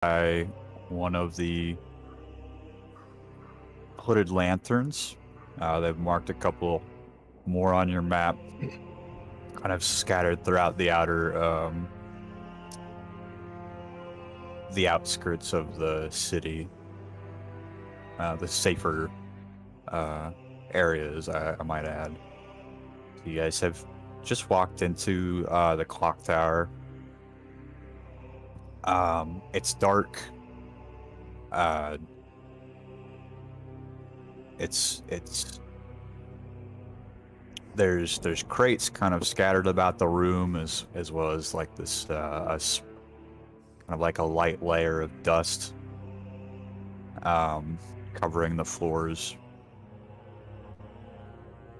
by one of the hooded lanterns. They've marked a couple more on your map, kind of scattered throughout the the outskirts of the city, the safer areas, I might add. You guys have just walked into the clock tower. It's dark. It's there's crates kind of scattered about the room as well as like this kind of like a light layer of dust covering the floors,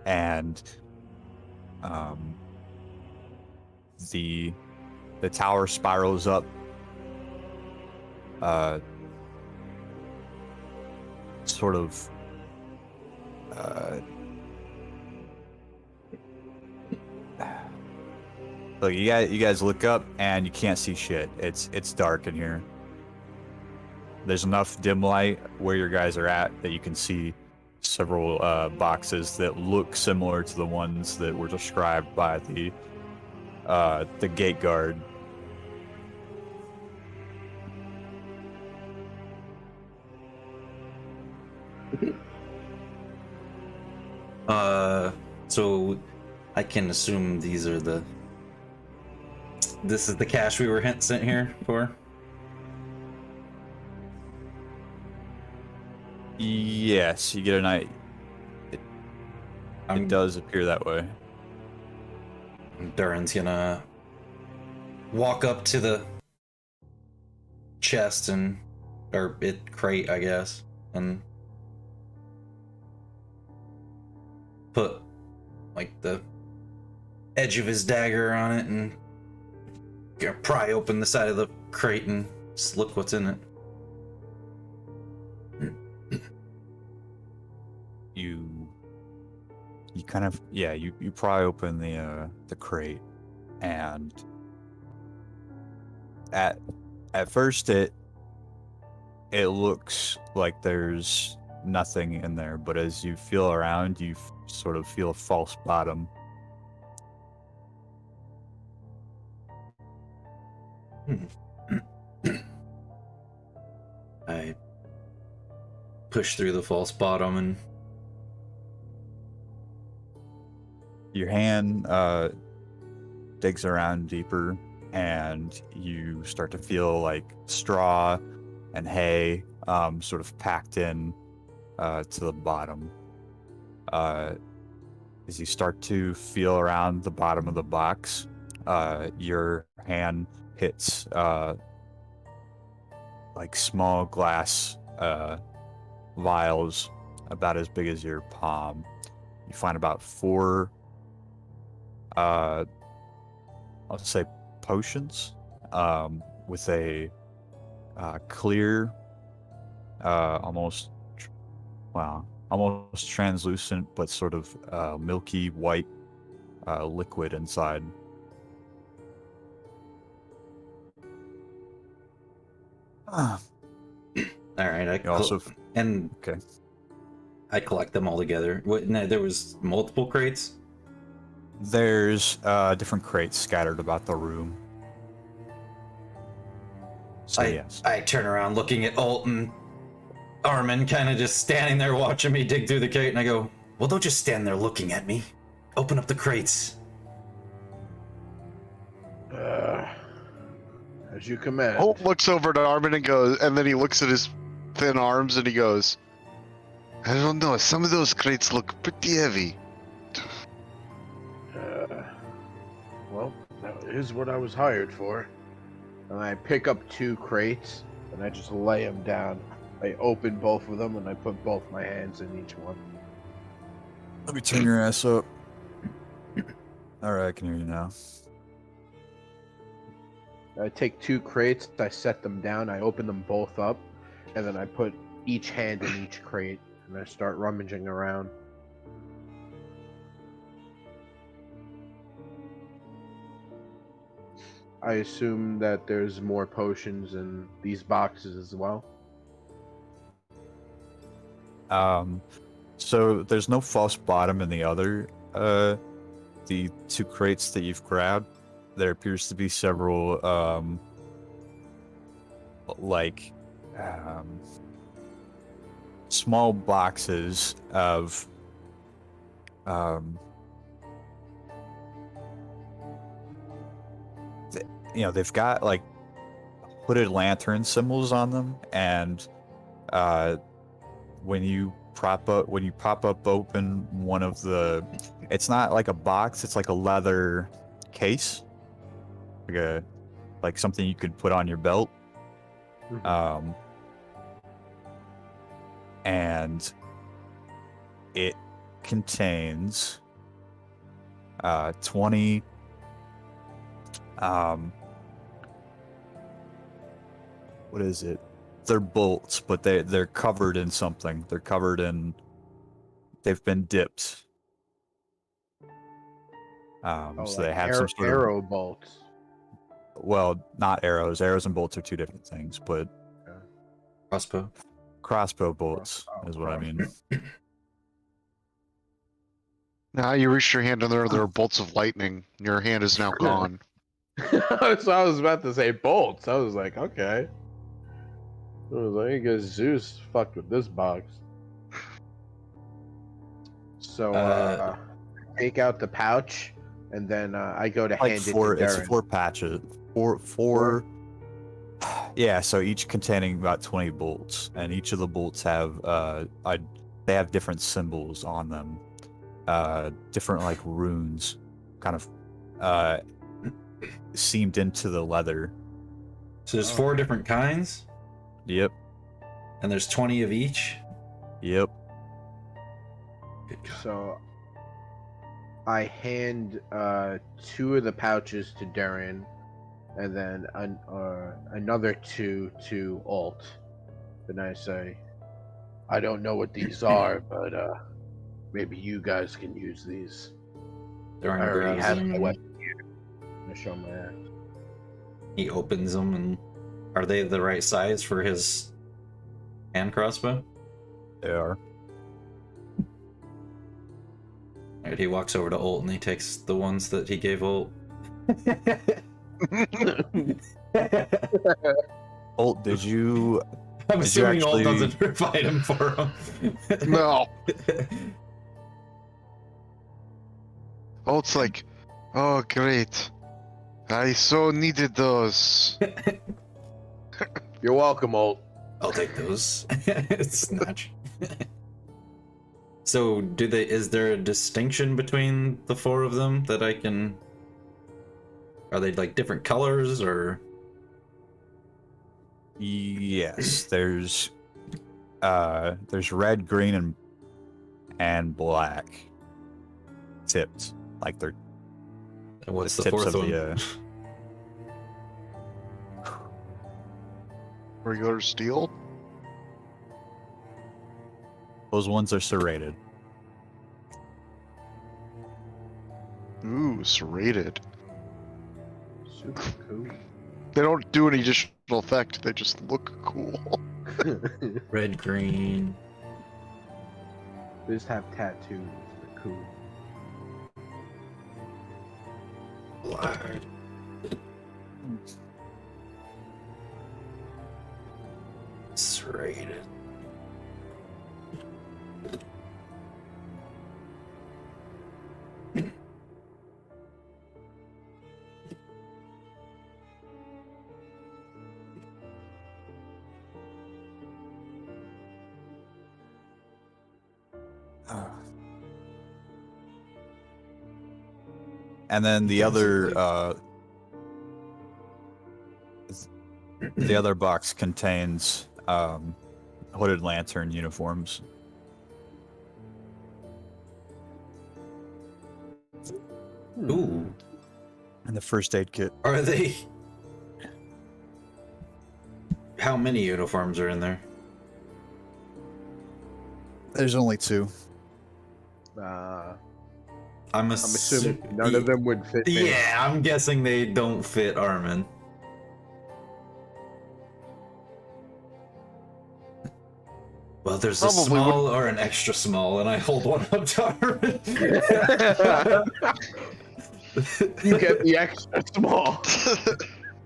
and the tower spirals up sort of look, you guys look up and you can't see shit. It's dark in here. There's enough dim light where your guys are at that you can see several boxes that look similar to the ones that were described by the gate guard. So I can assume this is the cash we were sent here for? Yes, you get a night. It does appear that way. Durin's gonna walk up to the chest or crate, I guess, and put like the edge of his dagger on it and pry open the side of the crate and just look what's in it. You kind of, yeah, you pry open the crate, and at first it looks like there's nothing in there, but as you feel around, you sort of feel a false bottom. I push through the false bottom and your hand digs around deeper, and you start to feel like straw and hay sort of packed in to the bottom. As you start to feel around the bottom of the box, your hand hits like small glass vials about as big as your palm. You find about 4 I'll say potions with a clear almost translucent but sort of milky white liquid inside. all right, Okay. I collect them all together. No, there was multiple crates? There's different crates scattered about the room. So yes. I turn around looking at Alt and Armin kind of just standing there watching me dig through the crate, and I go, well, don't just stand there looking at me. Open up the crates. As you command. Holt looks over to Armin and goes, and then he looks at his thin arms and he goes, I don't know, some of those crates look pretty heavy. Well, that is what I was hired for. And I pick up 2 crates and I just lay them down. I open both of them and I put both my hands in each one. Let me turn your ass up. Alright, I can hear you now. I take 2 crates, I set them down, I open them both up, and then I put each hand in each crate, and I start rummaging around. I assume that there's more potions in these boxes as well. So there's no false bottom in the other, the 2 crates that you've grabbed. There appears to be several, like, small boxes of, they've got like hooded lantern symbols on them, and when you pop up open one of the, it's not like a box, it's like a leather case, like something you could put on your belt. And it contains 20 what is it? They're bolts, but they're covered in something. They've been dipped. So like they have some sort arrow bolts. Well, not arrows. Arrows and bolts are 2 different things, but crossbow bolts is what I mean. Now you reached your hand under there are bolts of lightning. Your hand is now gone. So I was about to say bolts. I was like, okay. I was like, I guess Zeus fucked with this box. So take out the pouch, and then I go to Like hand it to 4, Darren. it's 4 patches. Four. Yeah, so each containing about 20 bolts, and each of the bolts have they have different symbols on them, different like runes, kind of seamed into the leather. So there's 4 different kinds, Yep. and there's 20 of each. Yep. Good God. So I hand 2 of the pouches to Darren, and then another 2 to Alt. And I say, I don't know what these are, but maybe you guys can use these. Darren I already grabs have them a and weapon here. I'm gonna show my axe. he opens them, and are they the right size for his hand crossbow? They are. Alright, he walks over to Ult and he takes the ones that he gave Ult. Ult, did you? I'm Did you assuming Ult actually- doesn't provide him for him. No. Oh, it's like, oh great. I so needed those. You're welcome, Alt. I'll take those. Snatch. So, is there a distinction between the 4 of them that I can... Are they like different colors, or... Yes, there's red, green, and black tipped, like they're And what's the tips 4th of one? the. Regular steel? Those ones are serrated. Ooh, serrated. Super cool. They don't do any additional effect, they just look cool. Red, green... They just have tattoos. They're cool. black. Serrated. And then the other box contains hooded lantern uniforms. Ooh. And the first aid kit. Are they... How many uniforms are in there? There's only 2. I'm assuming none of them would fit me. Yeah, I'm guessing they don't fit Armin. Well, there's a Probably small or an extra small, and I hold one up to Armin. You get the extra small.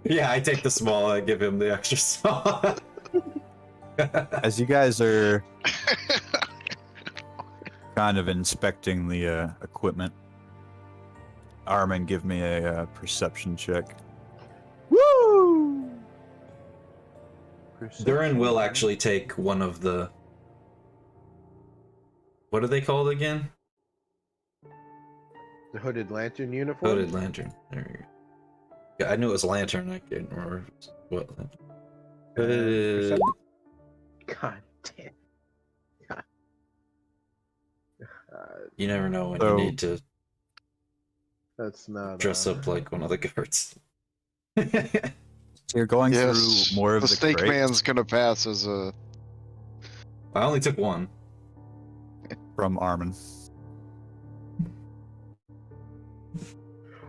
Yeah, I take the small, I give him the extra small. As you guys are kind of inspecting the equipment, Armin, give me a perception check. Woo! Durin will actually take one of the... What are they called again? The hooded lantern uniform. Hooded lantern. There you go. Yeah, I knew it was lantern. I can't remember what lantern. Hooded... God damn. God. You never know when So- you need to That's not dress up like one of the guards. So you're going Yes, through more of the the snake crates. man's gonna pass as a. I only took one. From Armin.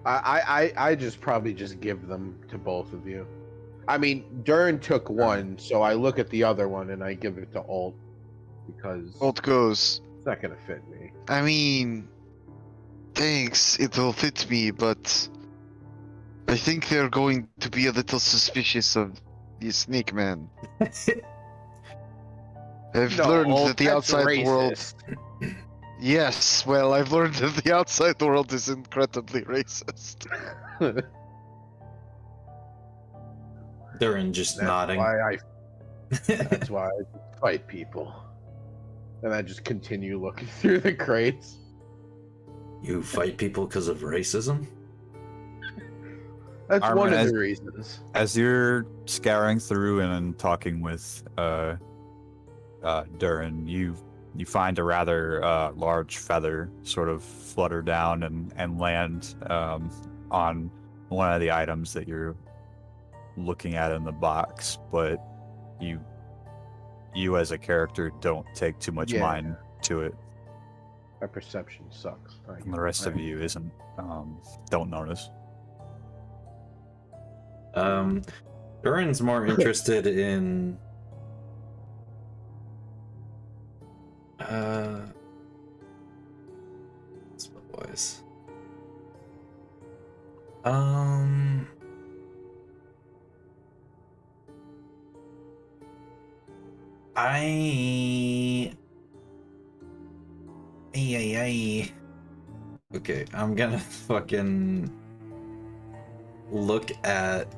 I just probably just give them to both of you. I mean, Dern took one, so I look at the other one and I give it to Alt because Bolt goes. it's not gonna fit me. I mean, thanks, it will fit me, but I think they're going to be a little suspicious of the snake man. I've learned Alt, that the that's outside world. racist. Yes, well, I've learned that the outside world is incredibly racist. Durin just That's nodding. why that's why I fight people. And I just continue looking through the crates. You fight people because of racism? That's Armin, one of as- the reasons. As you're scouring through and talking with Durin, you find a rather large feather sort of flutter down and land on one of the items that you're looking at in the box, but you as a character don't take too much Yeah. mind to it, My perception sucks. and the rest of you isn't don't notice. Durin's more interested in spell-wise. Okay, I'm gonna fucking look at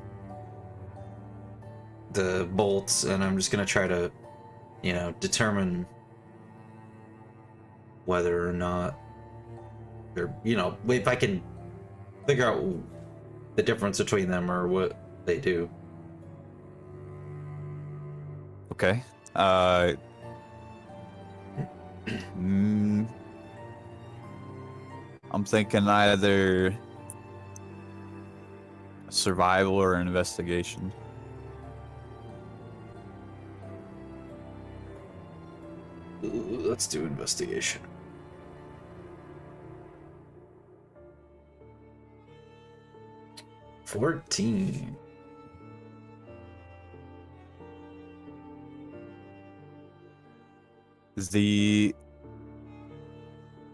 the bolts and I'm just gonna try to, determine whether or not they're, if I can figure out the difference between them or what they do. Okay. I'm thinking either survival or investigation. Let's do investigation. $14.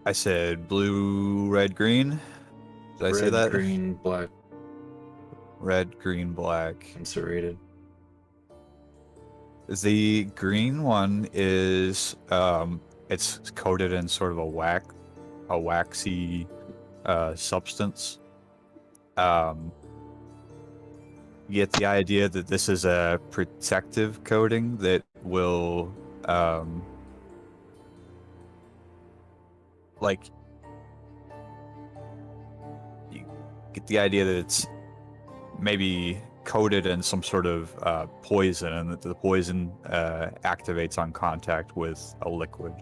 I said blue, red, green. Did I say Red, that? green, black, Red, green, black. serrated. The green one is it's coated in sort of a waxy substance. You get the idea that this is a protective coating that will you get the idea that it's maybe coated in some sort of poison, and that the poison activates on contact with a liquid.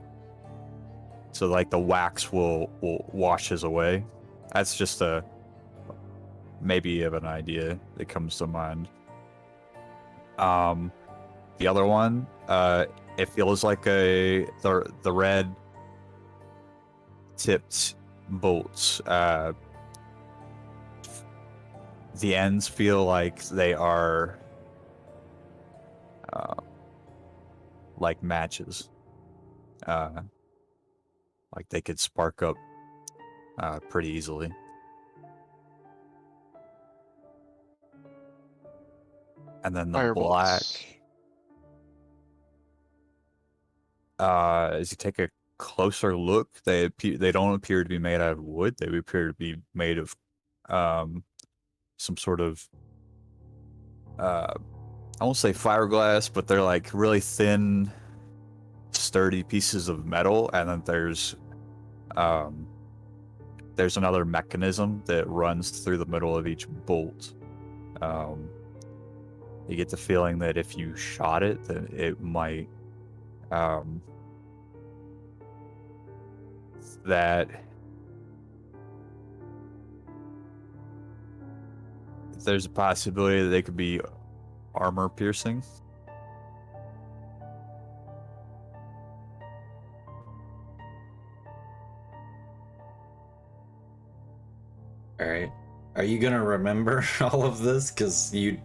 So like the wax will washes away. That's just a maybe of an idea that comes to mind. The other one, it feels like the red tipped bolts. The ends feel like they are like matches. Like they could spark up pretty easily. And then the Firebolts. black, as you take a closer look, they don't appear to be made out of wood. They appear to be made of some sort of I won't say fiberglass, but they're like really thin, sturdy pieces of metal. And then there's another mechanism that runs through the middle of each bolt. You get the feeling that if you shot it, then it might that there's a possibility that they could be armor piercing. All right. Are you gonna remember all of this? Because you're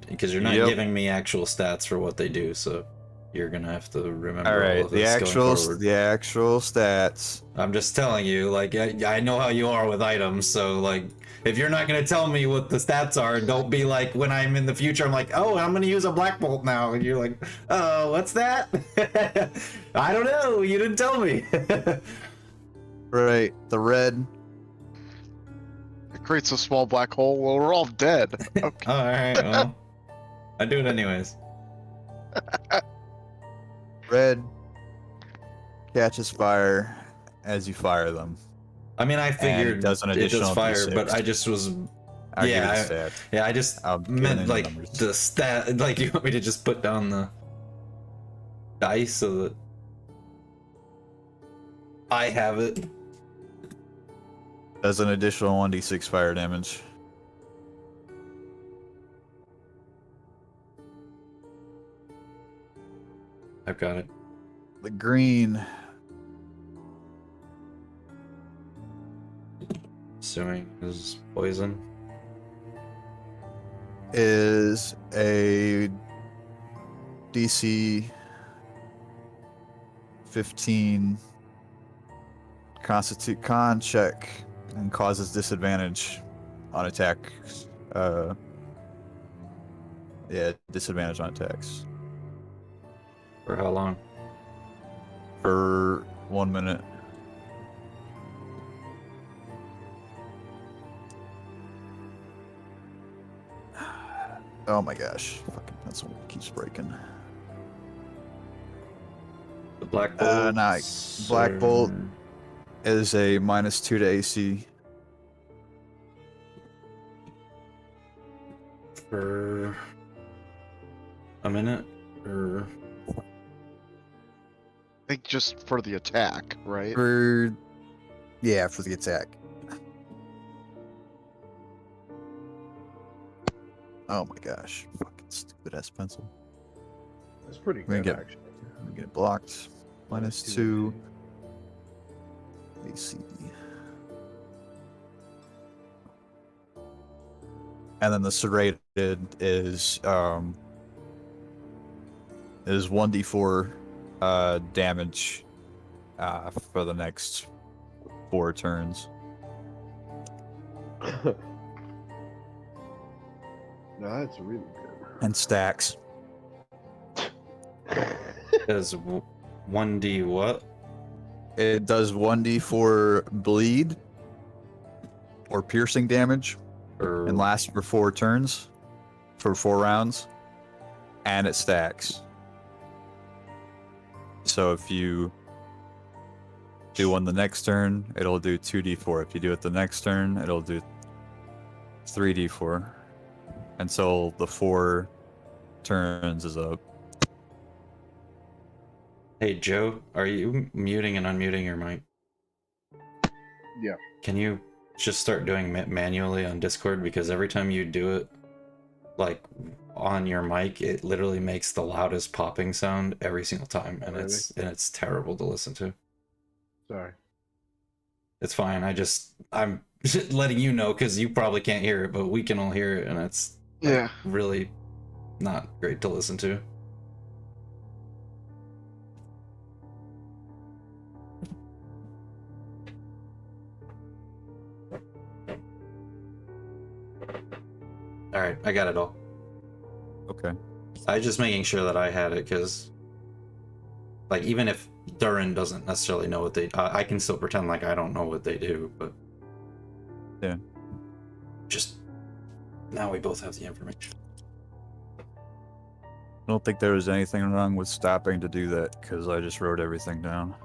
not Yep. giving me actual stats for what they do, so you're gonna have to remember All all right, of this going forward. the actual stats. I'm just telling you, like, I know how you are with items, so, like, if you're not gonna tell me what the stats are, don't be like, when I'm in the future, I'm like, oh, I'm gonna use a black bolt now, and you're like, oh, what's that? I don't know, you didn't tell me. Right, the red. It creates a small black hole. Well, we're all dead. Okay. Alright, well, I do it anyways. Red catches fire as you fire them. I mean, I figured it does an it additional does fire, D6. but I just was, I'll give Yeah, you the stat. yeah, I just I'll give meant, you like, numbers. the stat, like, you want me to just put down the dice so that I have it. Does an additional 1d6 fire damage. I've got it. The green Assuming is poison. is a DC 15 constitute con check and causes disadvantage on attack. Yeah, disadvantage on attacks For how long? for 1 minute. Oh my gosh, fucking pencil keeps breaking. The black bolt. Nah, black bolt is a -2 to AC. For a minute? Or I think just for the attack, right? For the attack. Oh my gosh, fucking stupid ass pencil. That's pretty We good, get- actually. We get blocked. -2 AC. And then the serrated is 1d4 damage for the next 4 turns. No, that's really And stacks. does 1d what? It does 1d4 bleed or piercing damage Or and lasts for 4 turns for 4 rounds, and it stacks. So if you do one the next turn, it'll do 2d4. If you do it the next turn, it'll do 3d4 until the 4 turns is up. Hey Joe, are you muting and unmuting your mic? Yeah. Can you just start doing it manually on Discord? Because every time you do it, like, on your mic, it literally makes the loudest popping sound every single time, and Really? it's terrible to listen to. Sorry. It's fine. I'm letting you know because you probably can't hear it, but we can all hear it, and it's Yeah. really not great to listen to. All right, I got it all. Okay. I was just making sure that I had it because, like, even if Durin doesn't necessarily know what they, I can still pretend like I don't know what they do, but Yeah. just now we both have the information. I don't think there was anything wrong with stopping to do that because I just wrote everything down.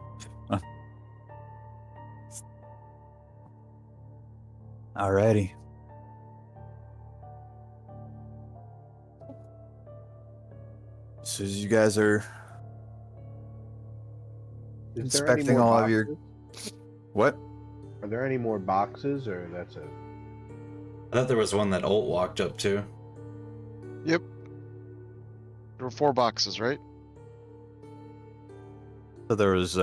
Alrighty. So as you guys are Is there any inspecting more all of your boxes? what? Are there any more boxes, or that's it? I thought there was one that Alt walked up to. There were 4 boxes, right? So there was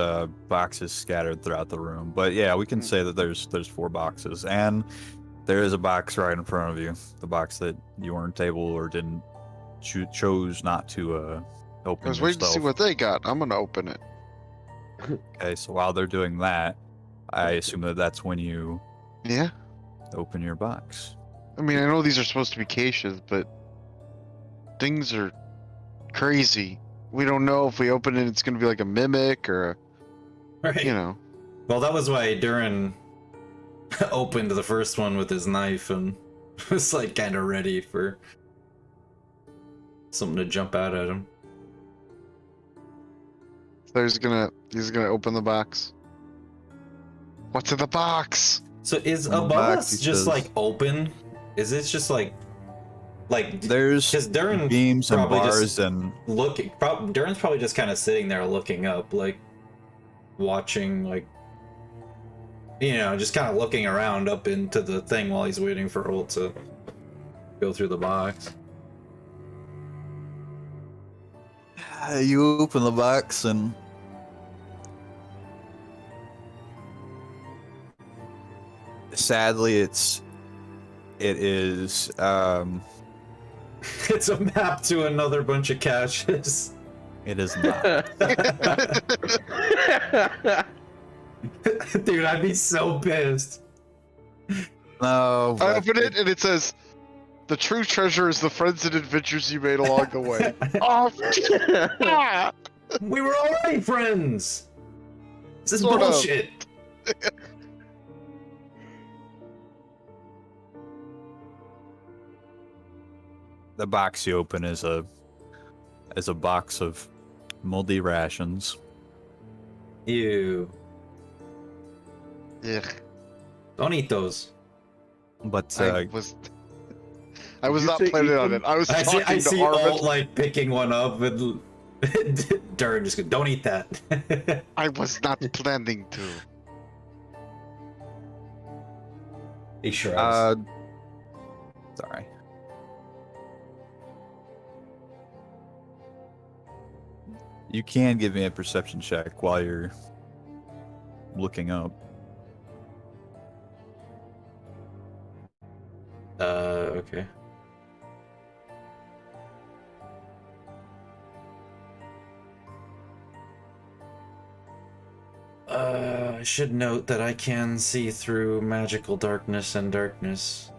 boxes scattered throughout the room, but yeah, we can Hmm. say that there's 4 boxes, and there is a box right in front of you, the box that you weren't able or didn't chose not to I open was waiting to see yourself. what they got. I'm gonna open it. Okay, so while they're doing that, I assume that that's when you Yeah. open your box. I mean, I know these are supposed to be caches, but things are crazy. We don't know if we open it, it's gonna be like a mimic or, Right. you know. Well, that was why Durin opened the first one with his knife and was like kind of ready for something to jump out at him. So he's gonna open the box. What's in the box? So is On the above back, us he just says- like open? Is it just like There's because Durin beams and probably bars just and looking? Durin's probably just kind of sitting there looking up, like watching, like, you know, just kind of looking around up into the thing while he's waiting for Ult to go through the box. you open the box and sadly it is It's a map to another bunch of caches. it is not. Dude, I'd be so pissed. No, I but open it and it says, "The true treasure is the friends and adventures you made along the way." Oh, ah! We were already friends. This is Sort of. bullshit. the box you open is a box of moldy rations. Ew. Yeah, Don't eat those. But I was Did you not say planning eat on them? it. I was I talking to see Arvid. Alt like picking one up and Durin just go, don't eat that. I was not planning to. He shrugs. Sorry. You can give me a perception check while you're looking up. Okay. I should note that I can see through magical darkness and darkness.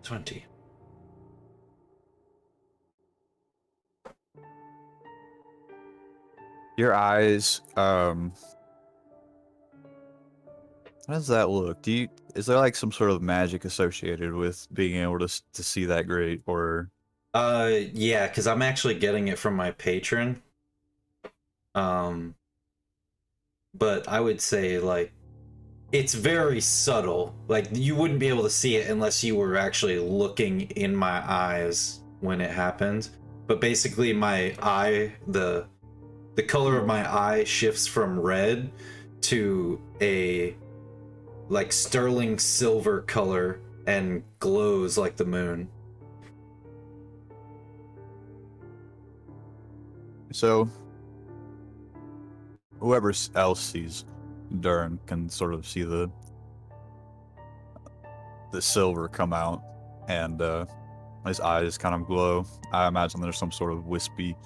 $20. Your eyes, how does that look? Is there like some sort of magic associated with being able to see that great, or? Yeah, because I'm actually getting it from my patron. But I would say, like, it's very subtle. Like, you wouldn't be able to see it unless you were actually looking in my eyes when it happened. But basically, my eye, the color of my eye shifts from red to a, like, sterling silver color and glows like the moon. So whoever else sees Durin can sort of see the silver come out, and his eyes kind of glow. I imagine there's some sort of wispy,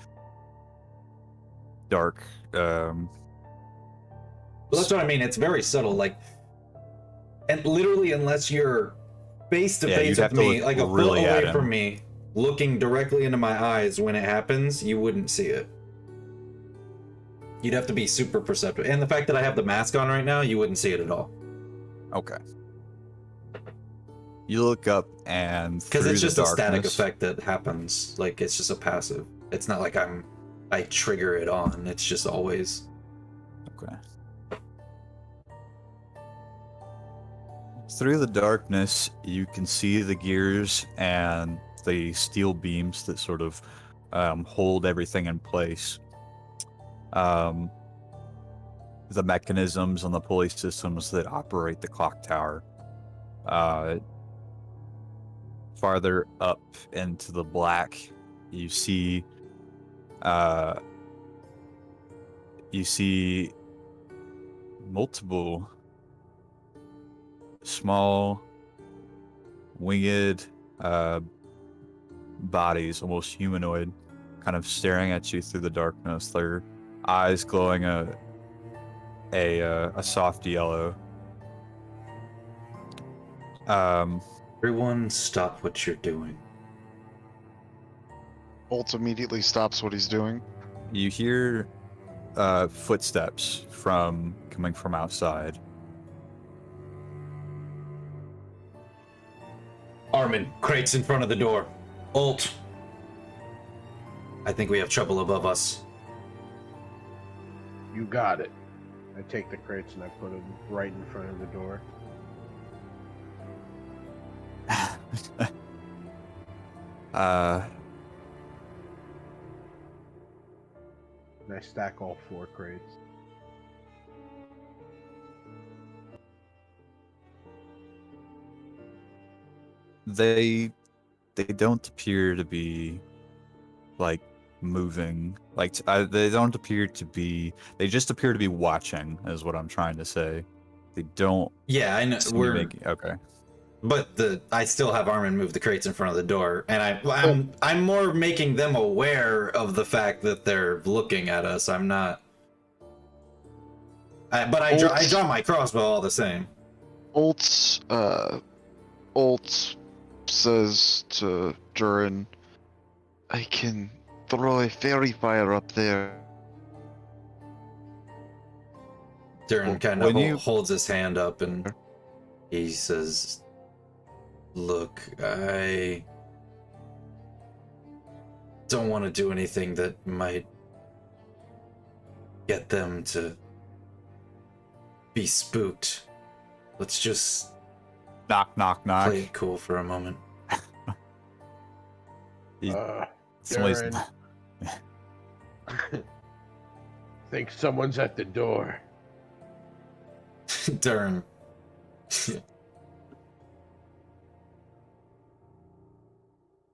dark. Well, that's what I mean. It's very subtle. Like, and literally, unless you're face to face with me, like a foot away from me, looking directly into my eyes when it happens, you wouldn't see it. You'd have to be super perceptive. And the fact that I have the mask on right now, you wouldn't see it at all. Okay. You look up and because it's just a static effect that happens. Like, it's just a passive. It's not like I trigger it on. It's just always. Okay. Through the darkness, you can see the gears and the steel beams that sort of hold everything in place. The mechanisms and the pulley systems that operate the clock tower. Farther up into the black, you see multiple small winged bodies, almost humanoid, kind of staring at you through the darkness. Their eyes glowing a soft yellow. Everyone stop what you're doing. Bolt immediately stops what he's doing. You hear footsteps coming from outside. Armin, crates in front of the door. Ult. I think we have trouble above us. You got it. I take the crates and I put them right in front of the door. And I stack all 4 crates. They don't appear to be like moving. Like they don't appear to be. They just appear to be watching. Is what I'm trying to say. They don't. Yeah, I know. Okay. But I still have Armin move the crates in front of the door, and I'm more making them aware of the fact that they're looking at us. I'm not. But I draw my crossbow all the same. Ult says to Durin, I can throw a fairy fire up there. Durin kind of holds his hand up and he says, look, I don't want to do anything that might get them to be spooked. Let's just knock, knock, knock. play it cool for a moment. Durin. Think someone's at the door. Durin.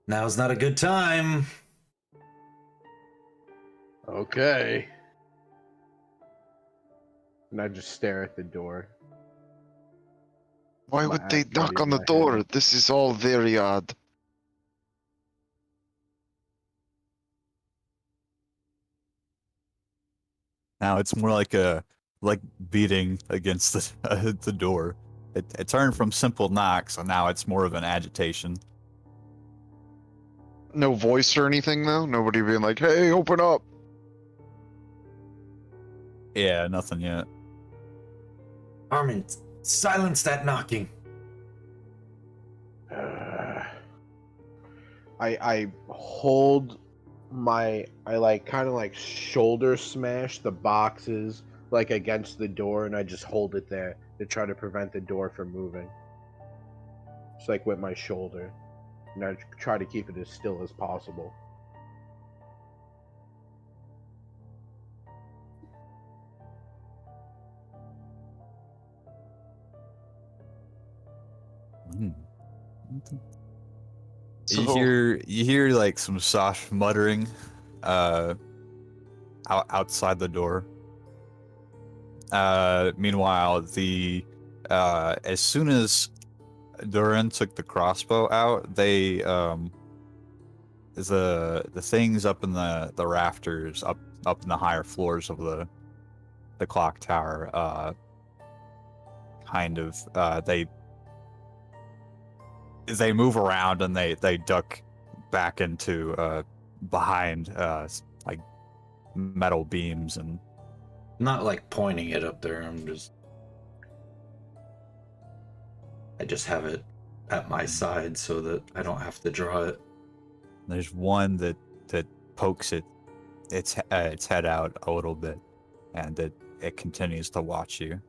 Now's not a good time. Okay. And I just stare at the door. Why would they knock on the door? This is all very odd. Now it's more like beating against the door. It turned from simple knocks, and now it's more of an agitation. No voice or anything though? Nobody being like, hey, open up! Yeah, nothing yet. Armin, silence that knocking. I hold I kind of like shoulder smash the boxes like against the door, and I just hold it there to try to prevent the door from moving. Just like with my shoulder. And I try to keep it as still as possible. You hear like some soft muttering, outside the door. Meanwhile, the as soon as Durin took the crossbow out, they the things up in the rafters, up in the higher floors of the clock tower, kind of they move around and they duck back into behind like metal beams and Not like pointing it up there. I just have it at my side so that I don't have to draw it. there's one that pokes its head out a little bit, and it continues to watch you.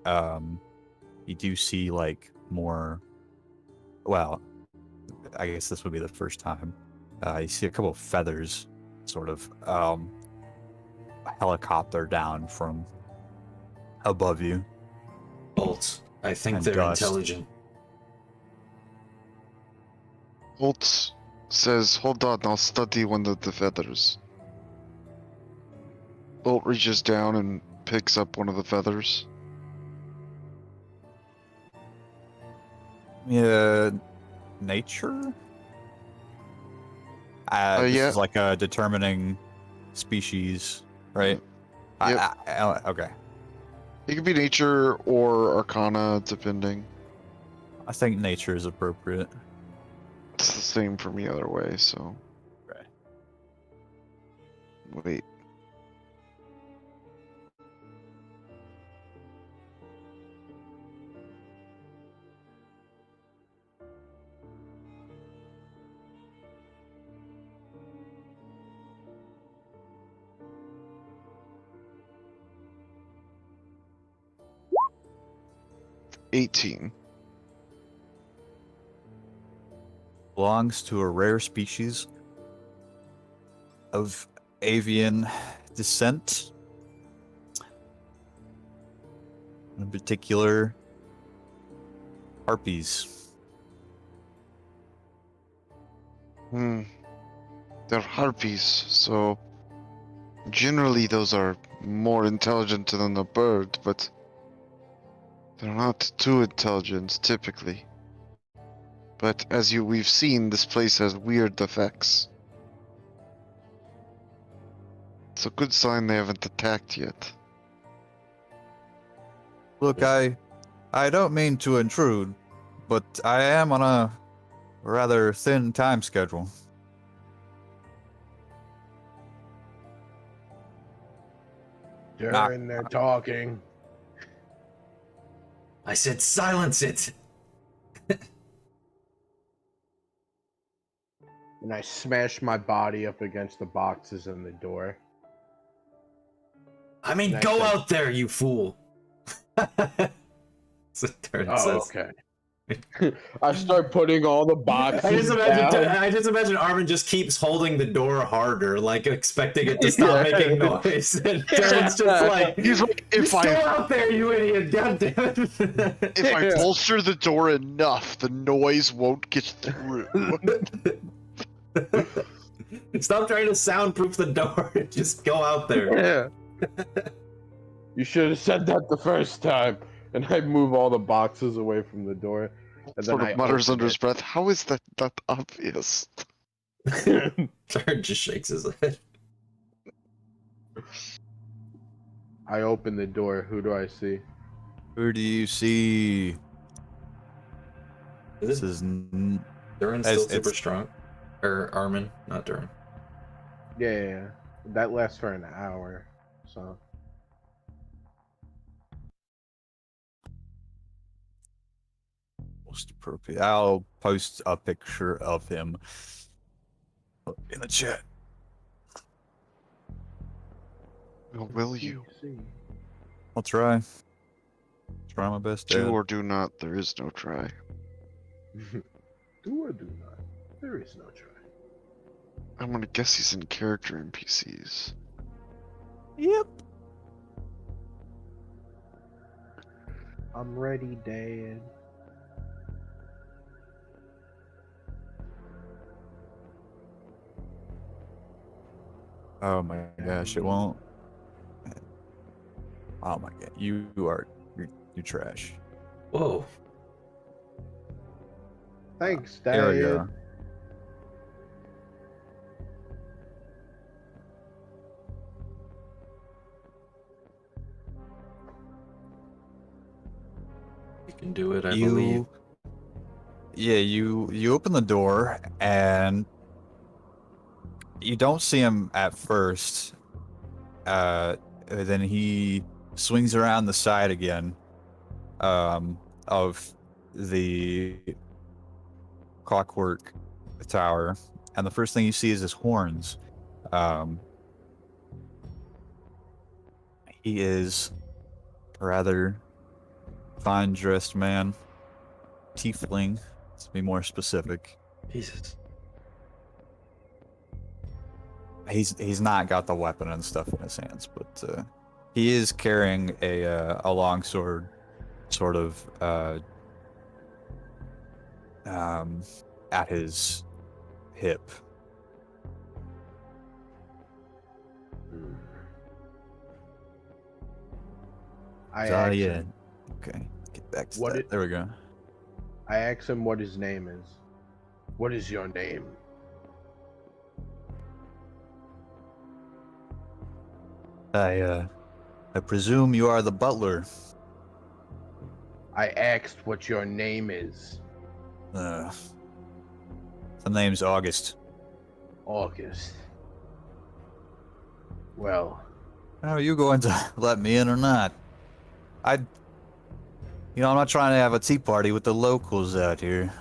You do see like more. Well, I guess this would be the first time. You see a couple of feathers, sort of helicopter down from above you. Bolts. I think And they're dust. intelligent. Holt says, hold on, I'll study one of the feathers. Bolt reaches down and picks up one of the feathers. Yeah, nature. This yeah. is like a determining species, right? Yep. Okay. It could be nature or arcana, depending. I think nature is appropriate. It's the same for me either way, so. Right. Wait. $18. Belongs to a rare species of avian descent. In particular, harpies. They're harpies, so generally those are more intelligent than a bird, but they're not too intelligent typically. But as we've seen, this place has weird effects. It's a good sign they haven't attacked yet. Look, I don't mean to intrude, but I am on a rather thin time schedule. During they're talking. I said silence it! And I smash my body up against the boxes in the door. I mean, And I go said- out there, you fool! So Durin Oh, says. okay. I start putting all the boxes down. I just imagine Armin just keeps holding the door harder, like expecting it to stop making noise. And Durin's just like, He's like, just go out there, you idiot! God damn it! if I bolster the door enough, the noise won't get through. Stop trying to soundproof the door. Just go out there. Yeah. You should have said that the first time. And I move all the boxes away from the door. And Sort then of mutters open under his it. breath, how is that not obvious? Durin just shakes his head. I open the door. Who do I see? Who do you see? This is Durin's still super it's- strong. Or Armin, not Durin. Yeah. That lasts for an hour. So. most appropriate. I'll post a picture of him in the chat. Well, will you? I'll try. Try my best. Do Dad. or do not, there is no try. Do or do not. There is no try. I'm gonna guess he's in character NPCs. Yep. I'm ready, Dad. Oh my gosh, it won't. Oh my god, you're trash. Whoa. Thanks, There we Dad. go. You can do it, I believe. Yeah, you open the door and you don't see him at first. Then he swings around the side again, of the clockwork tower, and the first thing you see is his horns. Um, he is a rather fine-dressed man, tiefling, to be more specific. Jesus. He's not got the weapon and stuff in his hands, but he is carrying a long sword, sort of at his hip. I Ah, asked yeah. him. Okay, get back to What that. it- There we go. I asked him what his name is. What is your name? I presume you are the butler. I asked what your name is. The name's August. August. Well, How are you going to let me in or not? I'm not trying to have a tea party with the locals out here.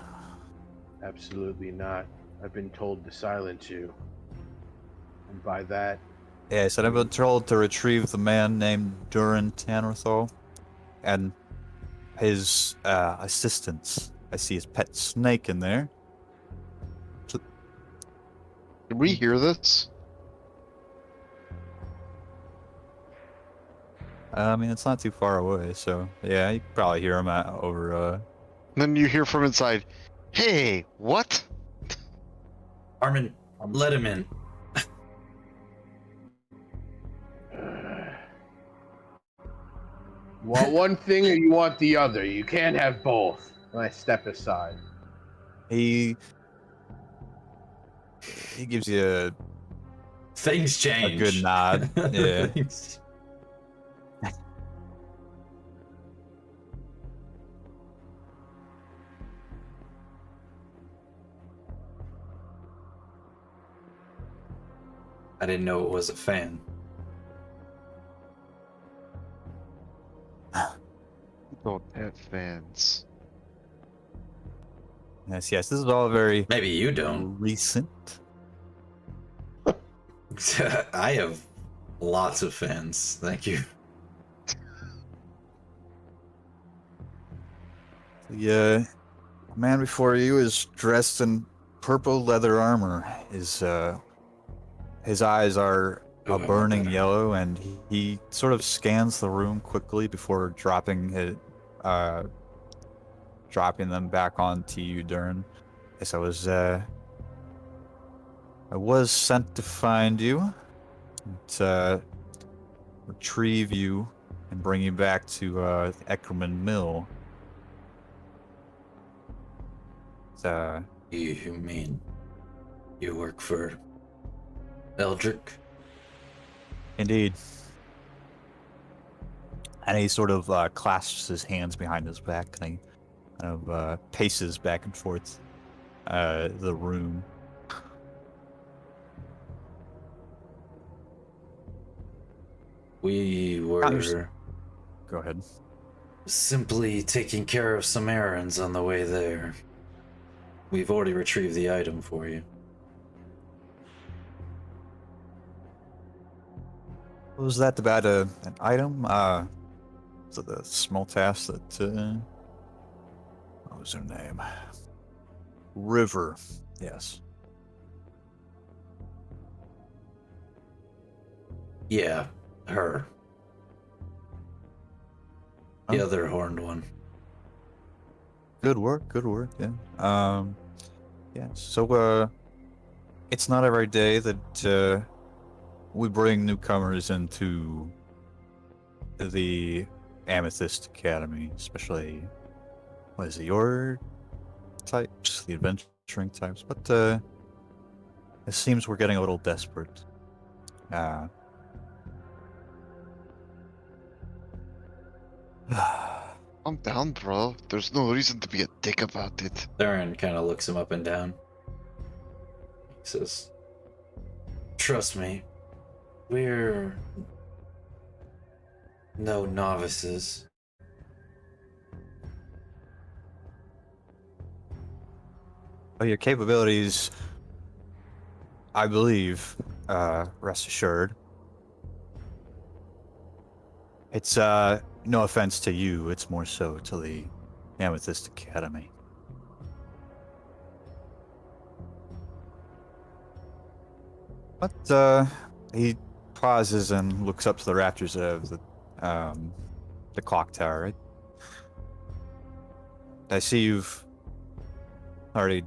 absolutely not. I've been told to silence you. And by that, Yes, and I've been told to retrieve the man named Durin Tannerthal and his assistants. I see his pet snake in there. Did we hear this? I mean, it's not too far away, so yeah, you can probably hear him over. Then you hear from inside, "Hey, what?" Armin, let him in. you want one thing or you want the other. You can't have both. And I step aside. He gives you Things change. a good nod. Yeah. Things- I didn't know it was a fan. We don't have fans. Yes, this is all very Maybe you don't. recent. I have lots of fans. Thank you. The man before you is dressed in purple leather armor. His eyes are Ooh, I a want burning better. yellow, and he sort of scans the room quickly before dropping them back onto you, Durin. Yes, I was sent to find you, to retrieve you, and bring you back to Eckerman Mill. You mean you work for Eldrick? Indeed. And he sort of clasps his hands behind his back, and he kind of paces back and forth the room. We were Go ahead. simply taking care of some errands on the way there. We've already retrieved the item for you. Was that about an item? Was it the small task that, what was her name? River. Yes. Yeah, her. The Oh. other horned one. Good work, yeah. Yeah, so, it's not every day that, we bring newcomers into the Amethyst Academy, especially, what is it, your types, the adventuring types, but it seems we're getting a little desperate. I'm down, bro. There's no reason to be a dick about it. Theron kind of looks him up and down. He says, "Trust me, we're no novices. Well, your capabilities, I believe, rest assured. It's, no offense to you, it's more so to the Amethyst Academy. But, he pauses and looks up to the rafters of the clock tower, right? I see you've already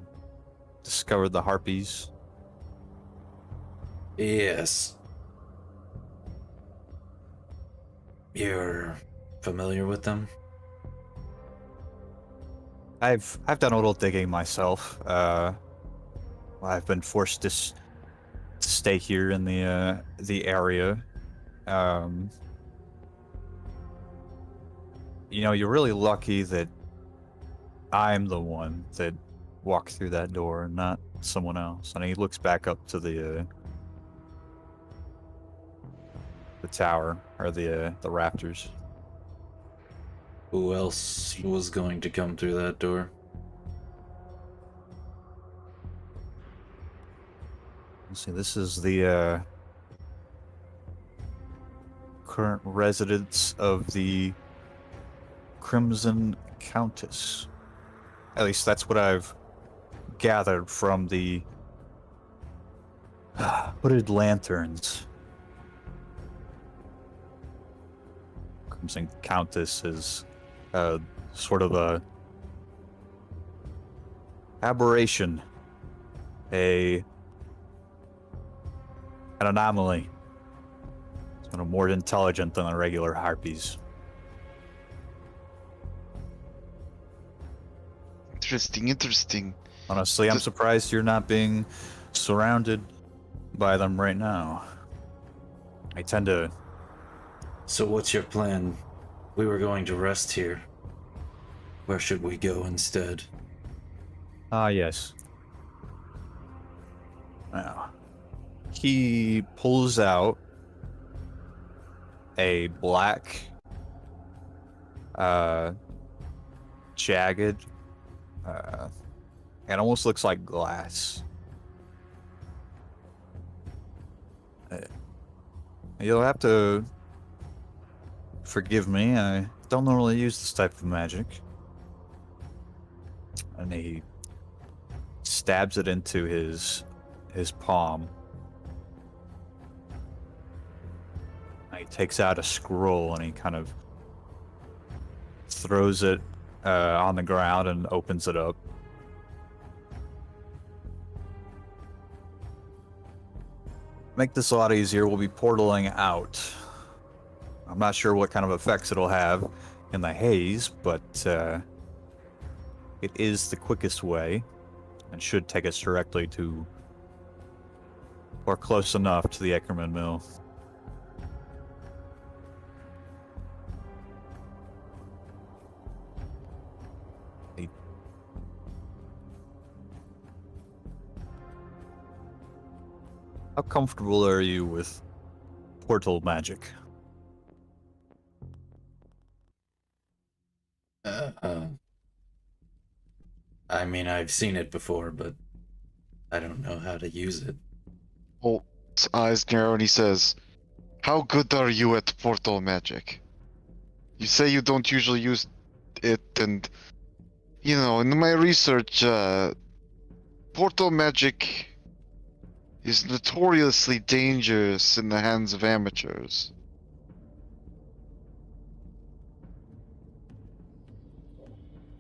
discovered the harpies. Yes. You're familiar with them? I've done a little digging myself. I've been forced to stay here in the area. You know, you're really lucky that I'm the one that walked through that door, not someone else. And he looks back up to the tower, or the rafters. Who else was going to come through that door? Let's see, this is the current residence of the Crimson Countess. At least that's what I've gathered from the hooded lanterns. Crimson Countess is sort of a aberration, an anomaly. Sort of more intelligent than the regular harpies. Interesting. Honestly, I'm surprised you're not being surrounded by them right now. I tend to... So what's your plan? We were going to rest here. Where should we go instead? Ah, yes. Now, he pulls out a black, jagged, it almost looks like glass. You'll have to forgive me, I don't normally use this type of magic. And he stabs it into his palm. And he takes out a scroll and he kind of throws it on the ground and opens it up. Make this a lot easier, we'll be portaling out. I'm not sure what kind of effects it'll have in the haze, but it is the quickest way and should take us directly to, or close enough to, the Eckerman Mill. How comfortable are you with portal magic? I mean, I've seen it before, but I don't know how to use it. Holt's eyes narrow and he says, "How good are you at portal magic? You say you don't usually use it, and you know, in my research, portal magic is notoriously dangerous in the hands of amateurs."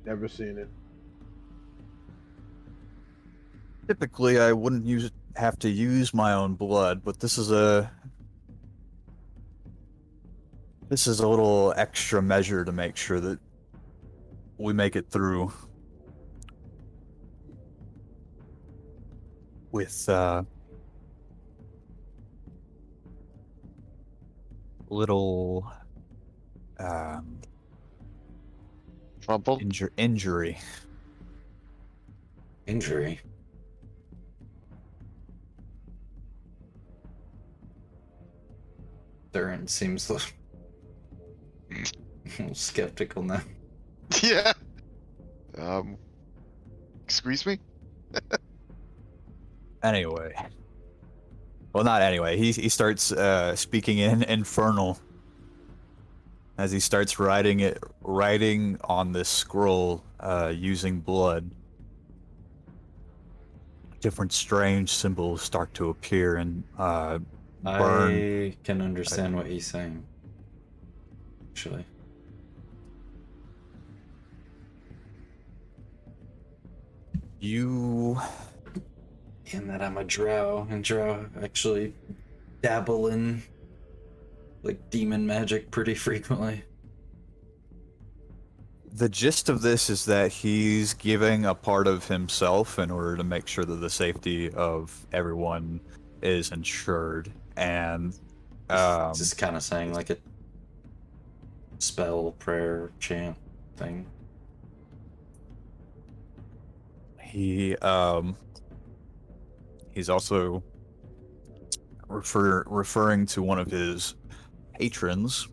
Never seen it. Typically, I wouldn't have to use my own blood, but this is a This is a little extra measure to make sure that we make it through with little um, Trouble? injury. Injury. Durin seems a little skeptical now. Yeah. Excuse me? Anyway. Well, not anyway. He starts speaking in Infernal as he starts writing on this scroll using blood. Different strange symbols start to appear and burn. I can understand what he's saying. Actually. You In that I'm a drow, and drow actually dabble in like demon magic pretty frequently. The gist of this is that he's giving a part of himself in order to make sure that the safety of everyone is ensured. And Just kind of saying like a spell, prayer, chant thing. he's also referring to one of his patrons.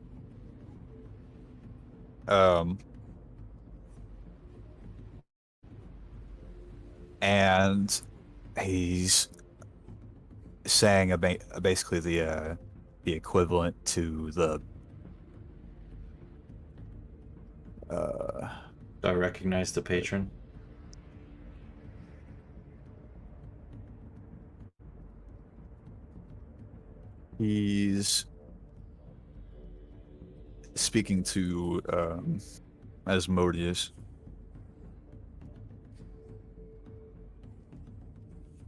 And he's saying basically the equivalent to the Do I recognize the patron? he's speaking to Asmodeus.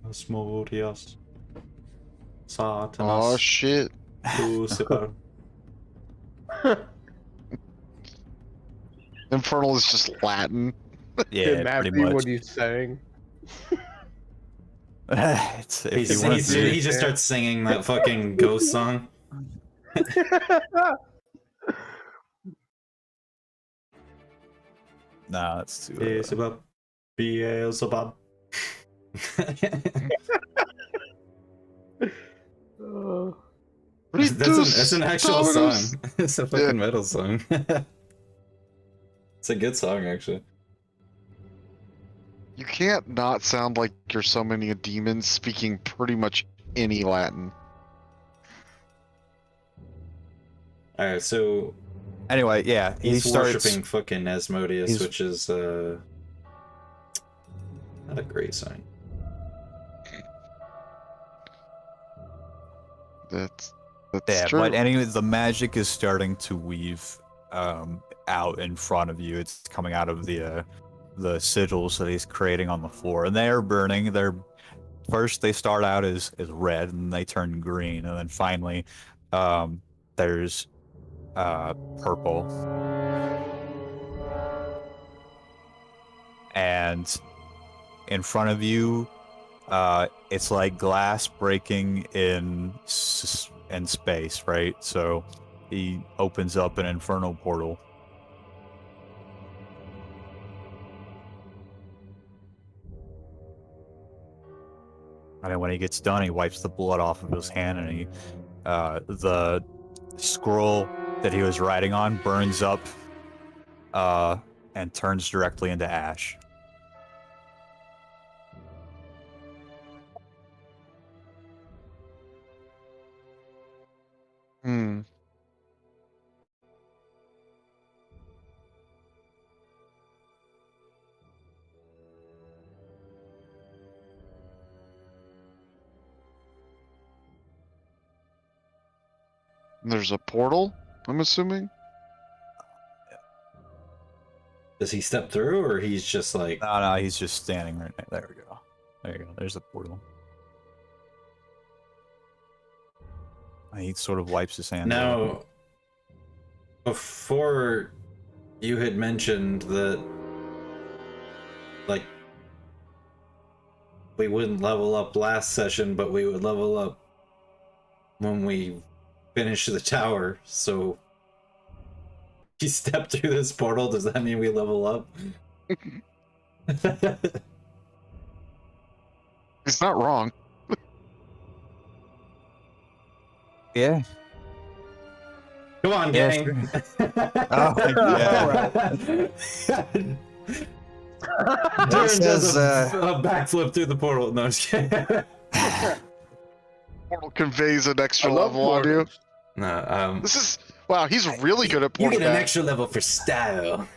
Asmodeus. Satanas. Oh shit. Lucifer. Infernal is just Latin. Yeah, Can that pretty be much. what he's saying? If He you want to just starts singing that fucking ghost song. Nah, that's too. Beelzebub. Beelzebub. Oh. That's an actual Dominus. song. It's a fucking metal song. It's a good song, actually. You can't not sound like you're summoning a demon speaking pretty much any Latin. Alright, so Anyway, yeah, he he's starts. worshipping fucking Asmodeus, he's- which is not a great sign. That's Yeah, true. but anyway, the magic is starting to weave out in front of you. It's coming out of the sigils that he's creating on the floor, and they are burning. First they start out as red, and they turn green, and then finally there's purple. And in front of you, it's like glass breaking in space, right? So he opens up an infernal portal. And then when he gets done, he wipes the blood off of his hand, and the scroll that he was writing on burns up and turns directly into ash. Hmm. There's a portal, I'm assuming? Does he step through, or he's just like... No, he's just standing right there. There we go. There you go. There's the portal. He sort of wipes his hand. Now, Before you had mentioned that, like, we wouldn't level up last session, but we would level up when we finish the tower, so he stepped through this portal. Does that mean we level up? It's not wrong. Yeah. Come on, Yeah, gang. sure. Oh, yeah. Darren does says, a backflip through the portal. No, I'm just kidding. Portal conveys an I extra love level on you. portals. No, This is wow. He's really good at you portal get an back. extra level for style.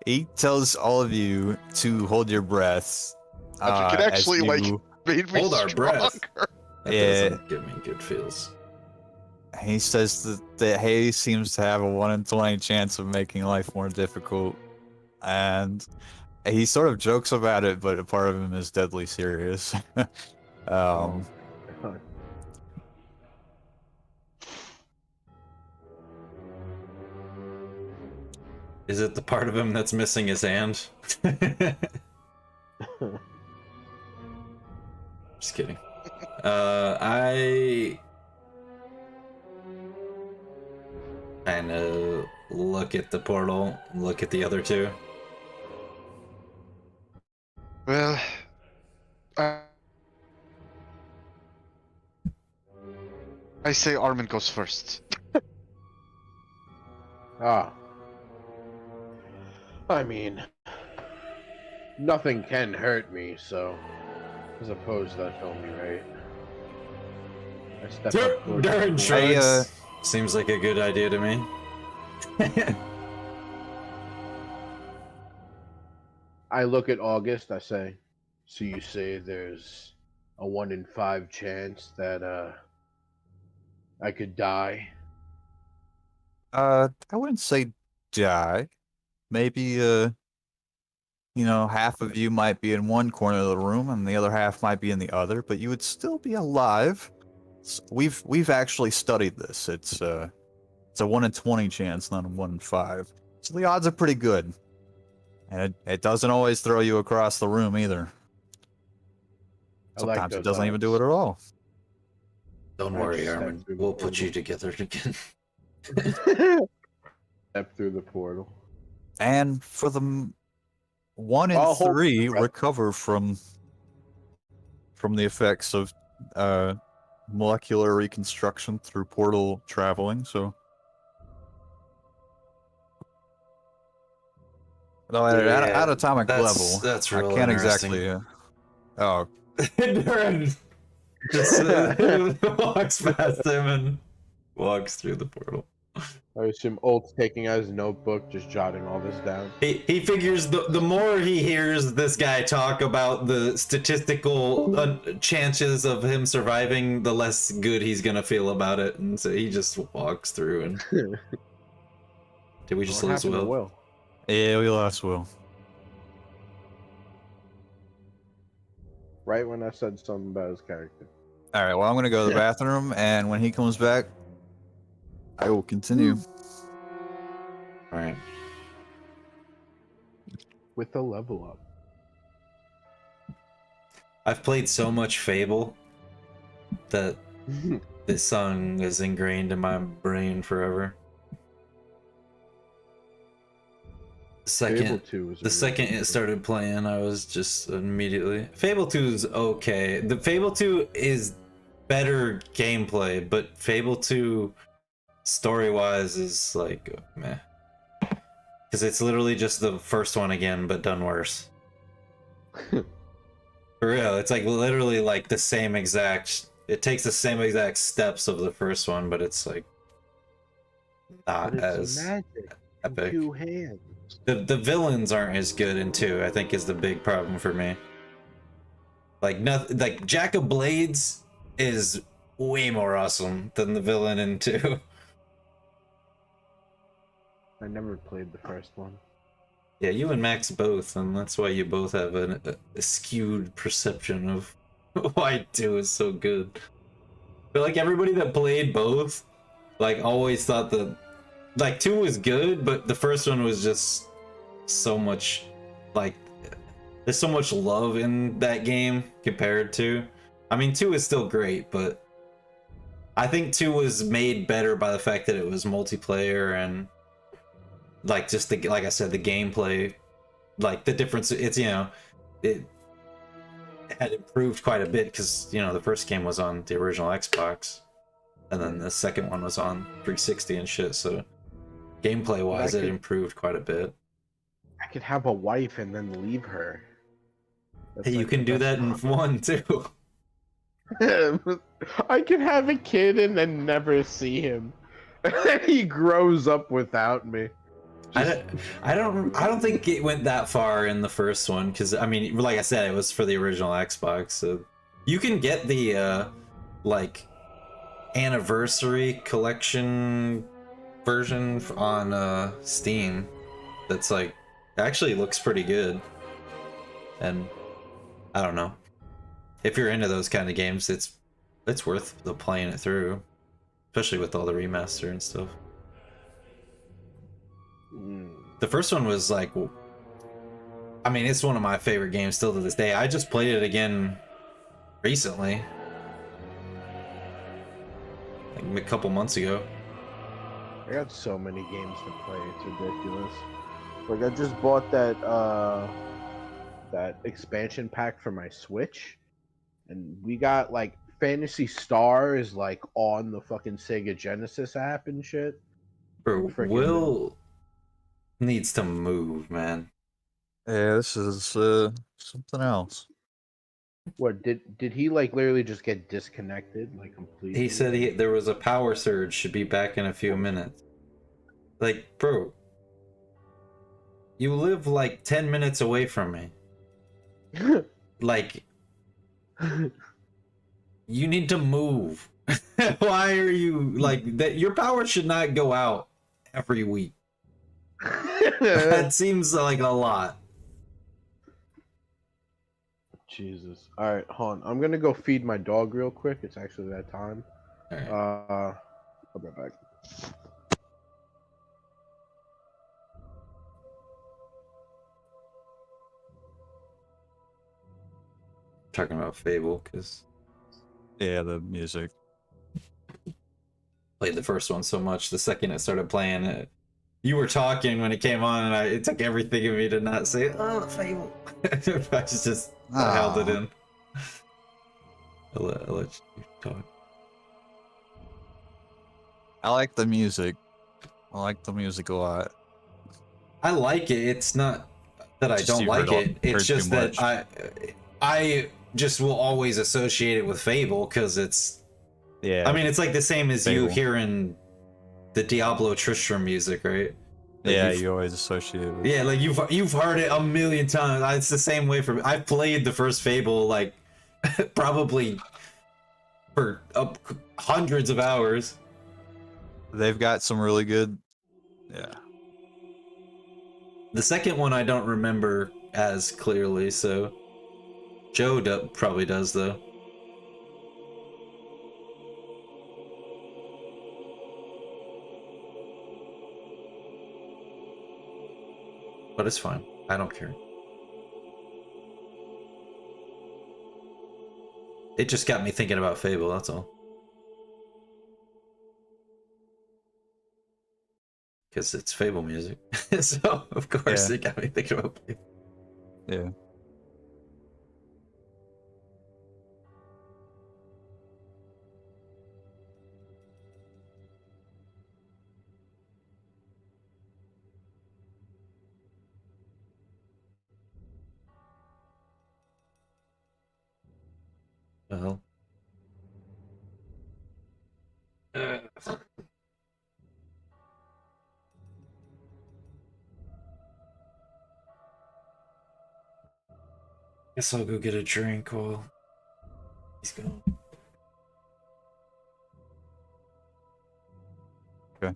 he tells all of you to hold your breaths. Patrick, it as actually, like, you- Made me Hold our breath. stronger. That Yeah. doesn't give me good feels. He says that Hay seems to have a 1 in 20 chance of making life more difficult. And he sort of jokes about it, but a part of him is deadly serious. Oh, God. Is it the part of him that's missing his hand? Just kidding. I kind of look at the portal, look at the other two. Well, I say Armin goes first. Ah. I mean, nothing can hurt me, so I suppose that's only right. I step up towards the Darren portal. shrugs. Seems like a good idea to me. I look at August, I say, so you say there's a 1 in 5 chance that I could die? I wouldn't say die. Maybe, half of you might be in one corner of the room and the other half might be in the other, but you would still be alive. We've actually studied this. It's a 1 in 20 chance, not a 1 in 5. So the odds are pretty good. And it doesn't always throw you across the room either. I like Sometimes it those doesn't even do odds. it at all. Don't I worry, just Armin. stepped through the We'll put portal. you together again. Step through the portal. And for the 1 in I'll hold 3 my breath. recover from the effects of molecular reconstruction through portal traveling. So, no, at Yeah, atomic level, that's I real can't interesting. exactly. Oh, Darren just walks past him and walks through the portal. I assume Olt's taking out his notebook, just jotting all this down. He figures the more he hears this guy talk about the statistical chances of him surviving, the less good he's gonna feel about it, and so he just walks through. And did we just What lose happened to Will? Will? yeah, we lost Will. Right when I said something about his character. All right, well, I'm gonna go to the bathroom, and when he comes back, I will continue. All right. With a level up. I've played so much Fable that this song is ingrained in my brain forever. Fable 2 was a The really second good it game. started playing, I was just immediately. Fable 2 is okay. The Fable 2 is better gameplay, but Fable 2 story-wise is like meh. Because it's literally just the first one again, but done worse. For real, it's like literally like the same exact. It takes the same exact steps of the first one, but it's like not But as it's magic. in epic. 2 hands. The villains aren't as good in 2, I think, is the big problem for me. Like nothing, like Jack of Blades is way more awesome than the villain in 2. I never played the first one. Yeah, you and Max both, and that's why you both have a skewed perception of why 2 is so good. But like everybody that played both Like, always thought that, like, 2 was good, but the first one was just so much, like, there's so much love in that game compared to, I mean, 2 is still great, but I think 2 was made better by the fact that it was multiplayer and, like, just the, like I said, the gameplay, like, the difference, it's, you know, it had improved quite a bit because, you know, the first game was on the original Xbox, and then the second one was on 360 and shit, so gameplay wise it improved quite a bit. I could have a wife and then leave her. That's Hey, you like can the do best that in part. 1 too. I could have a kid and then never see him. He grows up without me. Just... I don't think it went that far in the first one because, I mean, like I said, it was for the original Xbox, so you can get the like anniversary collection version on Steam that's like actually looks pretty good, and I don't know, if you're into those kind of games, it's worth the playing it through, especially with all the remaster and stuff. The first one was like, I mean, it's one of my favorite games still to this day. I just played it again recently, like a couple months ago. I got so many games to play, it's ridiculous. Like, I just bought that expansion pack for my Switch, and we got like Fantasy Star is like on the fucking Sega Genesis app and shit. Bro, Freaking Will needs to move, man. Yeah, this is something else. What did he like literally just get disconnected like completely? He said there was a power surge, should be back in a few minutes. Like, bro, you live like 10 minutes away from me. Like, you need to move. Why are you like that? Your power should not go out every week. That seems like a lot. Jesus. All right, hold on. I'm gonna go feed my dog real quick. It's actually that time. All right. I'll be right back. Talking about Fable because Yeah, the music. played the first one so much. The second it started playing it, you were talking when it came on, and it took everything in me to not say, "Oh, Fable." I held it in. I'll let you talk. I like the music. I like the music a lot. I like it. It's not that I Just don't you like heard it. It's too just that much. I just will always associate it with Fable because it's. Yeah. I mean, it's like the same as you Fable. hearing the Diablo Tristram music, right? Like Yeah, you always associate it with. Yeah, like you've heard it a million times. It's the same way for me. I've played the first Fable like probably for hundreds of hours. They've got some really good. Yeah. The second one I don't remember as clearly, so Joe probably does though. But it's fine. I don't care. It just got me thinking about Fable, that's all. Because it's Fable music. So, of course, Yeah. it got me thinking about Fable. Yeah. Well. Guess I'll go get a drink while he's gone. Okay.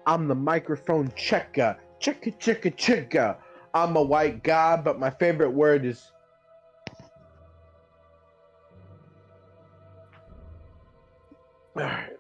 I'm the microphone checker. Chicka, chicka, chicka. I'm a white guy, but my favorite word is. Alright.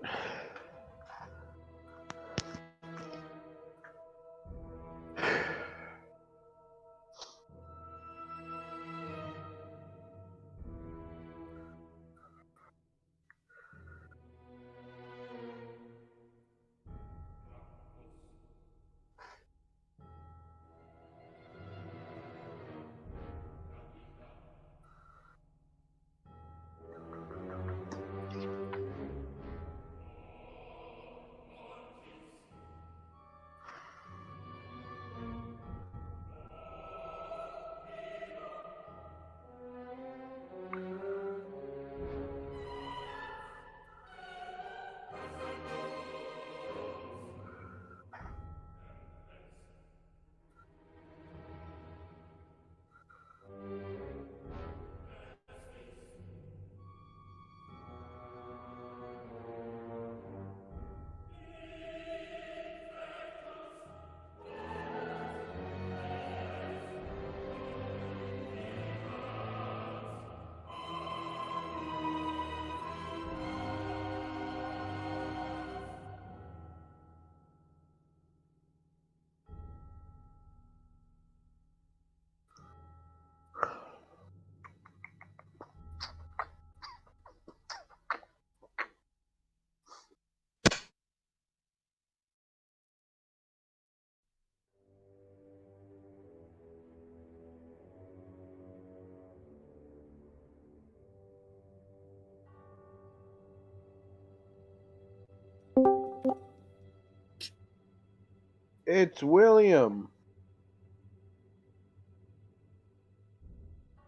It's William.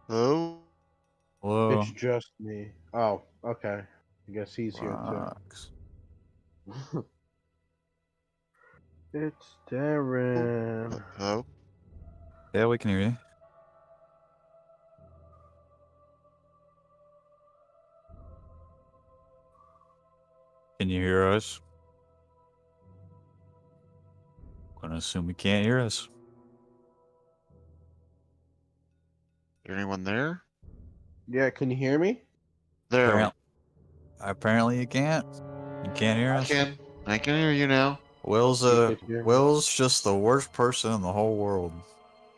Hello? Whoa. It's just me. Oh, okay. I guess he's here Rocks. too. It's Darren. Hello? Yeah, we can hear you. Can you hear us? Gonna assume you can't hear us. Is there anyone there? Yeah, can you hear me? There. Apparently you can't. You can't hear I us. can. I can hear you now. Will's You could hear me. Will's just the worst person in the whole world.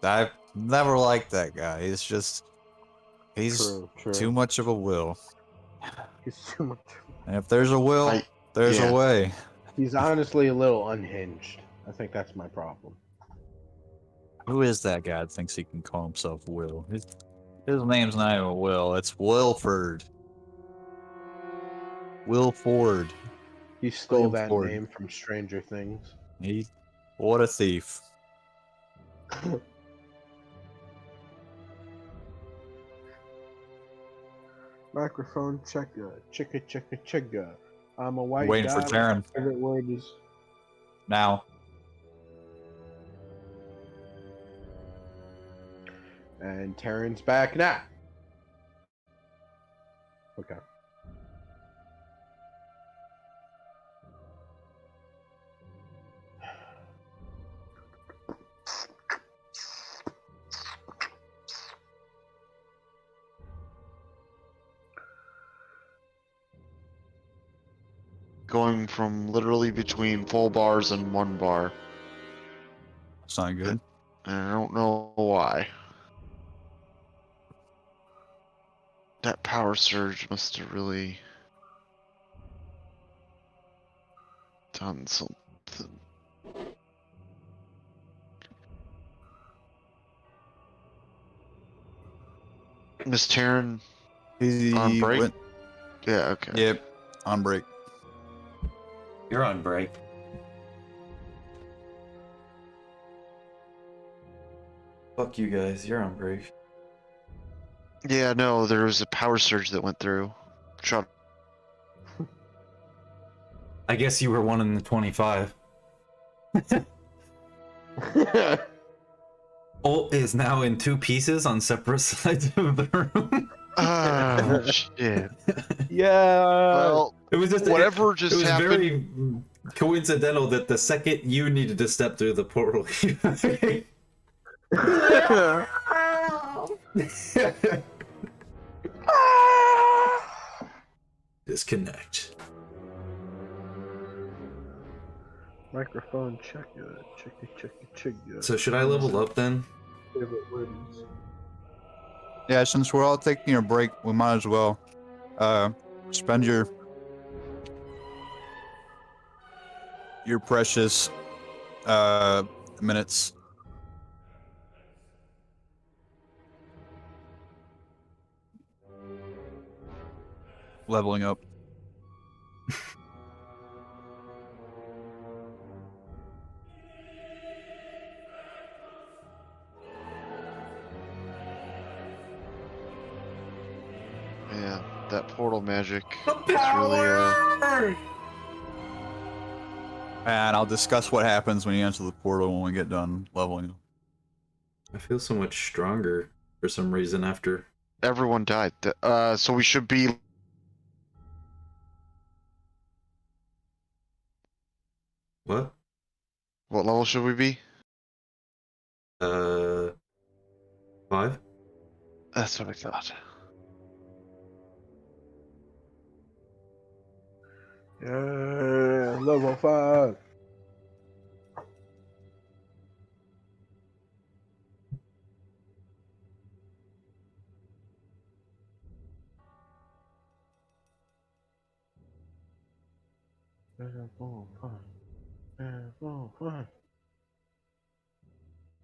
I've never liked that guy. He's True. too much of a Will. He's too much. And if there's a Will, there's yeah. a way. He's honestly a little unhinged. I think that's my problem. Who is that guy that thinks he can call himself Will? His name's not even Will. It's Wilford. Will Ford. He stole William that Ford. name from Stranger Things. What a thief. Microphone checker. Chicka, chicka, chicka. I'm a white Waiting guy. for Taryn. My favorite word is. Now. And Taryn's back now. Okay. Going from literally between full bars and one bar. That's not good. And I don't know why. That power surge must have really done something. Miss Taryn on break? Yeah, okay. Yep, on break. You're on break. Fuck you guys, you're on break. Yeah, no, there was a power surge that went through. Shot. I guess you were one in the 25. Ult is now in two pieces on separate sides of the room. Oh shit. Yeah. Well, It was just whatever it just was happened. very coincidental that the second you needed to step through the portal, disconnect. Microphone check it. Check it. Check it. Check it. So should I level up then? Favorite words. Yeah, since we're all taking a break, we might as well spend your precious minutes leveling up. Yeah, that portal magic The is really power! And I'll discuss what happens when you enter the portal when we get done leveling up. I feel so much stronger for some reason after. everyone died. So we should be. What? What level should we be? 5? That's what I thought. Yeah, level 5. Level 5. Level 5.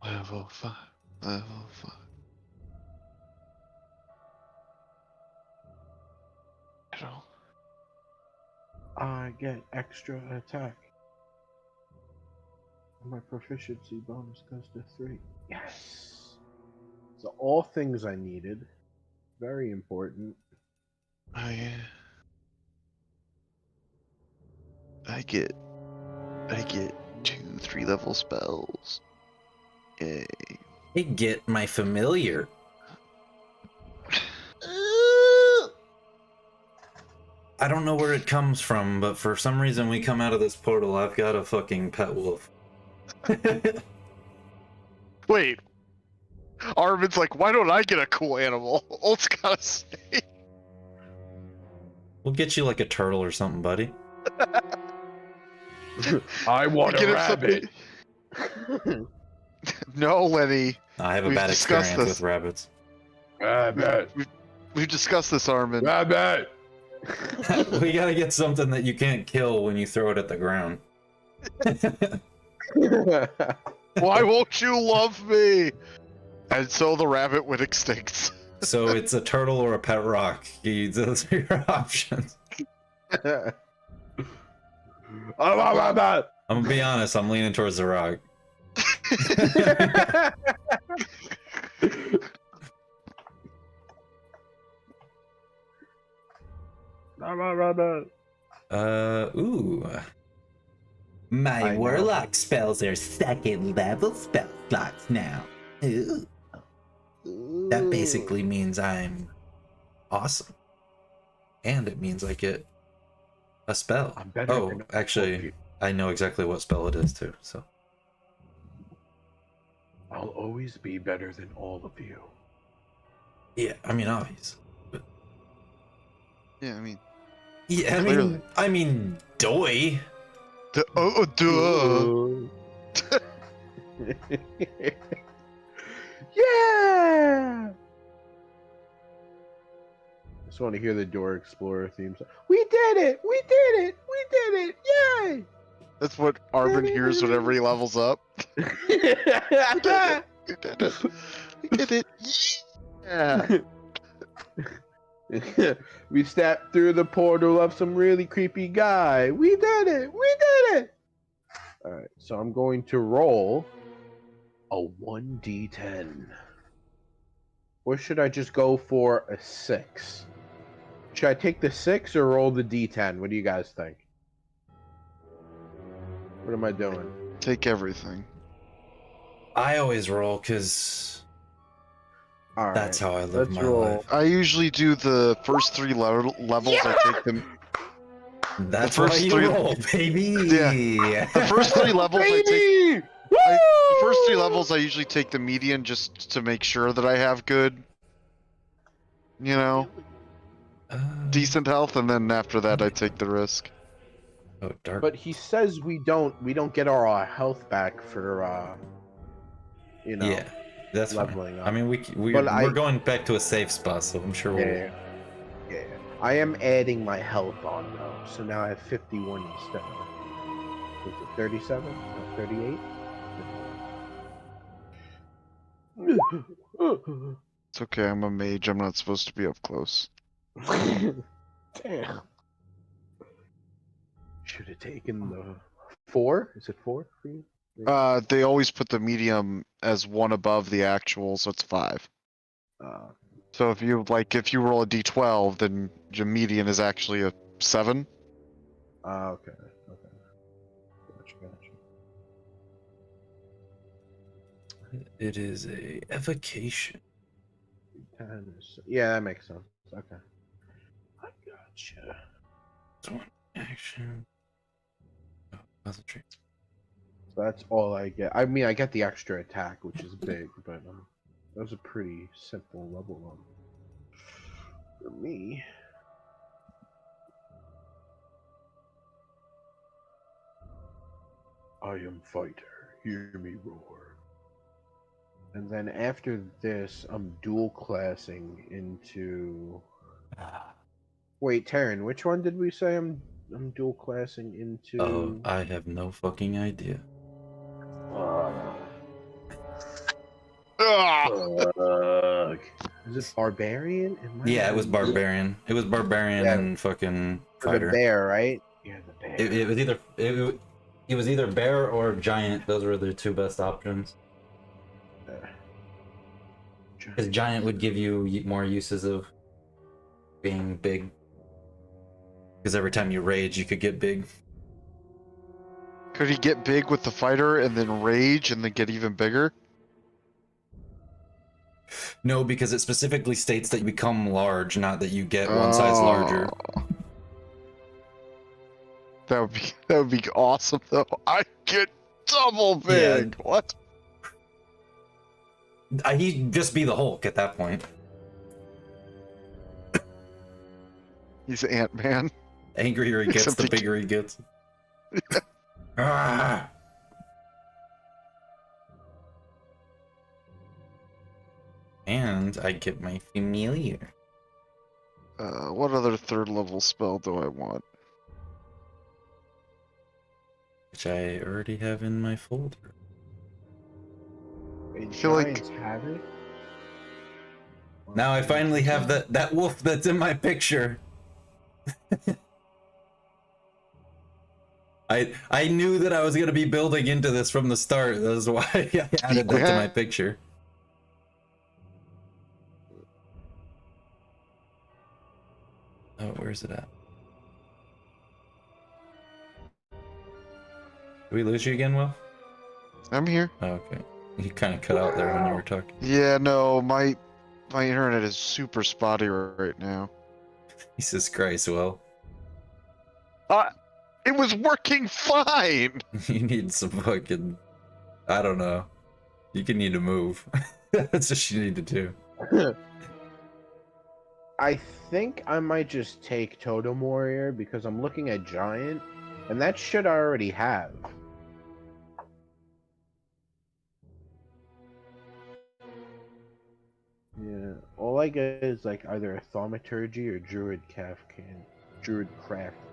Level 5. Level 5. You know. I get extra attack. My proficiency bonus goes to 3. Yes! So all things I needed. Very important. Oh yeah. I get 2 3-level spells. Yay. I get my familiar. I don't know where it comes from, but for some reason we come out of this portal, I've got a fucking pet wolf. Wait. Armin's like, why don't I get a cool animal? Ult's gotta say. We'll get you like a turtle or something, buddy. I want Get a him rabbit. something- No, Lenny. I have a We've bad discussed experience this. with rabbits. Rabbit. We've discussed this, Armin. Rabbit. We gotta get something that you can't kill when you throw it at the ground. Why won't you love me? And so the rabbit went extinct. So it's a turtle or a pet rock. Those are your options. I want rabbit. I'm gonna be honest, I'm leaning towards the rock. I want rabbit. Ooh. My I know. warlock spells are second level spell slots now. Ooh. That basically means I'm awesome. And it means I get a spell. I'm better Oh, than all actually, of you. I know exactly what spell it is too, so. I'll always be better than all of you. Yeah, I mean, obvious. But... Yeah, I mean, Yeah, Clearly. I mean, doy. duh. Yeah! I just want to hear the Door Explorer theme song. We did it! We did it! We did it! Yay! That's what Armin hears whenever he levels up. We did it. We did it. Yeah. We stepped through the portal of some really creepy guy. We did it! We did it! Alright, so I'm going to roll a 1d10. Or should I just go for a 6? Should I take the 6 or roll the d10? What do you guys think? What am I doing? Take everything. I always roll because All right. That's how I live Let's my roll. life. I usually do the first three levels. I take them. That's first why you three- roll, baby. The first three levels I take. Baby! The first three Woo! levels I usually take the median just to make sure that I have good, decent health, and then after that I take the risk. Oh, dark. But he says we don't get our health back for Yeah, that's fine. leveling up. I mean, we're going back to a safe spot, so I'm sure we'll. Yeah. I am adding my health on though, so now I have 51 instead of was it 37 or 38? It's okay, I'm a mage. I'm not supposed to be up close. Damn. Should have taken the 4. Is it 4 for you? They always put the medium as one above the actual, so it's 5. So if you roll a d12, then your median is actually a 7. Okay. Gotcha. It is a evocation. 10 is, yeah, that makes sense. Okay. I gotcha. So action. Oh, concentrate. So that's all I get. I mean, I get the extra attack, which is big, but that was a pretty simple level up for me. I am fighter, hear me roar. And then after this, I'm dual classing into. Wait, Taryn, which one did we say I'm dual classing into? Oh, I have no fucking idea. Fuck. Is it barbarian? Yeah, it was barbarian. It was barbarian and fucking fighter. The bear, right? Yeah, the bear. It was either it was either bear or giant. Those were the two best options. Because giant would give you more uses of being big. Because every time you rage, you could get big. Could he get big with the fighter and then rage and then get even bigger? No, because it specifically states that you become large, not that you get one size larger. That would be awesome though. I get double big. Yeah. What? He'd just be the Hulk at that point. He's Ant-Man. Angrier he gets, Except the he bigger he gets. Ah. And I get my familiar. What other third level spell do I want? Which I already have in my folder. Wait, feel like- Giants have it? Now I finally have that wolf that's in my picture. I knew that I was gonna be building into this from the start. That's why I added that to my picture. Oh, where's it at? Did we lose you again, Will? I'm here. Oh, okay. You kind of cut out there when you were talking. Yeah, no, my internet is super spotty right now. Jesus Christ, Will. It was working fine. You need some fucking... I don't know. You can need to move. That's what you need to do. I think I might just take Totem Warrior because I'm looking at Giant, and that should I already have. Yeah, all I get is like either a Thaumaturgy or Druid Craft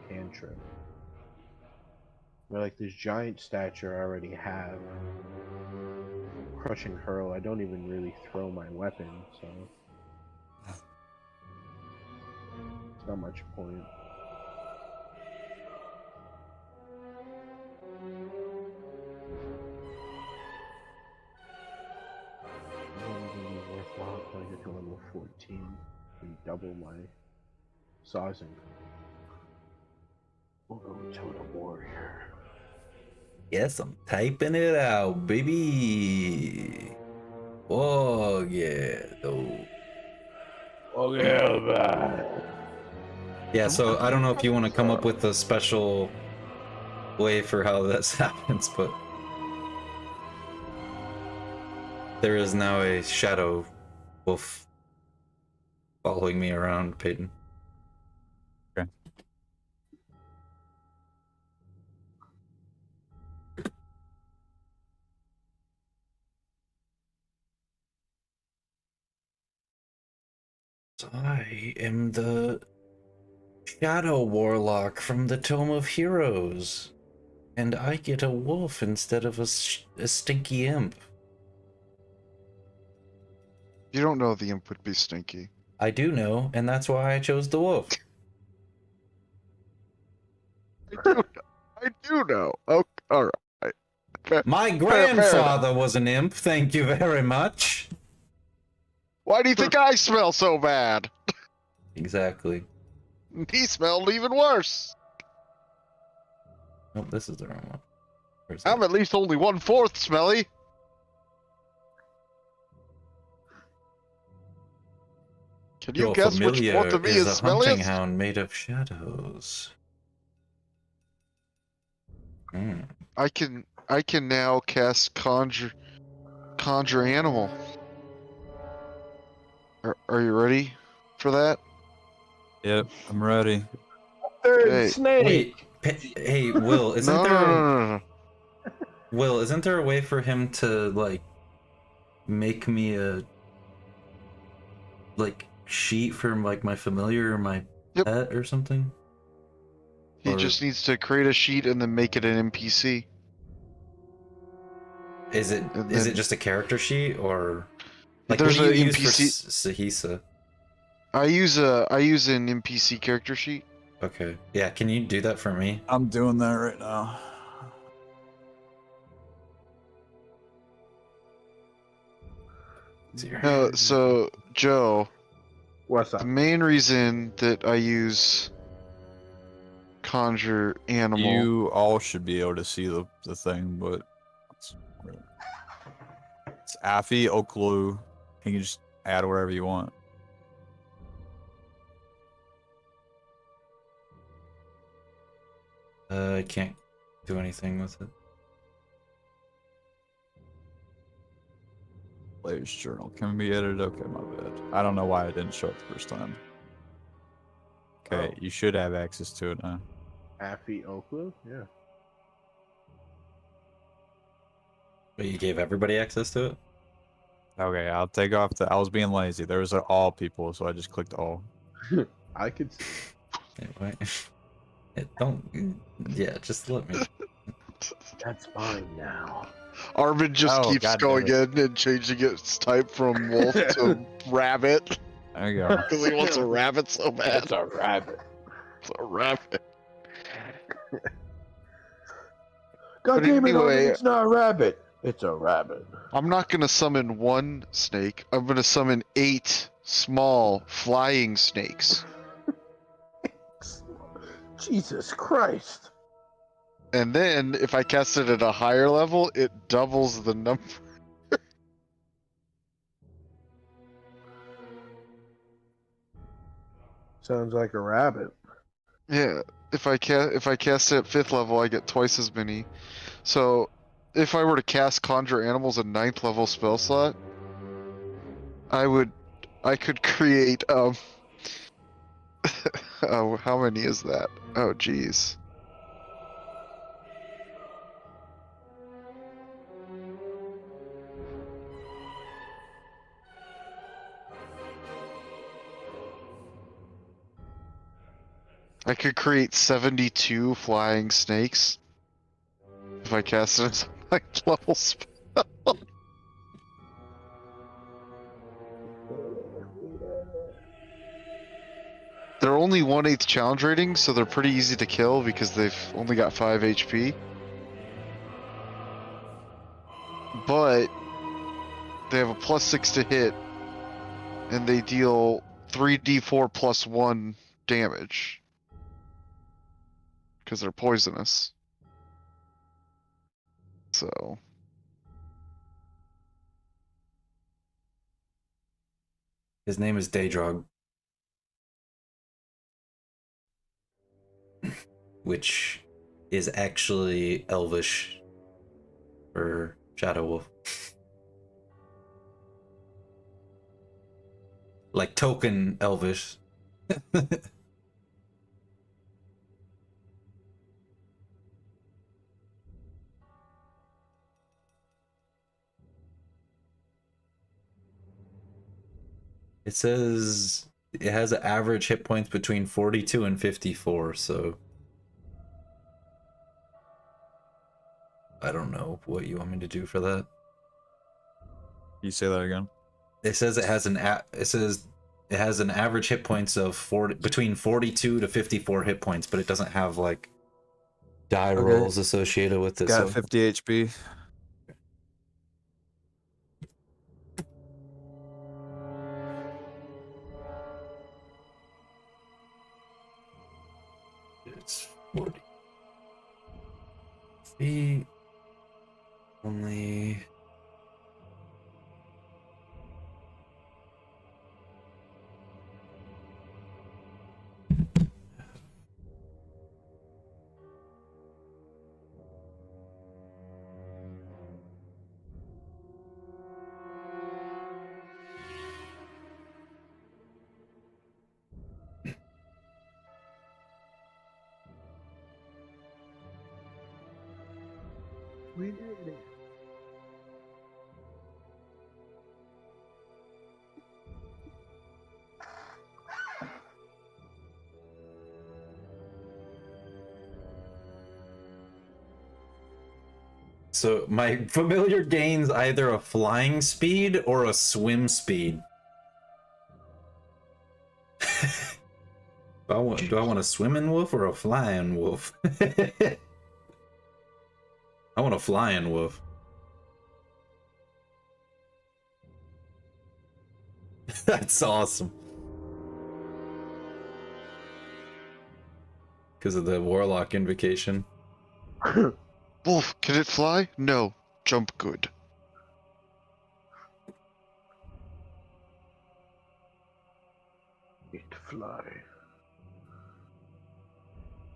cantrip. But like this Giant stature I already have. Crushing Hurl, I don't even really throw my weapon, so it's not much point. Worthwhile till I get to level 14 and double my sizing. We'll go Totem Warrior. Yes, I'm typing it out, baby. Oh yeah, though. Oh yeah, man. Yeah, so I don't know if you want to come up with a special way for how this happens, but there is now a shadow wolf following me around, Peyton. Okay. So I am the Shadow Warlock from the Tome of Heroes, and I get a wolf instead of a stinky imp. You don't know the imp would be stinky. I do know, and that's why I chose the wolf. I do know. Oh, all right. My Fair enough. grandfather was an imp, thank you very much. Why do you think I smell so bad? Exactly. He smelled even worse. Oh, this is the wrong one. Where's I'm that? at least only 1/4 smelly. Can you Your guess which fourth familiar of me is is a hunting smelliest? hound made of shadows. Hmm. I can now cast conjure animal. Are you ready for that? Yep, I'm ready. Third Okay. snake. Wait, hey, Will, isn't No, no, there no, a no, no. Will, isn't there a way for him to like make me a like sheet for like my familiar or my Yep. pet or something? He Or just needs to create a sheet and then make it an NPC. is it And is it then just a character sheet or like what there's do you an use for NPC. Sahisa? I use an NPC character sheet. Okay. Yeah, can you do that for me? I'm doing that right now. It's here. So Joe, What's the up? main reason that I use conjure animal. You all should be able to see the thing, but it's Affy Oklu. You can just add wherever you want. I can't do anything with it. Player's journal can be edited. Okay, my bad. I don't know why it didn't show up the first time. Okay, Oh. you should have access to it now. Affy Oklu? Yeah. But you gave everybody access to it? Okay, I'll take off the. I was being lazy. There was an all people, so I just clicked all. I could see. Anyway. Don't yeah, just let me. That's mine now. Armin just Oh, keeps God going damn in and changing its type from wolf to rabbit There you go. because he wants a rabbit so bad. It's a rabbit. It's a rabbit. God But damn it, Armin, anyway- it's not a rabbit. It's a rabbit. I'm not gonna summon one snake. I'm gonna summon 8 small flying snakes, Jesus Christ. and then if I cast it at a higher level, it doubles the number. Sounds like a rabbit. Yeah, if I cast it at 5th level, I get twice as many. So, if I were to cast Conjure Animals a 9th level spell slot, I could create oh, how many is that? Oh, geez. I could create 72 flying snakes if I cast it as a 9th level spell. They're only 1/8 challenge rating, so they're pretty easy to kill because they've only got 5 HP. But they have a +6 to hit, and they deal 3d4 plus 1 damage. Because they're poisonous. So. His name is Daedrog. Which is actually Elvish for Shadow Wolf. Like token Elvish. It says it has an average hit points between 42 and 54, so I don't know what you want me to do for that. You say that again? It says it has an average hit points of between 42 to 54 hit points, but it doesn't have like die rolls associated with it. Got So 50 HP. it's 40 feet. Only We did it. so my familiar gains either a flying speed or a swim speed. Do I want a swimming wolf or a flying wolf? I want a flying wolf. That's awesome. Because of the warlock invocation. Wolf, can it fly? No. Jump good. It fly.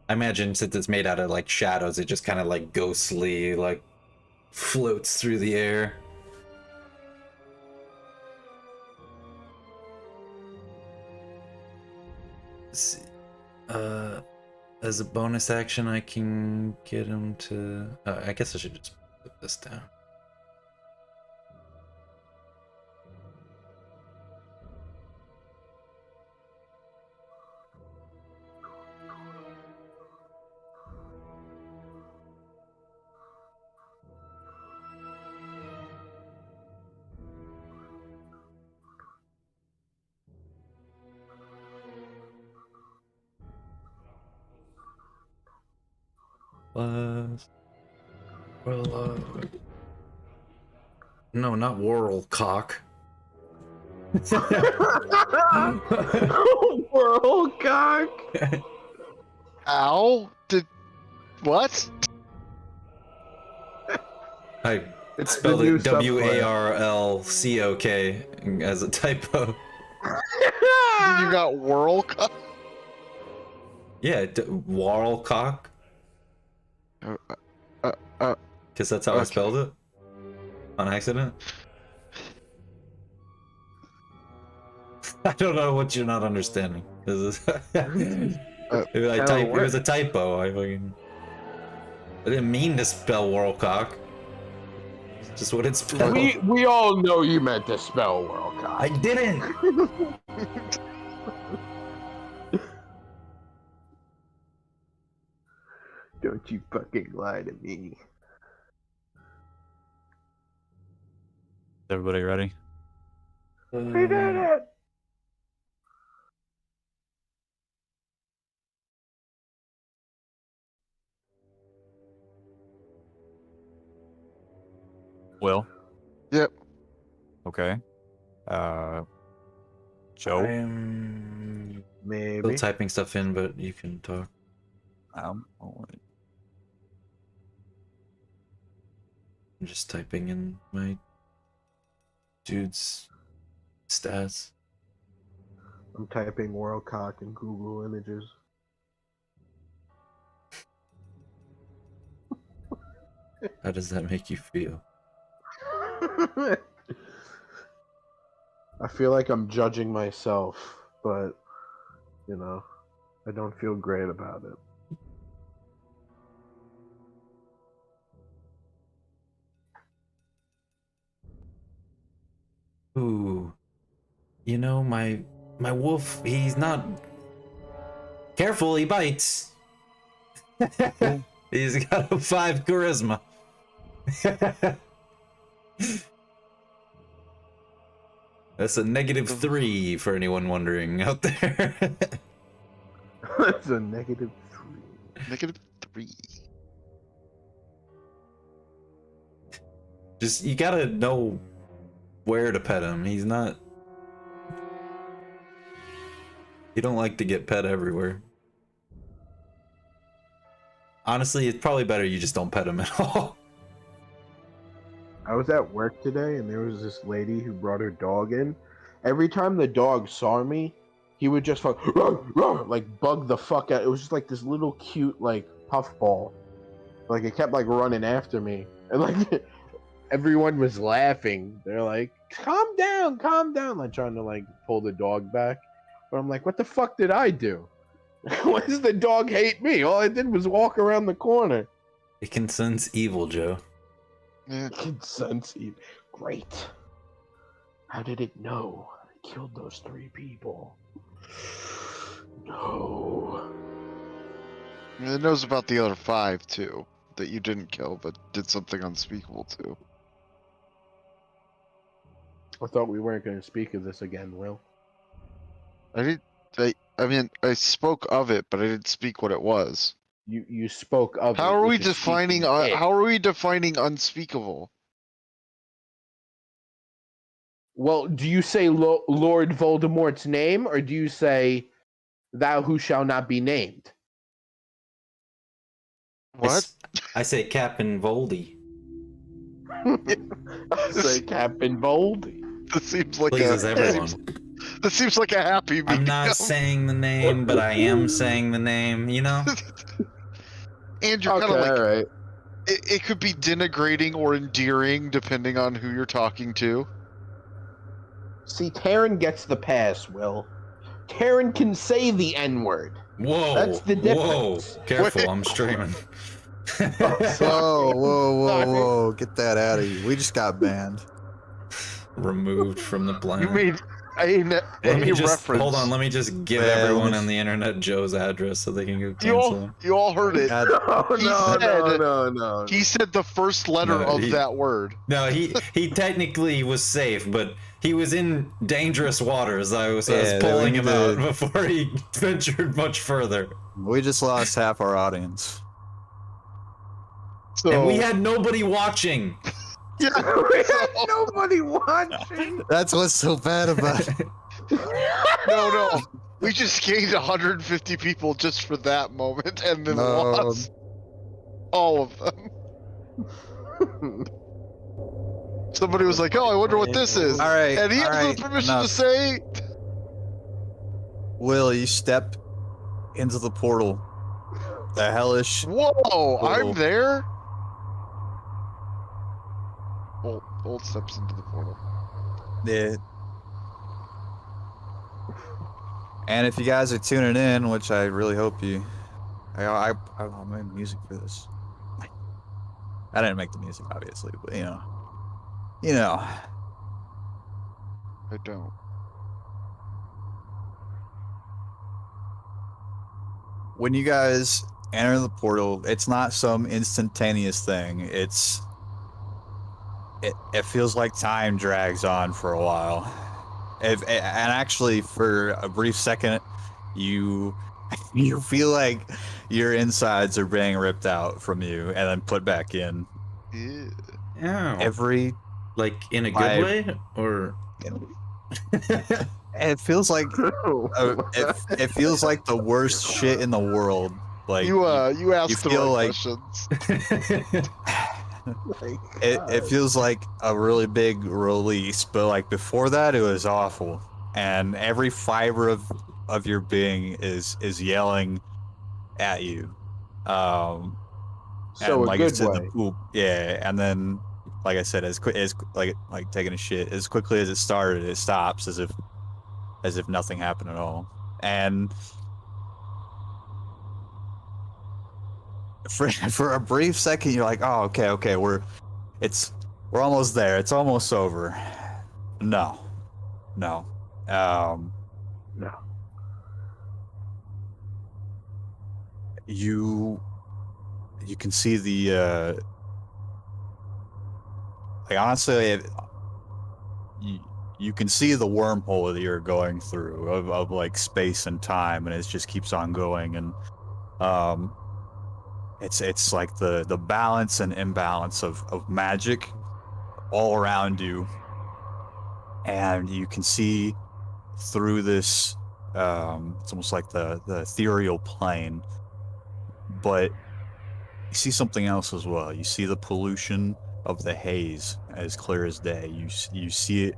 I imagine since it's made out of like shadows, it just kind of like ghostly, like floats through the air. Let's see. As a bonus action, I can get him to. I guess I should just put this down. Well, no, not Worrel cock. World cock. Ow? What? I It's the spelled new it WARLCOK as a typo. You got whirl cup? Yeah, Worrel cock, because that's how I Okay. spelled it on accident. I don't know what you're not understanding. It was a typo. I didn't mean to spell Worrel cock. It's just what it's spelled. We all know you meant to spell world cock. I didn't. Don't you fucking lie to me. Everybody ready? We did it. Will? Yep. Okay. Joe? I'm Maybe. still typing stuff in, but you can talk. Oh, I'm just typing in my dude's stats. I'm typing world cock in Google Images. How does that make you feel? I feel like I'm judging myself, but you know, I don't feel great about it. Ooh, you know, my wolf, he's not careful, he bites. He's got a 5 charisma. That's a -3 for anyone wondering out there. That's a -3. -3. Just, you gotta know where to pet him. He's not... You don't like to get pet everywhere. Honestly, it's probably better you just don't pet him at all. I was at work today and there was this lady who brought her dog in. Every time the dog saw me, he would just like, "Rah, rah," like bug the fuck out. It was just like this little cute like puffball. Like it kept like running after me. And like everyone was laughing. They're like, calm down, like trying to like pull the dog back. But I'm like, what the fuck did I do? Why does the dog hate me? All I did was walk around the corner. It can sense evil, Joe. Yeah. Can sense evil. Great. How did it know I killed those 3 people? No. It knows about the other 5 too, that you didn't kill, but did something unspeakable to. I thought we weren't going to speak of this again, Will. I mean, I spoke of it, but I didn't speak what it was. You spoke of How it, are we which is defining? speaking it. How are we defining unspeakable? Well, do you say Lord Voldemort's name, or do you say thou who shall not be named? What? I say Captain Voldy. I say Captain Voldy. This seems like Pleases everyone. This seems like a happy medium. I'm not saying the name, but I am saying the name, you know? And you're kind of Okay, like, alright. it could be denigrating or endearing depending on who you're talking to. See, Taryn gets the pass, Will. Taryn can say the N-word. Whoa. That's the difference. Whoa. Careful, Wait. I'm streaming. Whoa, whoa! Get that out of you. We just got banned. Removed from the You planet. made Let me just reference. hold on. Let me just give Yeah, everyone let me- on the internet Joe's address so they can go You cancel all, him. you all heard it. God, Oh, He no, said- no. He said the first letter No, of he- that word. No, he technically was safe, but he was in dangerous waters. I was Yeah, pulling we him need out to- before he ventured much further. we just lost half our audience. So And we had nobody watching. yeah, We had so- nobody watching. That's what's so bad about it. no. We just gained 150 people just for that moment, and then No. lost all of them. Somebody was like, "Oh, I wonder what this is," All right, and he all has right, the permission enough. to say, Will, you step into the portal. The hellish. "Whoa, Portal. I'm there." Bolt steps into the portal. Yeah. And if you guys are tuning in, which I really hope you, I made music for this. I didn't make the music, obviously, but you know. I don't. When you guys enter the portal, it's not some instantaneous thing. It feels like time drags on for a while. And actually, for a brief second, you feel like your insides are being ripped out from you and then put back in. Yeah. Yeah. Every Like in a good I- way, or it feels like it feels like the worst shit in the world. Like You asked the feel right like- questions. it feels like a really big release, but like before that, it was awful. and every fiber of your being is yelling at you. So And a like I good said, the way. poop, yeah, and then like I said, as quick as like taking a shit, as quickly as it started, it stops as if nothing happened at all. And for a brief second, you're like, oh, okay, we're almost there. It's almost over. No, no. Um, No. you you can see the like honestly, you you can see the wormhole that you're going through of like space and time, and it just keeps on going, and um, it's like the balance and imbalance of magic all around you, and you can see through this. It's almost like the ethereal plane, but you see something else as well. You see the pollution of the haze as clear as day. You see it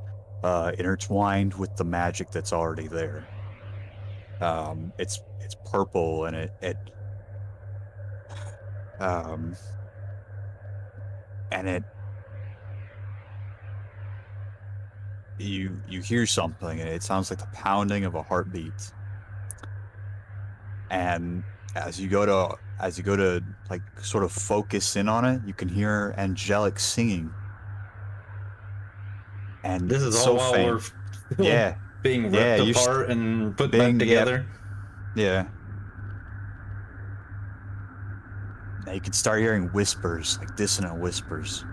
intertwined with the magic that's already there. It's purple and it um, and it you hear something and it sounds like the pounding of a heartbeat. And as you go to like sort of focus in on it, you can hear angelic singing, and This is it's all so while we're faint. Yeah, being yeah, ripped you're apart and put back being yeah, together. yeah. Now you can start hearing whispers, like dissonant whispers.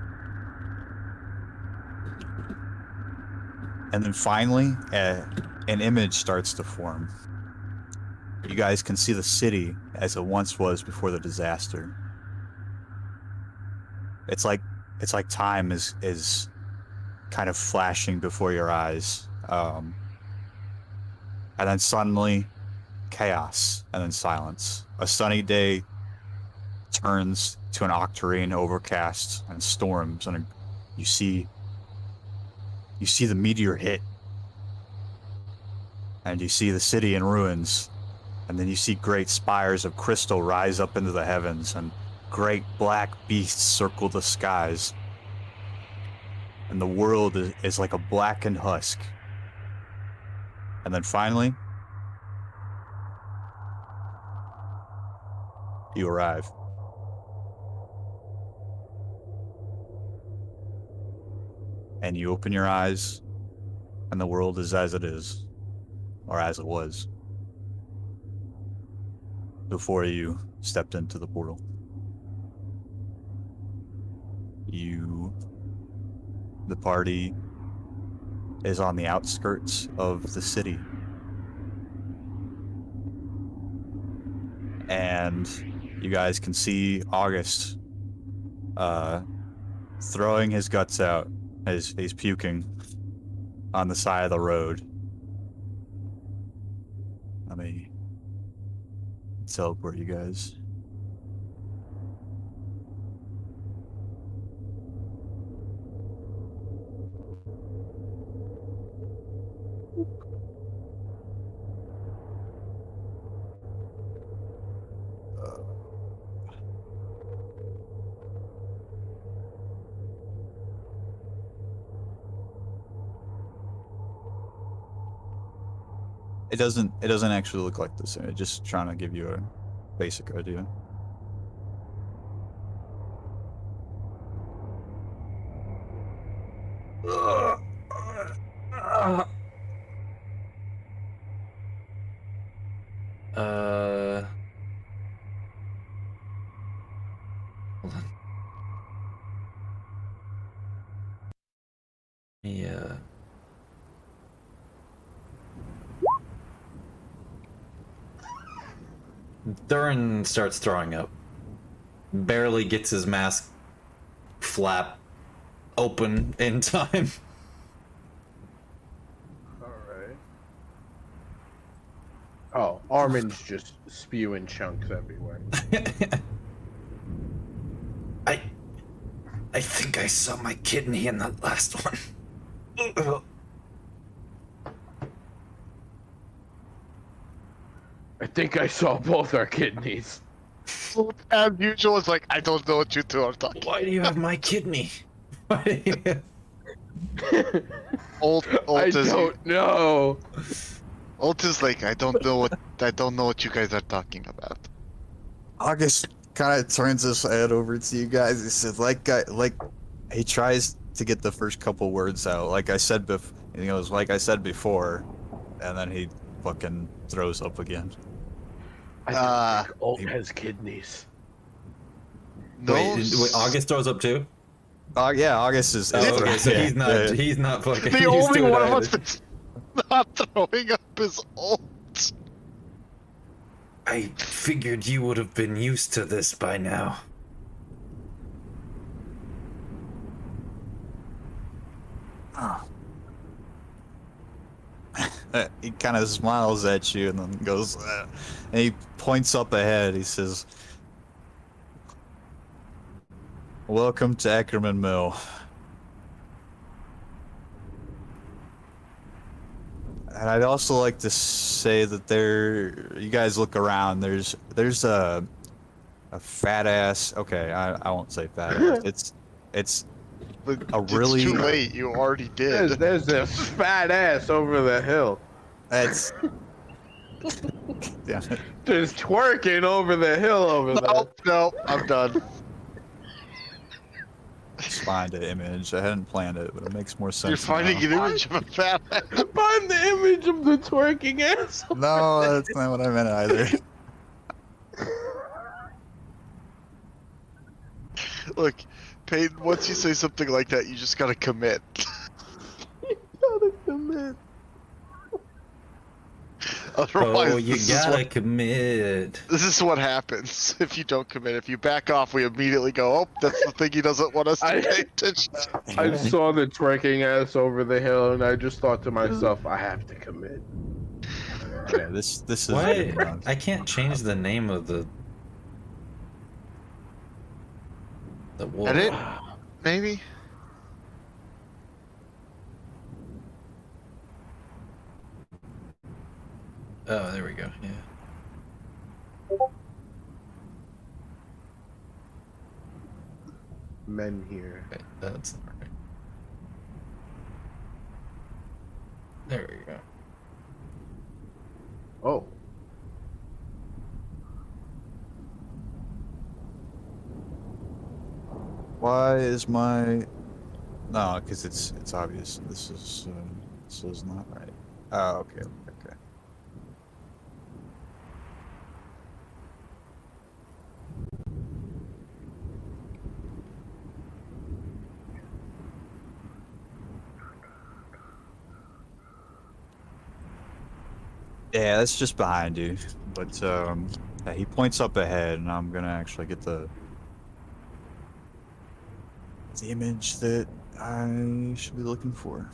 And then finally, an image starts to form. You guys can see the city as it once was before the disaster. It's like time is kind of flashing before your eyes. And then suddenly chaos and then silence. A sunny day turns to an octarine overcast and storms, and you see the meteor hit, and you see the city in ruins, and then you see great spires of crystal rise up into the heavens, and great black beasts circle the skies, and the world is like a blackened husk. And then finally, you arrive. And you open your eyes, and the world is as it is, or as it was, before you stepped into the portal. The party is on the outskirts of the city. And you guys can see August throwing his guts out as he's puking on the side of the road. Let me teleport you guys. It doesn't actually look like this. It's just trying to give you a basic idea. Hold on. Yeah. Durin starts throwing up. Barely gets his mask flap open in time. Alright. Oh, Armin's just spewing chunks everywhere. I think I saw my kidney in that last one. I think I saw both our kidneys. As usual, it's like, I don't know what you two are talking. Why do you have my kidney? Why do you... Ult I is don't know. Ult is like, I don't know what you guys are talking about. August kind of turns his head over to you guys. He says, he tries to get the first couple words out. Like I said before, and then he fucking throws up again. I think Ult has kidneys. No, Wait, August throws up too? Yeah, August is. Oh, okay, so yeah, he's not fucking the used only to it one of either. us that's not throwing up is Ult. I figured you would have been used to this by now. He kind of smiles at you and then goes, and he points up ahead. He says, "Welcome to Ackerman Mill." And I'd also like to say that you guys look around. There's a fat ass. Okay, I won't say fat ass. It's really. It's too late. You already did. There's this fat ass over the hill. It's. Damn it. There's twerking over the hill over there. No, I'm done. Just find an image. I hadn't planned it, but it makes more sense. You're finding now. an image of a fat ass. Find the image of the twerking ass. No, that's not what I meant either. Look, Peyton, once you say something like that, you just gotta commit. You gotta commit. Otherwise, Oh, you gotta commit. this is what happens if you don't commit. If you back off, we immediately go, oh, that's the thing he doesn't want us to pay attention to. I saw the twerking ass over the hill, and I just thought to myself, I have to commit. Yeah, this is. Why? I can't change the name of the wolf. Edit? Maybe? Oh, there we go. Yeah. Men here. Okay, that's not right. There we go. Oh. Why is my? No, because it's obvious. This is not right. Oh, okay, okay. Yeah, that's just behind you. But yeah, he points up ahead, and I'm gonna actually get the image that I should be looking for.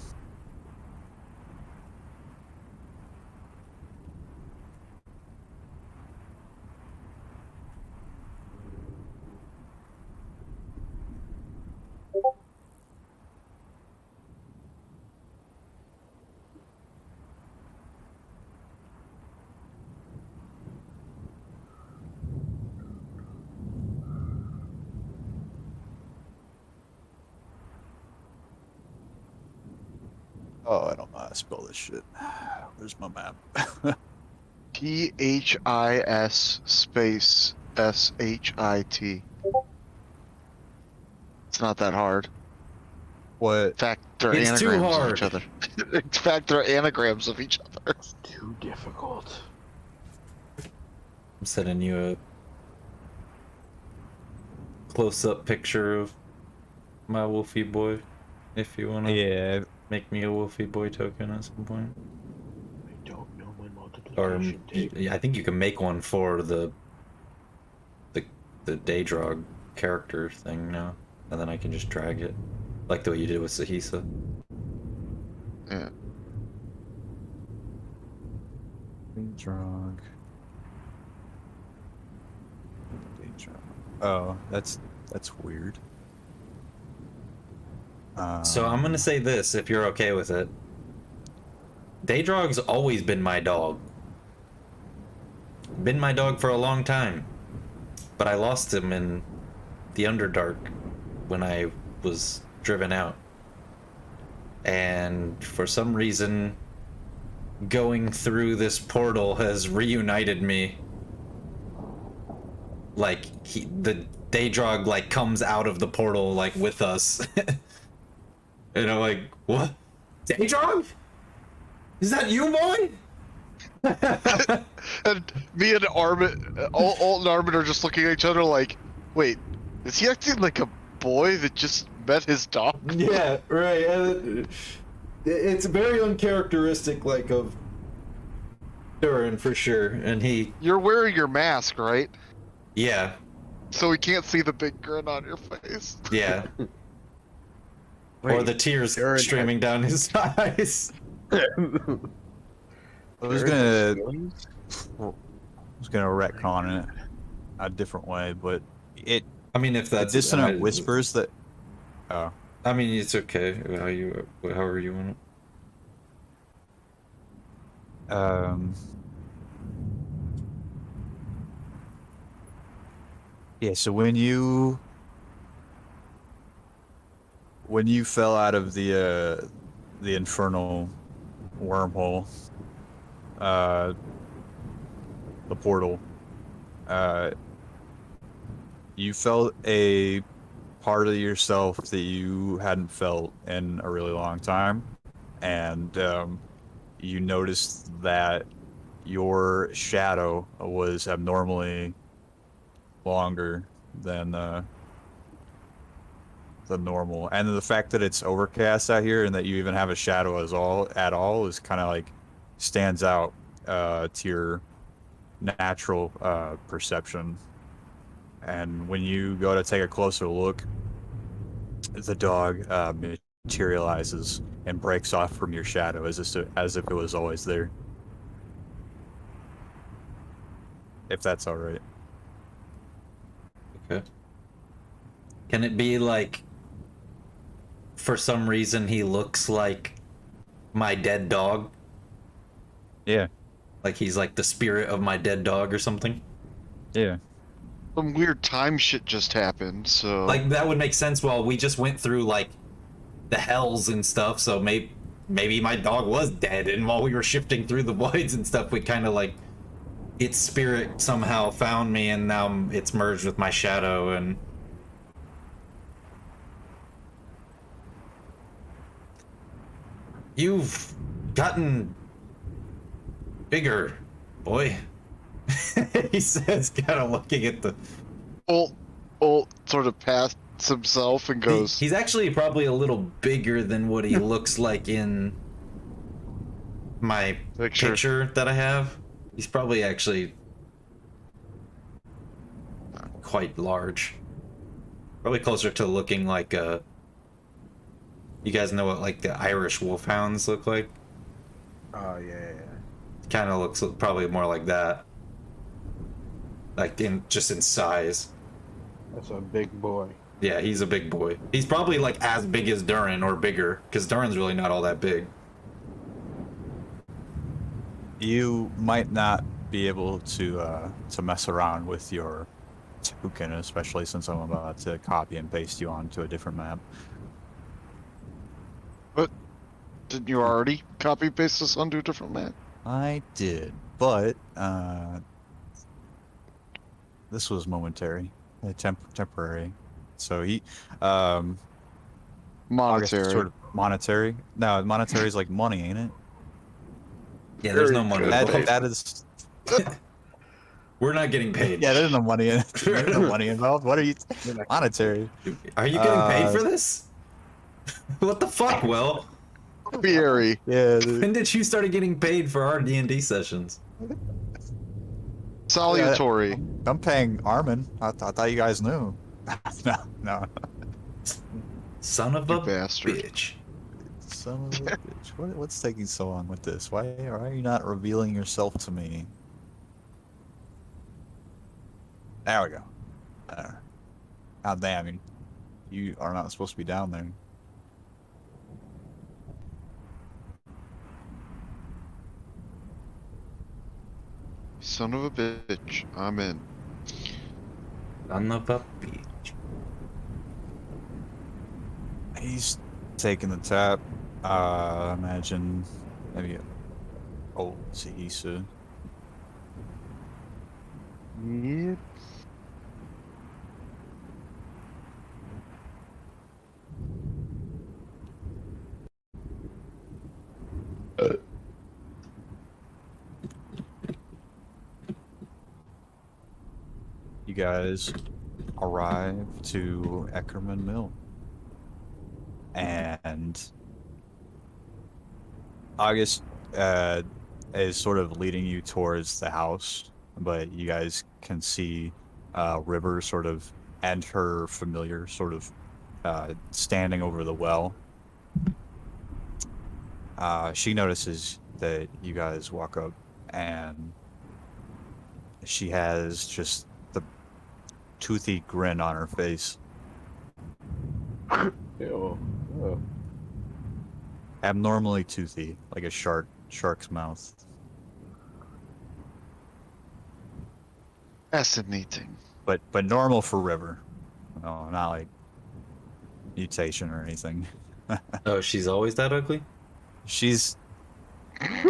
Oh, I don't know how to spell this shit. Where's my map? PHIS space SHIT. It's not that hard. What? In fact, they're It's too anagrams of hard. each other. In fact, they're anagrams of each other. Too difficult. I'm sending you a close-up picture of my Wolfie boy, if you wanna make me a Wolfie boy token at some point. I don't know when Or multiplication takes. I think you can make one for the Daedrog character thing now, and then I can just drag it, like the way you did with Sahisa. Yeah. Daedrog. Oh, that's weird. So I'm gonna say this, if you're okay with it. Daedrog's always been my dog. been my dog for a long time, but I lost him in the Underdark when I was driven out. And for some reason, going through this portal has reunited me. Like, the Daedrog, like, comes out of the portal, like, with us. And I'm like, what? Daedrog? Is that you, boy? And me and Armin, Alt and Armin are just looking at each other like, wait, is he acting like a boy that just met his dog? Yeah, right. It's very uncharacteristic, like, of Durin, for sure. And he... You're wearing your mask, right? Yeah. So we can't see the big grin on your face. Yeah. Wait, or the tears Durin streaming down his eyes. I was gonna retcon it a different way, but it I mean, if the that's dissonant whispers that. Oh, I mean, it's okay. However you want it. Yeah. So when you fell out of the infernal wormhole, the portal, you felt a part of yourself that you hadn't felt in a really long time, and you noticed that your shadow was abnormally longer than normal, and the fact that it's overcast out here and that you even have a shadow at all is kind of like stands out to your natural perception. And when you go to take a closer look, the dog materializes and breaks off from your shadow as if it was always there. If that's all right. Okay. Can it be like, for some reason, he looks like my dead dog? Yeah. Like he's like the spirit of my dead dog or something? Yeah. Some weird time shit just happened, so... Like, that would make sense. Well, we just went through, like, the hells and stuff, so maybe my dog was dead, and while we were shifting through the voids and stuff, we kind of, like, its spirit somehow found me, and now it's merged with my shadow, and... You've gotten bigger, boy. He says, kind of looking at the... Alt sort of pats himself and goes... He's actually probably a little bigger than what he looks like in my picture that I have. He's probably actually quite large. Probably closer to looking like a... You guys know what, like, the Irish wolfhounds look like? Oh, yeah. Kind of looks probably more like that. Like, just in size. That's a big boy. Yeah, he's a big boy. He's probably, like, as big as Durin or bigger, because Durin's really not all that big. You might not be able to mess around with your token, especially since I'm about to copy and paste you onto a different map. But didn't you already copy paste this onto a different map? I did, but this was momentary, temporary. So he, Monetary. sort of monetary. No, monetary is like money, ain't it? Yeah, there's no money. That is. We're not getting paid. Yeah, there's no money in it. There's no money involved. What are you? Monetary. Are you getting paid for this? What the fuck, Will? Fury. Yeah. When did you start getting paid for our D&D sessions? Salutary. I'm paying Armin. I thought you guys knew. No. Son of You a bastard. bitch. Son of a bitch. What's taking so long with this? Why are you not revealing yourself to me? There we go. God damn, you are not supposed to be down there. Son of a bitch. I'm in. On the puppy. He's taking the tap. Imagine maybe an old Sahisa. Yep. You guys arrive to Eckerman Mill. And August is sort of leading you towards the house, but you guys can see River sort of and her familiar sort of standing over the well. She notices that you guys walk up, and she has just the toothy grin on her face. Ew. Oh. Abnormally toothy, like a shark's mouth. Fascinating. But normal for River. No, not like mutation or anything. Oh, she's always that ugly? She's I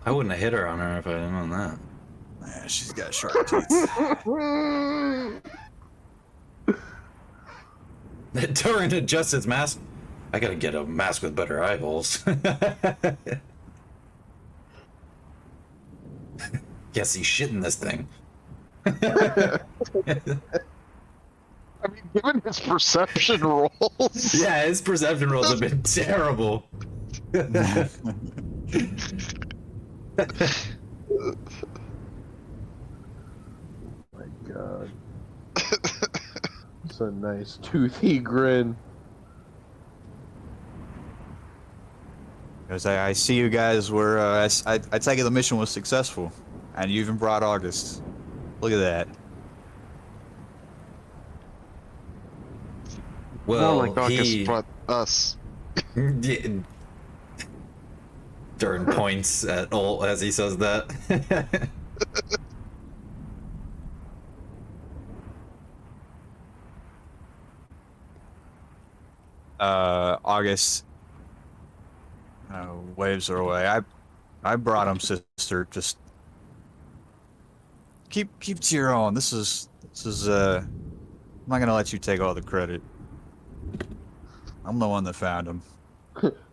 wouldn't have hit her on her if I didn't know that. she's got shark teeth. Durin adjusts his mask. I gotta get a mask with better eye holes. Guess he's shitting this thing. I mean, given his perception rolls. Yeah, his perception rolls have been terrible. My God. It's a nice toothy grin. Because I see you guys were. I take it the mission was successful, and you even brought August. Look at that. Well, More like August he... brought us. Durin points at Ol as he says that. August waves her away. I brought him, sister. Just keep to your own. This is I'm not gonna let you take all the credit. I'm the one that found him.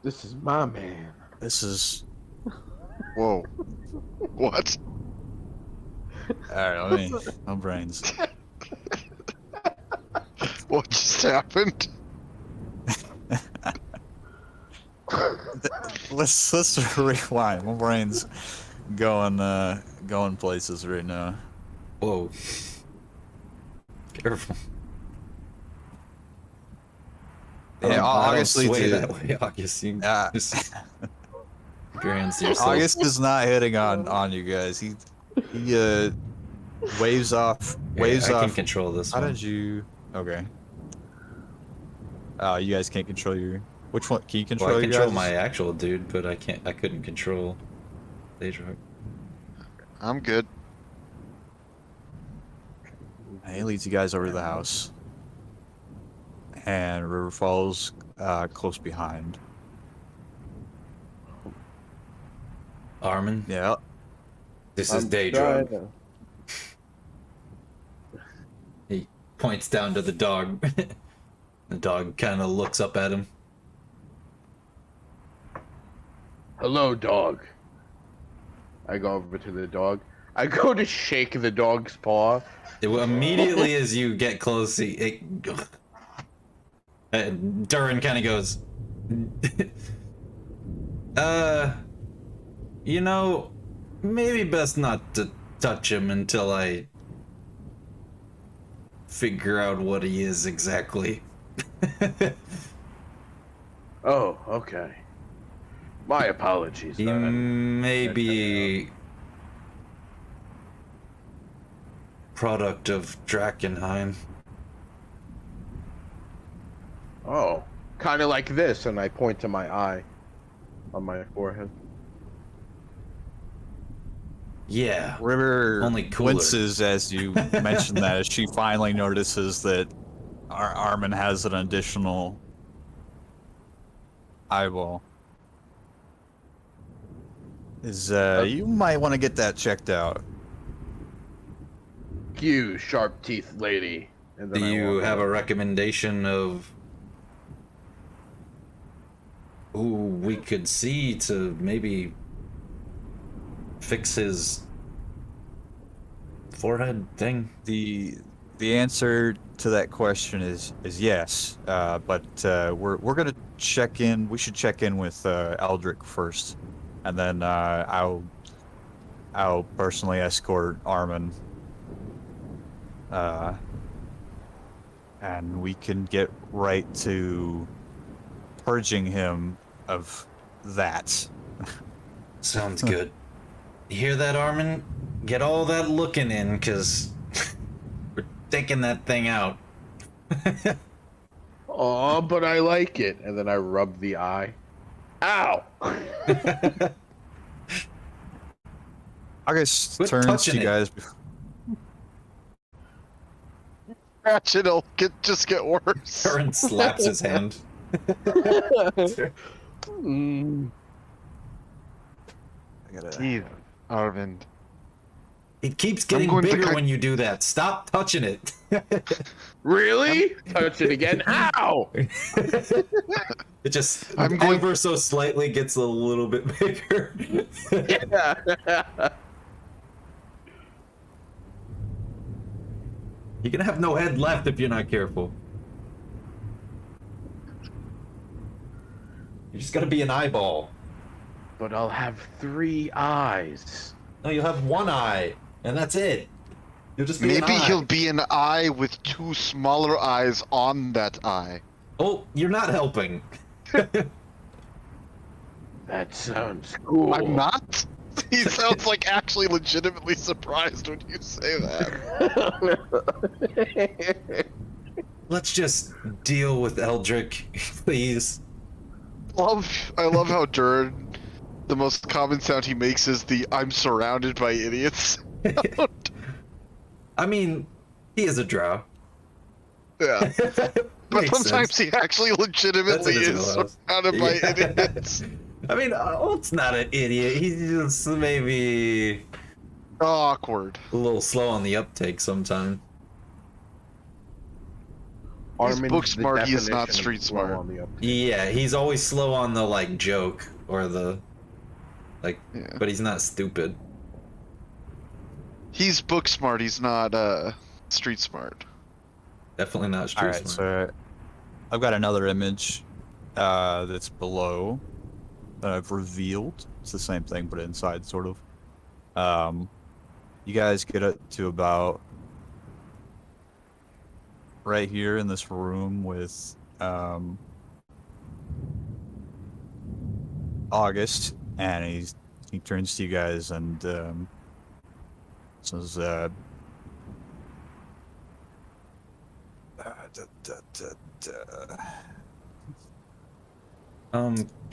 This is my man. This is Whoa. What? all right. Let me. No brains. What just happened? Let's rewind. My brain's going places right now. Whoa. Careful. Yeah, obviously, sway dude. that way, August. You just keep your hands to yourself. August is not hitting on you guys. He waves off. Waves I off. can control this How one. did you? Okay. You guys can't control your. Which one? Can you control Well, I your control guys'? my actual dude, but I can't. I couldn't control Daedra. I'm good. He leads you guys over to the house, and River Falls close behind. Armin, Yeah. this is I'm Daedra. trying to- He points down to the dog. The dog kind of looks up at him. Hello, dog. I go over to the dog. I go to shake the dog's paw. Immediately as you get close, Durin kind of goes, you know, maybe best not to touch him until I figure out what he is exactly. Oh, okay. My apologies. He then. may be product of Drakkenheim. Oh, kind of like this, and I point to my eye on my forehead. Yeah. River Only cooler. winces as you mention that, as she finally notices that Armin has an additional eyeball. You might want to get that checked out. You sharp teeth lady. And then Do I you walk have out. a recommendation of who we could see to maybe fix his forehead thing? The answer to that question is yes, but we're gonna check in. We should check in with Eldrick first, and then I'll personally escort Armin, and we can get right to purging him of that. Sounds good. You hear that, Armin? Get all that looking in, cause we're taking that thing out. Oh, but I like it. And then I rub the eye. Ow! August Quit turns to touching you it. guys. Scratch it'll just get worse. Curran slaps his hand. Mm. I gotta. Teeth, Arvind. It keeps getting going to bigger cut- when you do that. Stop touching it. Really? Touch it again. Ow! It just I'm going- ever so slightly gets a little bit bigger. You're gonna have no head left if you're not careful. You're just gonna be an eyeball. But I'll have 3 eyes. No, you'll have one eye, and that's it. You'll just be an Maybe eye. he'll be an eye with 2 smaller eyes on that eye. Oh, you're not helping. That sounds cool. I'm not? He sounds like actually legitimately surprised when you say that. Let's just deal with Eldrick, please. I love how Durin, the most common sound he makes is the "I'm surrounded by idiots." I mean, he is a drow. Yeah. But Makes sometimes sense. he actually legitimately That's in his is wheelhouse. surrounded by Yeah. idiots. I mean, Olt's not an idiot. He's just maybe Awkward. a little slow on the uptake sometimes. He's Armin's book the smart, he is not definition of street slow smart. on the uptake. Yeah, he's always slow on the like joke or the like, Yeah. but he's not stupid. He's book smart, he's not street smart. Definitely not street All right, smart. so I've got another image that's below that I've revealed. It's the same thing, but inside, sort of. You guys get it to about right here in this room with August, and he turns to you guys and says,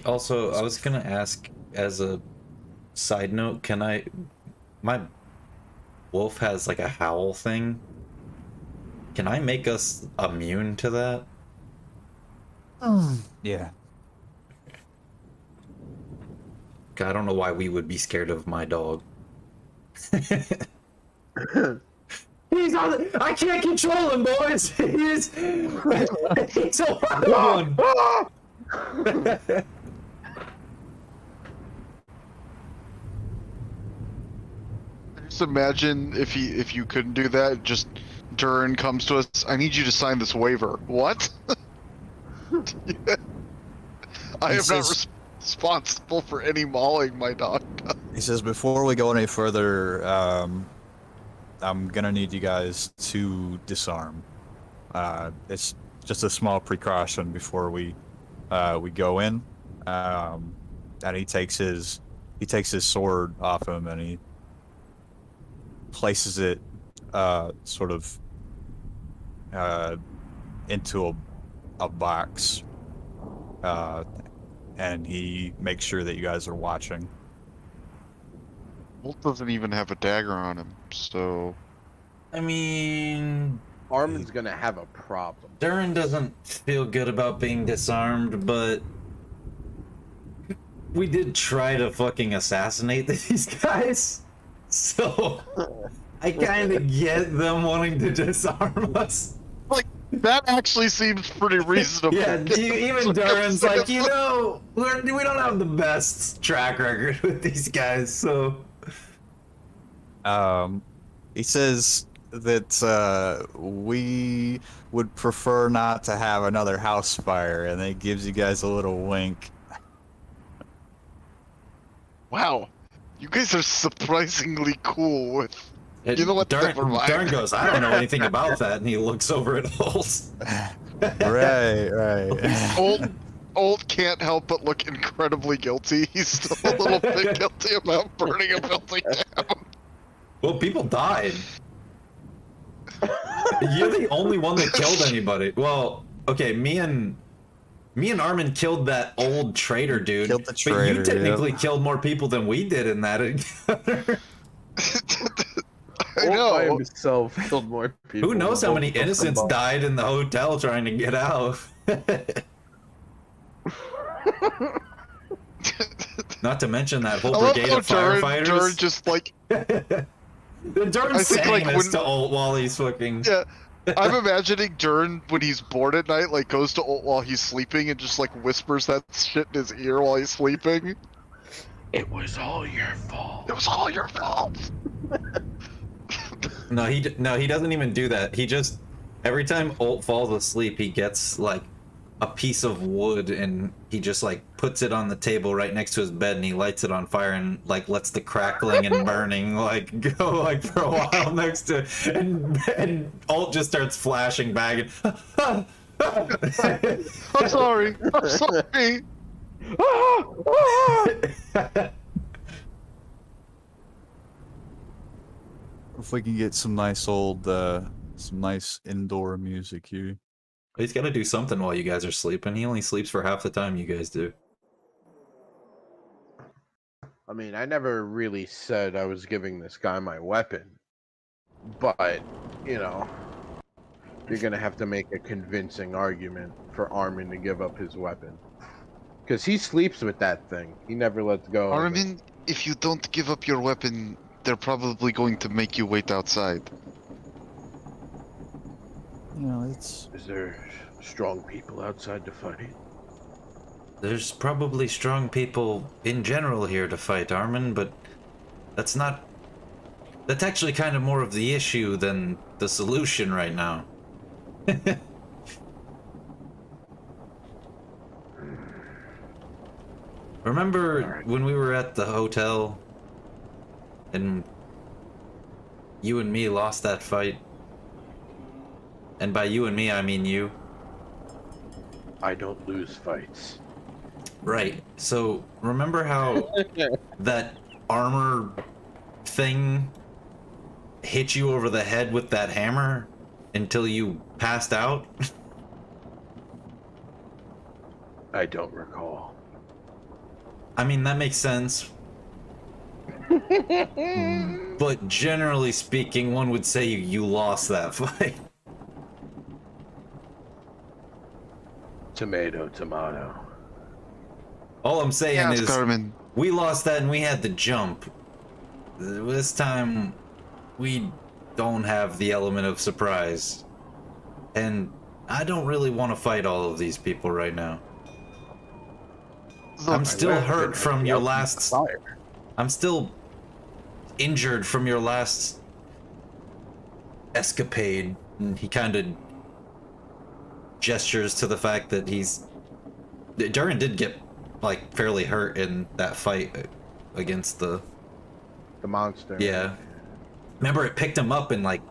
Also, I was gonna ask as a side note, my wolf has like a howl thing. Can I make us immune to that? yeah. I don't know why we would be scared of my dog. He's on the, I can't control him, boys. He's a wild one. Just imagine if you couldn't do that, just Durin comes to us, I need you to sign this waiver. What? I am not responsible for any mauling my dog does. He says, before we go any further, I'm gonna need you guys to disarm. It's just a small precaution before we go in. And he takes his sword off him and he places it sort of into a box, and he makes sure that you guys are watching. Bolt doesn't even have a dagger on him, so I mean, Armin's gonna have a problem. Durin doesn't feel good about being disarmed, but we did try to fucking assassinate these guys. So I kind of get them wanting to disarm us. that actually seems pretty reasonable. Yeah, even Durin's like, you know, we don't have the best track record with these guys, so. He says that we would prefer not to have another house fire, and he gives you guys a little wink. Wow, you guys are surprisingly cool with. You know what? Never mind. Durin goes, I don't know anything about that, and he looks over at Holt. Right. Old can't help but look incredibly guilty. He's still a little bit guilty about burning a building down. Well, people died. You're the only one that killed anybody. Well, okay, me and Armin killed that old traitor dude. Killed the but you traitor, technically yep. killed more people than we did in that encounter. I Old by know. himself killed more people. Who knows than how both many of them innocents combined. died in the hotel trying to get out? Not to mention that whole I love brigade how of firefighters. Durin just like, Durin's I think, saying like, this when- to Olt while he's fucking. yeah. I'm imagining Durin when he's bored at night, like goes to Olt while he's sleeping and just like whispers that shit in his ear while he's sleeping. It was all your fault. It was all your fault. No, he doesn't even do that. He just every time Olt falls asleep, he gets like a piece of wood and he just like puts it on the table right next to his bed and he lights it on fire and like lets the crackling and burning like go like for a while next to and Olt just starts flashing back and I'm sorry. I'm sorry. If we can get some nice old, some nice indoor music here. He's got to do something while you guys are sleeping. He only sleeps for half the time you guys do. I mean, I never really said I was giving this guy my weapon. But, you know, you're going to have to make a convincing argument for Armin to give up his weapon. Because he sleeps with that thing. He never lets go of it. Armin, if you don't give up your weapon, they're probably going to make you wait outside. You know, it's Is there strong people outside to fight? There's probably strong people in general here to fight, Armin, but that's actually kind of more of the issue than the solution right now. Remember when we were at the hotel and you and me lost that fight? And by you and me, I mean you. I don't lose fights. Right. So remember how that armor thing hit you over the head with that hammer until you passed out? I don't recall. I mean, that makes sense. But generally speaking, one would say you lost that fight. Tomato, tomato. All I'm saying Yes, is Carmen. we lost that and we had to jump. This time we don't have the element of surprise. And I don't really want to fight all of these people right now. I'm still hurt from your last... I'm still injured from your last escapade. And he kind of gestures to the fact that Durin did get, like, fairly hurt in that fight against the monster. Yeah. Remember, it picked him up and, like,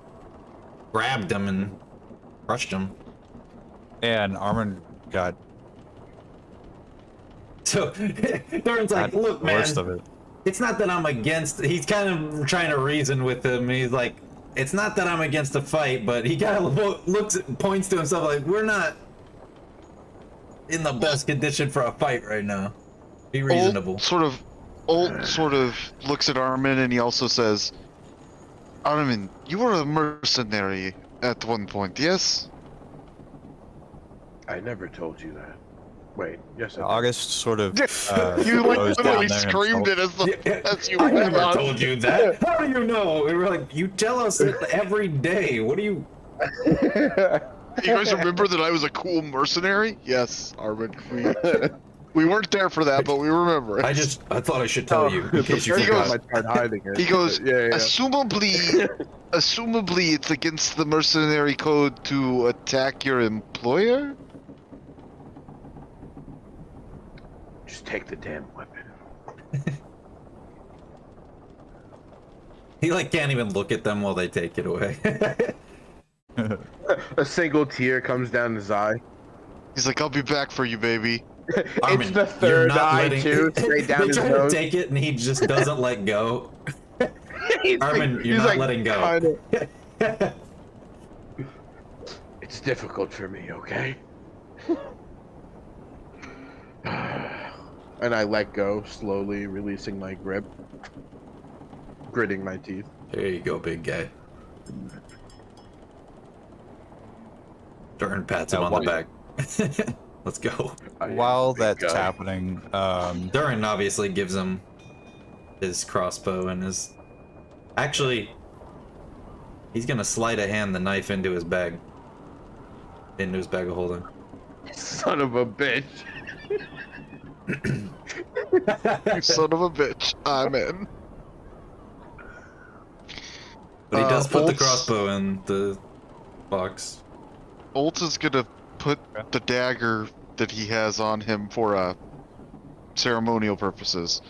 grabbed him and crushed him. and Armin got So Durin's like, look, man, worst of it. it's not that I'm against. He's kind of trying to reason with him. He's like, it's not that I'm against a fight, but he kind of points to himself like, we're not in the best condition for a fight right now. Be reasonable. Ult sort of looks at Armin and he also says, Armin, you were a mercenary at one point, yes? I never told you that. Wait, yes, I did. August sort of You like goes literally down there screamed himself. it as you I went never on. told you that. How do you know? We were like, you tell us it every day. What do you? You guys remember that I was a cool mercenary? Yes, Armin. We weren't there for that, but we remember it. I thought I should tell you in case you The forgot. might start hiding it. He goes, yeah. assumably it's against the mercenary code to attack your employer? Just take the damn weapon. He like can't even look at them while they take it away. A single tear comes down his eye. He's like, I'll be back for you, baby. Armin, It's the you're third not eye letting- too, straight down they his try nose. to take it and he just doesn't let go. He's Armin, like- you're he's not like, letting go. kinda- It's difficult for me, okay? And I let go, slowly releasing my grip, gritting my teeth. There you go, big guy. Durin pats him Now, on the back. Let's go. I am While a big that's guy. happening, Durin obviously gives him his crossbow and his... Actually, he's gonna sleight of hand the knife into his bag. Into his bag of holding. Son of a bitch. You son of a bitch. I'm in. But he does put the Ult's- crossbow in the box. Ult is gonna put the dagger that he has on him for ceremonial purposes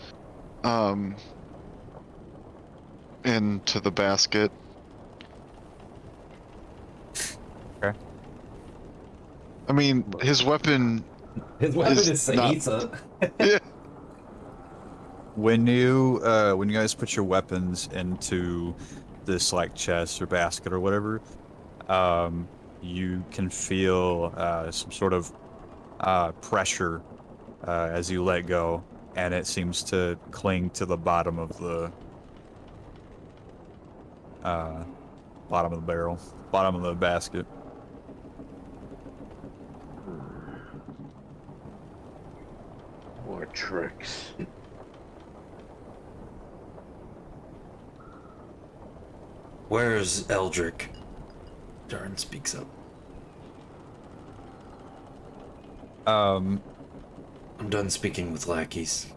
into the basket. Okay. I mean, his weapon. His weapon Is is not- Saitsa. Yeah. when you guys put your weapons into this like chest or basket or whatever, you can feel some sort of pressure as you let go, and it seems to cling to the bottom of the barrel, bottom of the basket. More tricks. Where's Eldrick? Durin speaks up. Um, I'm done speaking with lackeys.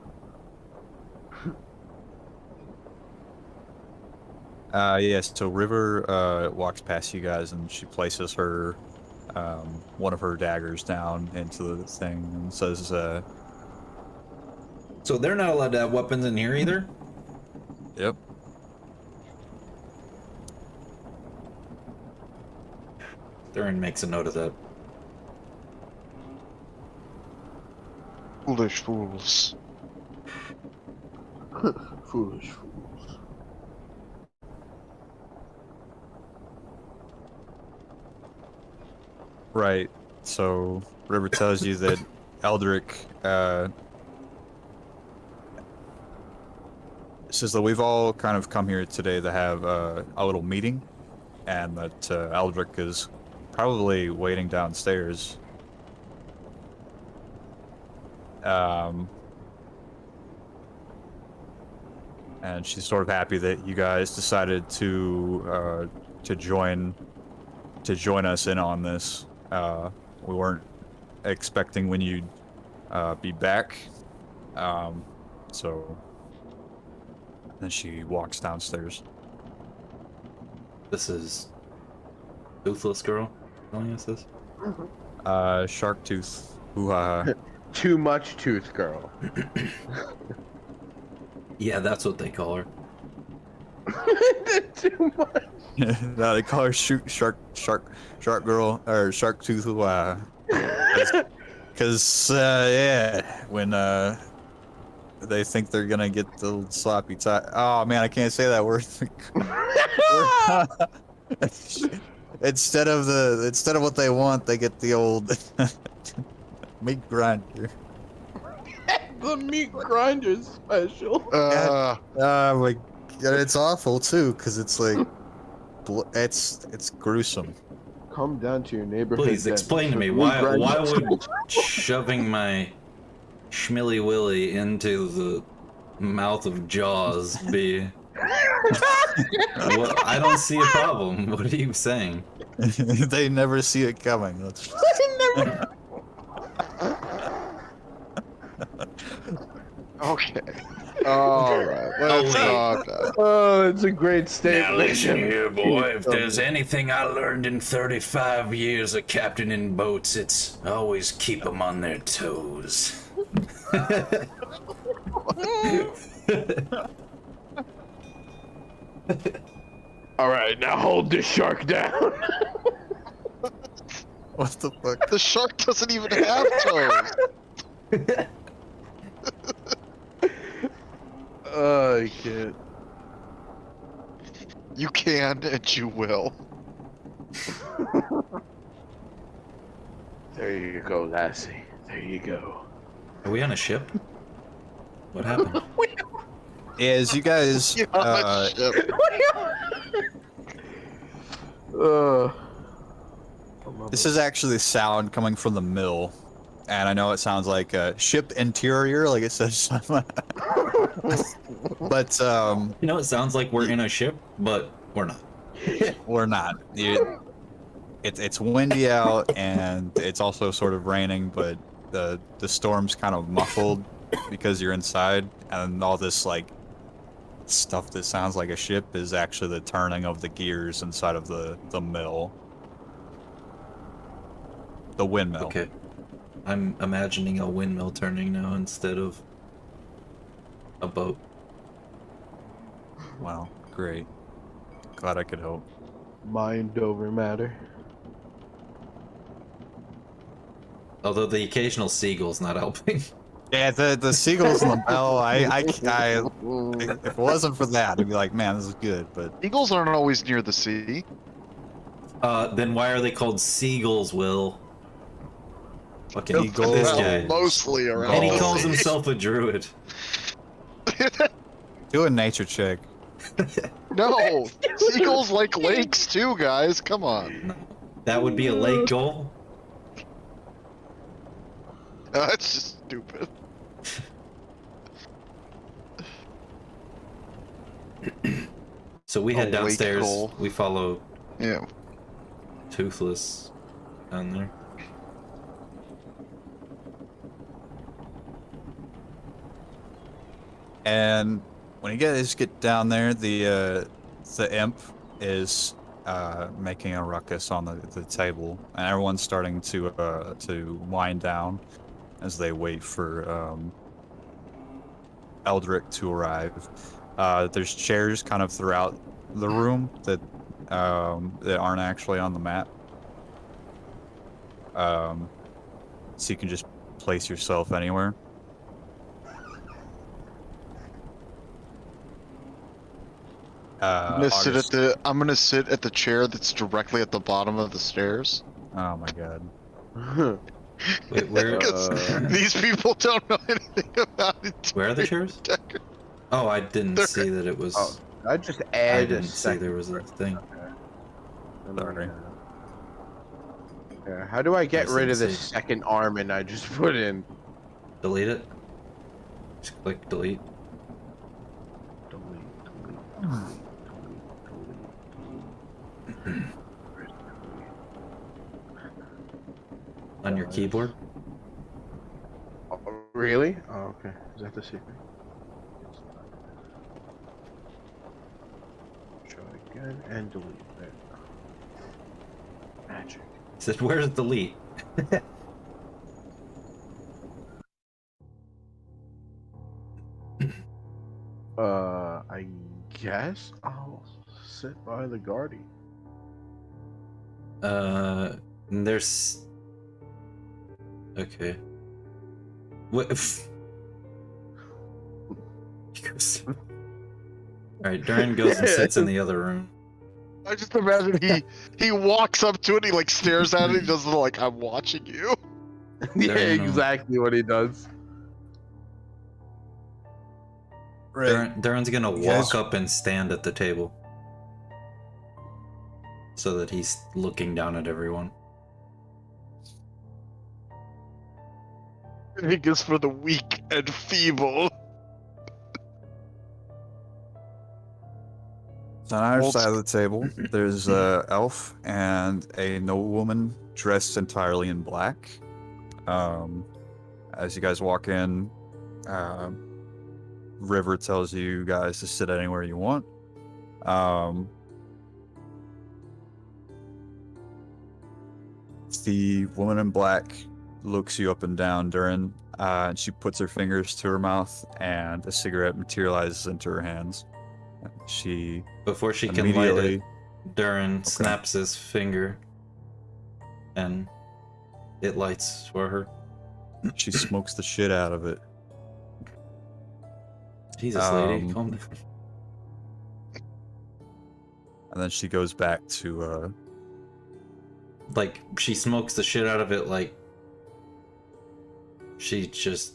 yes. So River walks past you guys, and she places her one of her daggers down into the thing, and says, So they're not allowed to have weapons in here either? "Yep." Durin makes a note of that. Foolish fools. Foolish fools. Right. So River tells you that Eldrick says that we've all kind of come here today to have a little meeting, and that Eldrick is probably waiting downstairs. And she's sort of happy that you guys decided to join us in on this. We weren't expecting when you'd be back. So then she walks downstairs. This is Toothless Girl telling us this? Sharktooth, who Too much tooth girl. Yeah, that's what they call her. Too much. no, they call her shark girl, or Sharktooth, who because yeah, when they think they're gonna get the sloppy tie. Oh man, I can't say that word. Instead of what they want, they get the old meat grinder. The the meat grinder special. Like, it's awful too, because it's like, it's gruesome. Come down to your neighborhood. Please explain to me why would shoving my schmilly willy into the mouth of Jaws be? What? I don't see a problem. What are you saying? They never see it coming. Okay. Alright, let's not. Oh, it's a great statement. Now listen here, boy. If there's anything I learned in 35 years of captaining boats, it's always keep them on their toes. All right, now hold the shark down. What the fuck? The shark doesn't even have toes. I can't. You can and you will. There you go, Lassie. There you go. Are we on a ship? What happened? As you guys, You're on a ship. this is actually sound coming from the mill, and I know it sounds like a ship interior, like it says. But You know, it sounds like we're in a ship, but we're not. we're not. It's windy out, and it's also sort of raining, but the storm's kind of muffled because you're inside, and all this like stuff that sounds like a ship is actually the turning of the gears inside of the mill. The windmill. Okay. I'm imagining a windmill turning now instead of a boat. Wow, great. Glad I could help. Mind over matter. Although the occasional seagull's not helping. Yeah, the seagulls in the bell. If it wasn't for that, I'd be like, man, this is good. But Eagles aren't always near the sea. Then why are they called seagulls, Will? Fucking Eagles. this Well, guy. mostly around. And he the calls sea. himself a druid. do a nature check. No, seagulls like lakes too, guys. Come on. That would be a lake goal? That's just stupid. So we head A lake downstairs. goal. We follow Yeah. Toothless down there. And when you guys get down there, the imp is making a ruckus on the table, and everyone's starting to wind down as they wait for Eldrick to arrive. There's chairs kind of throughout the room that aren't actually on the map. So you can just place yourself anywhere. I'm gonna sit at the chair that's directly at the bottom of the stairs. Oh my god. Wait, where? These people don't know anything about it. Where are the chairs? Oh, I didn't They're- see that it was. Oh, I just I added didn't a see second. there was a thing. Sorry. Yeah, how do I get Yes, rid of I this see. second arm and I just put in? Delete it. Just click delete. On your keyboard. Oh, really? Oh, okay. Is that the secret? Try again and delete. There. Magic. It said, where's delete? I guess I'll sit by the guardian. There's. Okay. What if. Alright, Duran goes and sits in the other room. I just imagine he walks up to it, he like stares at it, he does the like I'm watching you. Yeah, There you go. exactly what he does. Durin's gonna You walk guys- up and stand at the table. So that he's looking down at everyone. Drink is for the weak and feeble. So on either Old side of the table, there's a elf and a noblewoman dressed entirely in black. As you guys walk in, River tells you guys to sit anywhere you want. The woman in black looks you up and down, Durin, and she puts her fingers to her mouth, and a cigarette materializes into her hands. She Before she can light immediately. it, Durin snaps his finger and it lights for her. She smokes the shit out of it. Jesus, lady, calm down. And then she goes back to Like, she smokes the shit out of it, like she just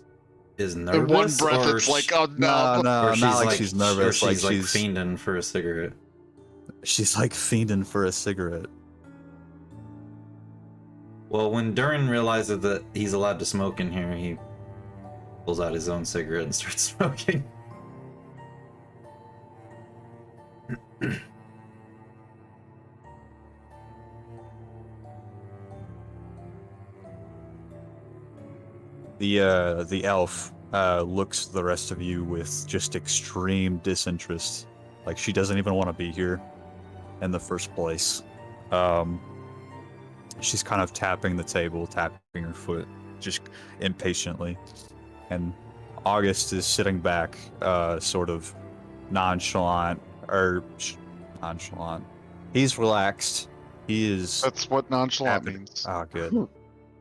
is nervous. In one breath, or it's like, oh no. no, or not like she's nervous. Or she's like she's fiending for a cigarette. she's like fiending for a cigarette. Well, when Durin realizes that he's allowed to smoke in here, he pulls out his own cigarette and starts smoking. The elf looks the rest of you with just extreme disinterest. Like she doesn't even want to be here in the first place. She's kind of tapping the table, tapping her foot, just impatiently. And August is sitting back, sort of nonchalant. He's relaxed. He is. That's what nonchalant happy. means. Oh, good.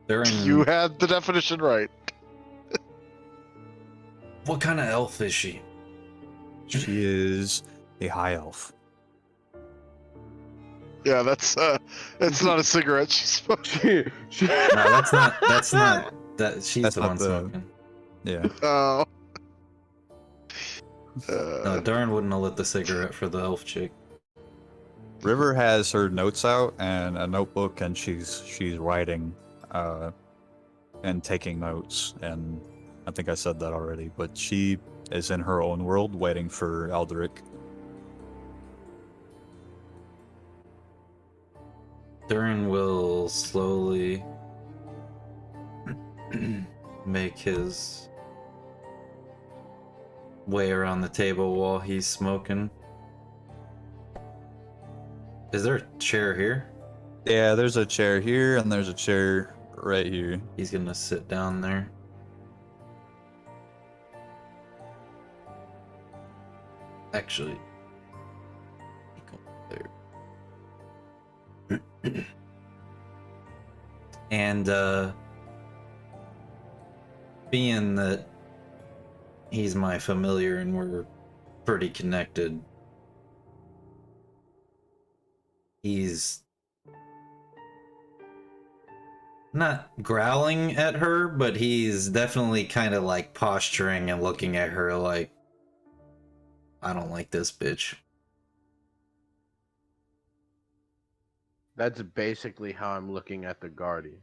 Durin, You had the definition right. what kind of elf is she? She is a high elf. Yeah, that's not a cigarette she smoked. she, No, that's not. That she's That's the not one the- smoking. Yeah. Oh. No, Durin wouldn't have lit the cigarette for the elf chick. River has her notes out and a notebook, and she's writing and taking notes. And I think I said that already, but she is in her own world, waiting for Eldrick. Durin will slowly make his way around the table while he's smoking. Is there a chair here? Yeah, there's a chair here, and there's a chair right here. He's gonna sit down there. Actually, go there. And being that he's my familiar and we're pretty connected, he's not growling at her, but he's definitely kind of like posturing and looking at her like, I don't like this bitch. That's basically how I'm looking at the Guardian.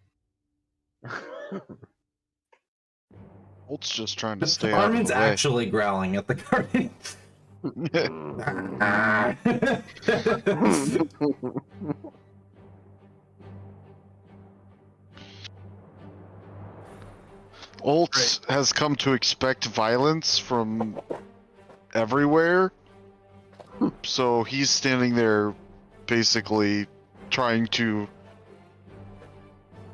Holt's just trying to stay out of Armin's the way. actually growling at the Guardian. Holt has come to expect violence from everywhere. So he's standing there basically trying to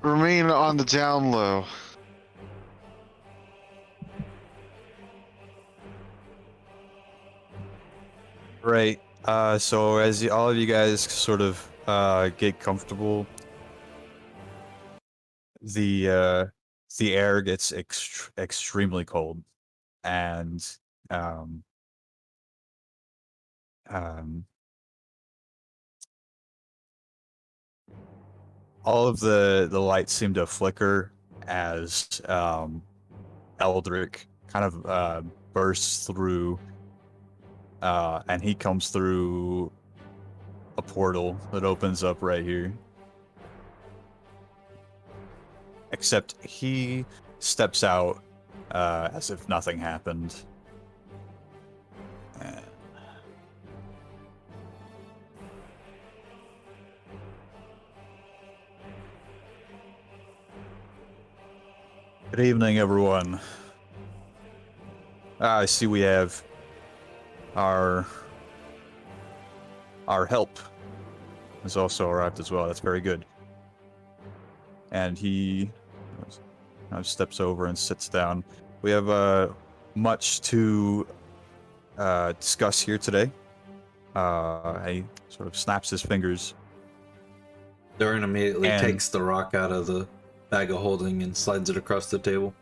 remain on the down low. Right. So as all of you guys sort of get comfortable, the air gets extremely cold, and all of the lights seem to flicker as Eldrick kind of bursts through and he comes through a portal that opens up right here. Except he steps out as if nothing happened. Good evening, everyone. I see we have our help has also arrived as well. That's very good. And he steps over and sits down. We have much to discuss here today. He sort of snaps his fingers. Durin immediately And- takes the rock out of the bag of holding and slides it across the table.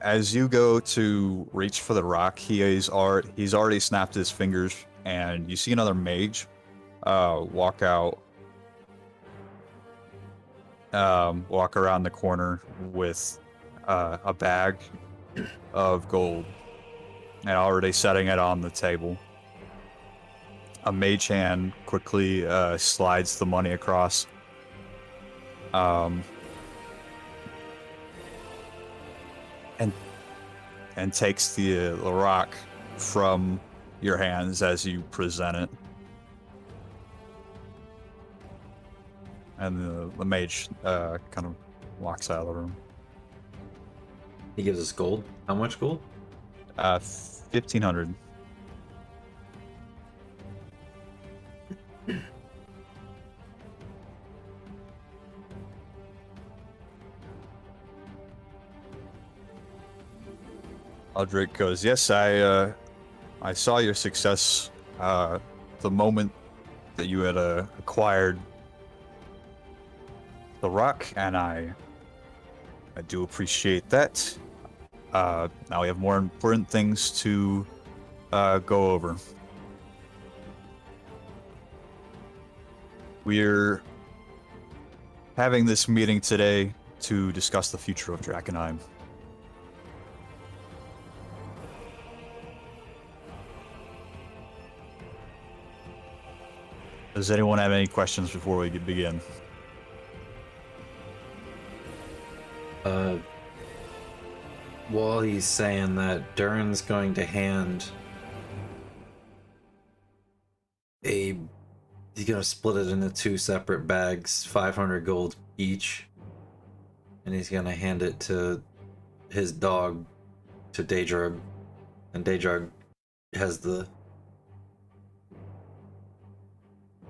As you go to reach for the rock, he's already snapped his fingers, and you see another mage walk out, walk around the corner with a bag of gold, and already setting it on the table. A mage hand quickly slides the money across. And takes the rock from your hands as you present it. And the mage kind of walks out of the room. He gives us gold. How much gold? 1,500. Aldrich goes, yes, I saw your success the moment that you had acquired the rock, and I do appreciate that. Now we have more important things to go over. We're having this meeting today to discuss the future of Drakkenheim. Does anyone have any questions before we begin? While he's saying that, Durin's going to hand he's gonna split it into 2 separate bags, 500 gold each, and he's gonna hand it to his dog, to Daedrug, and Daedrug has the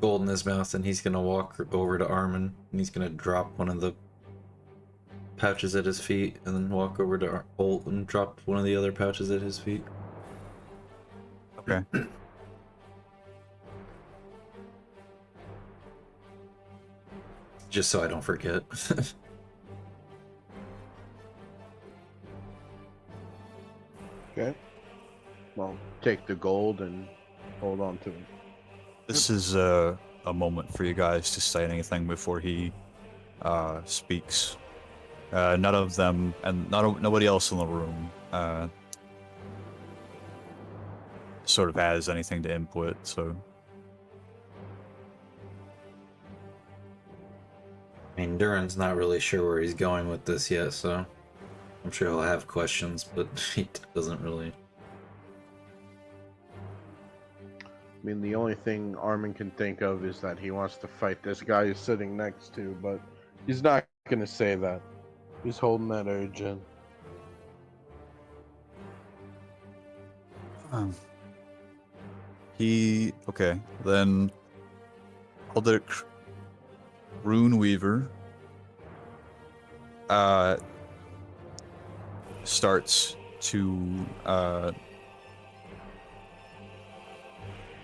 gold in his mouth, and he's gonna walk over to Armin, and he's gonna drop one of the pouches at his feet, and then walk over to Holt and drop one of the other pouches at his feet. Okay. Just so I don't forget. Okay. Well, take the gold and hold on to it. This is a moment for you guys to say anything before he speaks. None of them, and nobody else in the room sort of has anything to input, so... I mean, Durin's not really sure where he's going with this yet, so I'm sure he'll have questions, but he doesn't really. I mean, the only thing Armin can think of is that he wants to fight this guy he's sitting next to, but he's not going to say that. He's holding that urge in. Okay, then Aldrich Rune Weaver starts to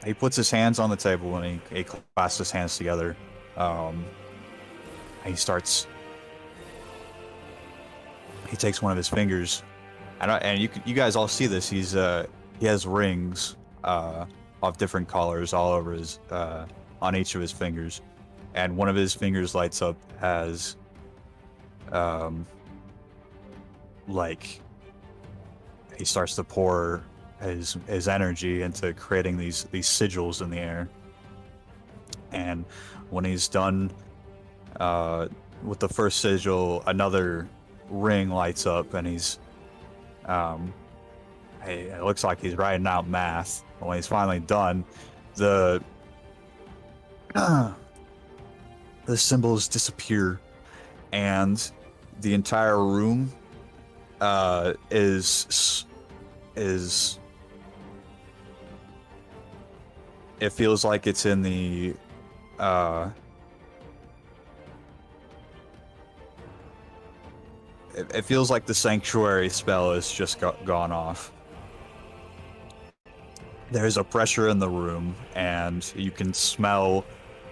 he puts his hands on the table and he clasps his hands together. He takes one of his fingers, and you guys all see this. He has rings of different colors all over his on each of his fingers, and one of his fingers lights up as like he starts to pour his energy into creating these sigils in the air. And when he's done with the first sigil, another ring lights up, and he's it looks like he's writing out math. When he's finally done, the symbols disappear, and the entire room is it feels like it's in the it feels like the sanctuary spell has just gone off. There's a pressure in the room, and you can smell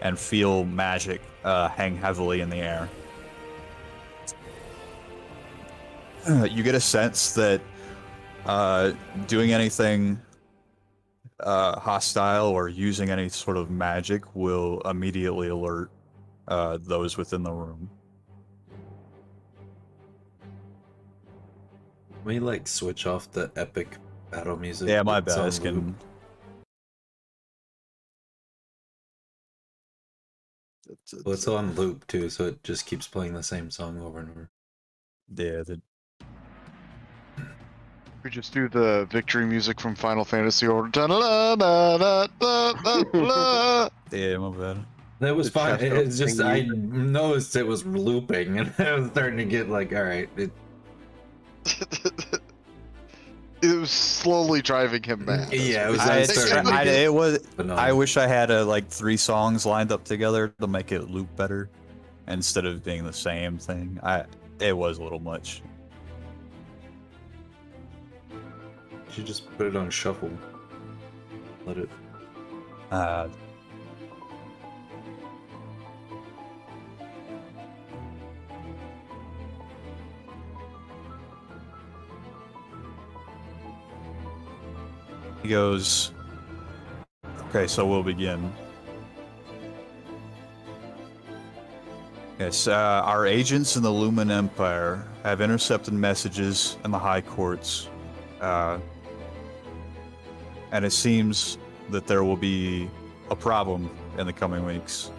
and feel magic hang heavily in the air. You get a sense that doing anything hostile or using any sort of magic will immediately alert those within the room. We like switch off the epic battle music. Yeah, my It's bad. on It's getting... loop. Well, it's on loop too, so it just keeps playing the same song over and over. Yeah, We just do the victory music from Final Fantasy Order. yeah, my bad. That was The fine. chest It's just I opening noticed it was looping, and I was starting to get like, all right, It was slowly driving him mad. Yeah, it was- I, it's starting to I, get it was. annoying. I wish I had like 3 songs lined up together to make it loop better, instead of being the same thing. It was a little much. You should just put it on shuffle. Let it. He goes, okay, so we'll begin. Yes, our agents in the Lumen Empire have intercepted messages in the High Courts, and it seems that there will be a problem in the coming weeks.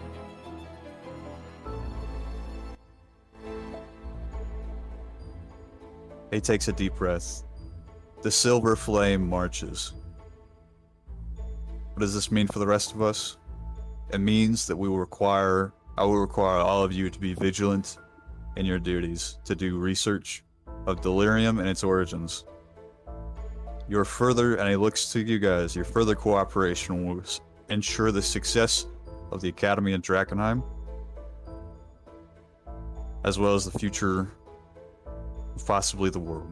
He takes a deep breath. The silver flame marches. What does this mean for the rest of us? It means that I will require all of you to be vigilant in your duties, to do research of delirium and its origins. And he looks to you guys, your further cooperation will ensure the success of the Academy in Drakkenheim, as well as the future of possibly the world.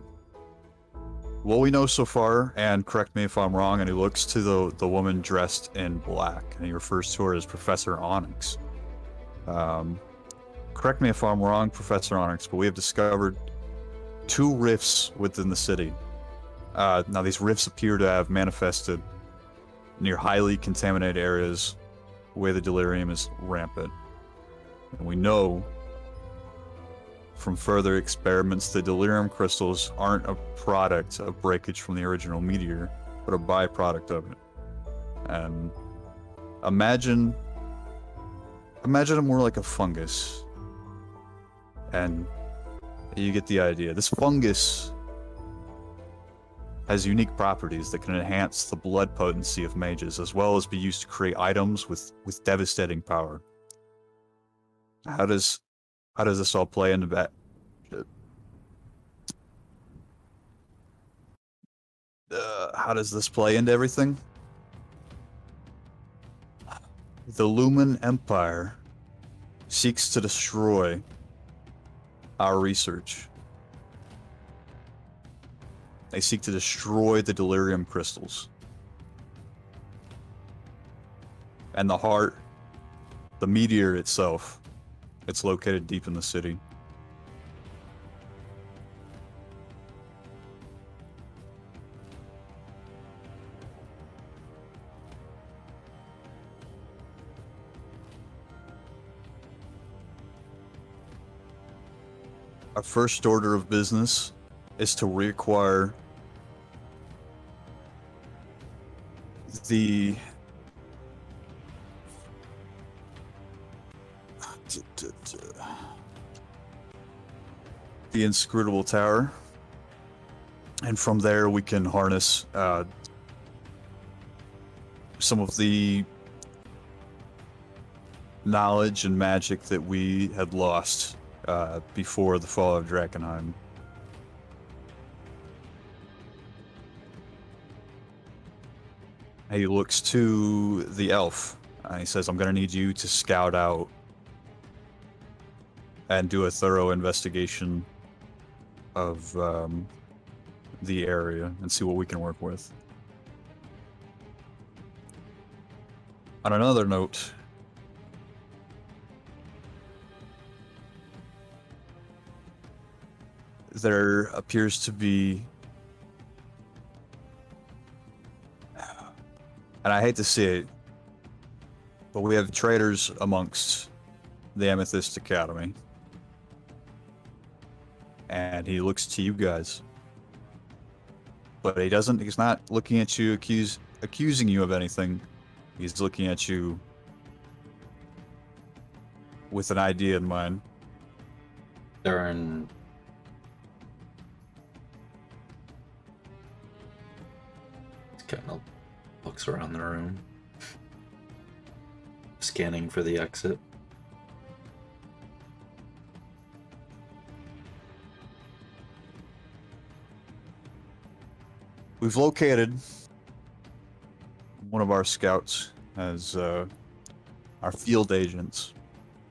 What we know so far, and correct me if I'm wrong, and he looks to the woman dressed in black, and he refers to her as Professor Onyx. Correct me if I'm wrong, Professor Onyx, but we have discovered 2 rifts within the city. Now, these rifts appear to have manifested near highly contaminated areas where the delirium is rampant. And we know from further experiments, the delirium crystals aren't a product of breakage from the original meteor, but a byproduct of it. And imagine it more like a fungus. And you get the idea. This fungus has unique properties that can enhance the blood potency of mages, as well as be used to create items with devastating power. How does this all play into that? How does this play into everything? The Lumen Empire seeks to destroy our research. They seek to destroy the delirium crystals. And the heart, the meteor itself, it's located deep in the city. Our first order of business is to reacquire the the inscrutable tower, and from there we can harness some of the knowledge and magic that we had lost before the fall of Drakkenheim. He looks to the elf. He says, I'm going to need you to scout out and do a thorough investigation of the area and see what we can work with. On another note, there appears to be, and I hate to see it, but we have traitors amongst the Amethyst Academy. And he looks to you guys. But he's not looking at you accusing you of anything. He's looking at you with an idea in mind. Darren kind of looks around the room, scanning for the exit. We've located one of our scouts as our field agents,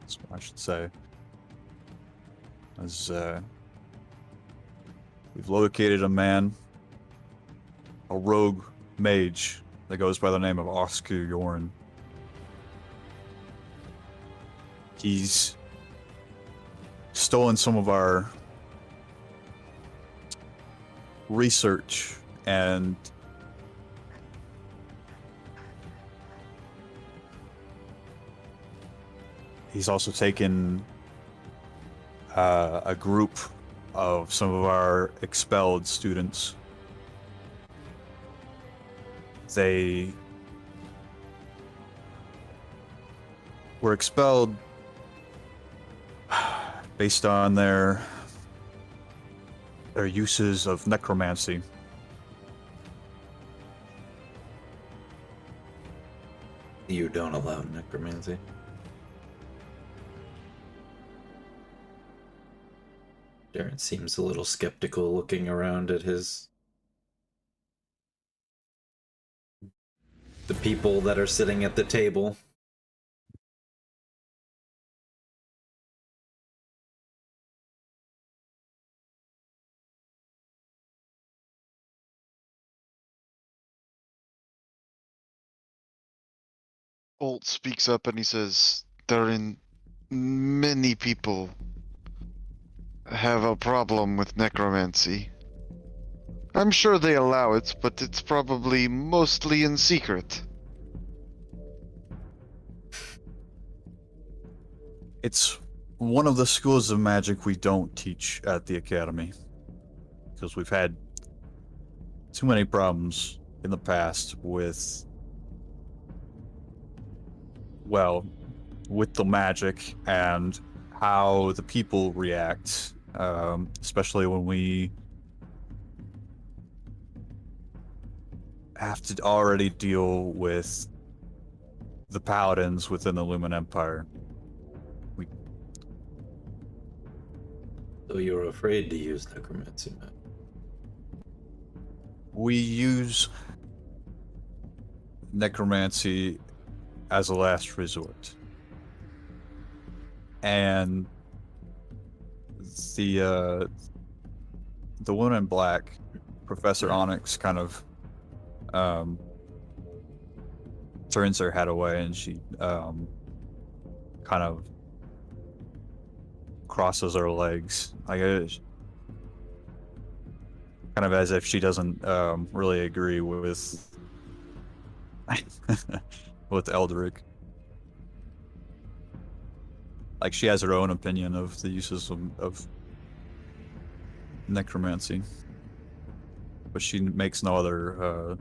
that's what I should say. As we've located a man, a rogue mage that goes by the name of Oscar Yorn. He's stolen some of our research, and he's also taken a group of some of our expelled students. They were expelled based on their uses of necromancy. You don't allow necromancy. Darren seems a little skeptical, looking around at the people that are sitting at the table. Bolt speaks up and he says, Darren, many people have a problem with necromancy. I'm sure they allow it, but it's probably mostly in secret. It's one of the schools of magic we don't teach at the academy, because we've had too many problems in the past with, well, with the magic and how the people react, especially when we have to already deal with the paladins within the Lumen Empire. So you're afraid to use necromancy, man. We use necromancy as a last resort. And the woman in black, Professor Onyx, kind of turns her head away, and she kind of crosses her legs, like kind of as if she doesn't really agree with with Eldrick. Like, she has her own opinion of the uses of necromancy, but she makes no other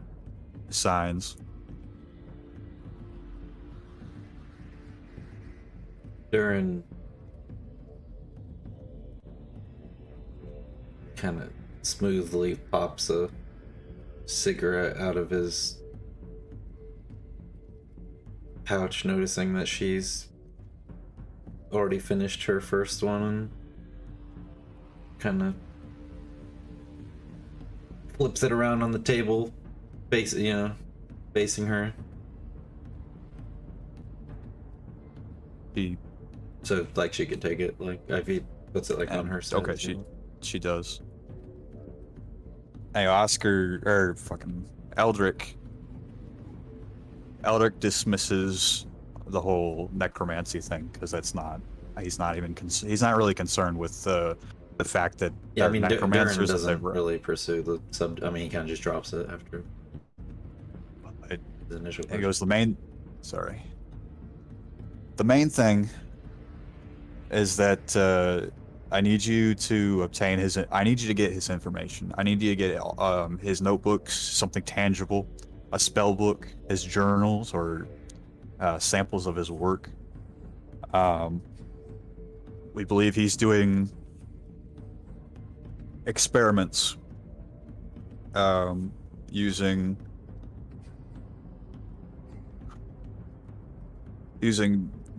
signs. Durin kind of smoothly pops a cigarette out of his pouch, noticing that she's already finished her first one, and kind of flips it around on the table, facing her. So like she could take it, like Ivy puts it like on her side. Okay, she does. Hey, Oscar or fucking Eldrick dismisses the whole necromancy thing because he's not really concerned with the fact that Yeah, I mean, Durin necromancers doesn't really pursue the sub. I mean, he kind of just drops it after his initial He question. goes, the main thing is that I need you to obtain I need you to get his information. I need you to get his notebooks, something tangible, a spell book, his journals, or samples of his work. We believe he's doing experiments using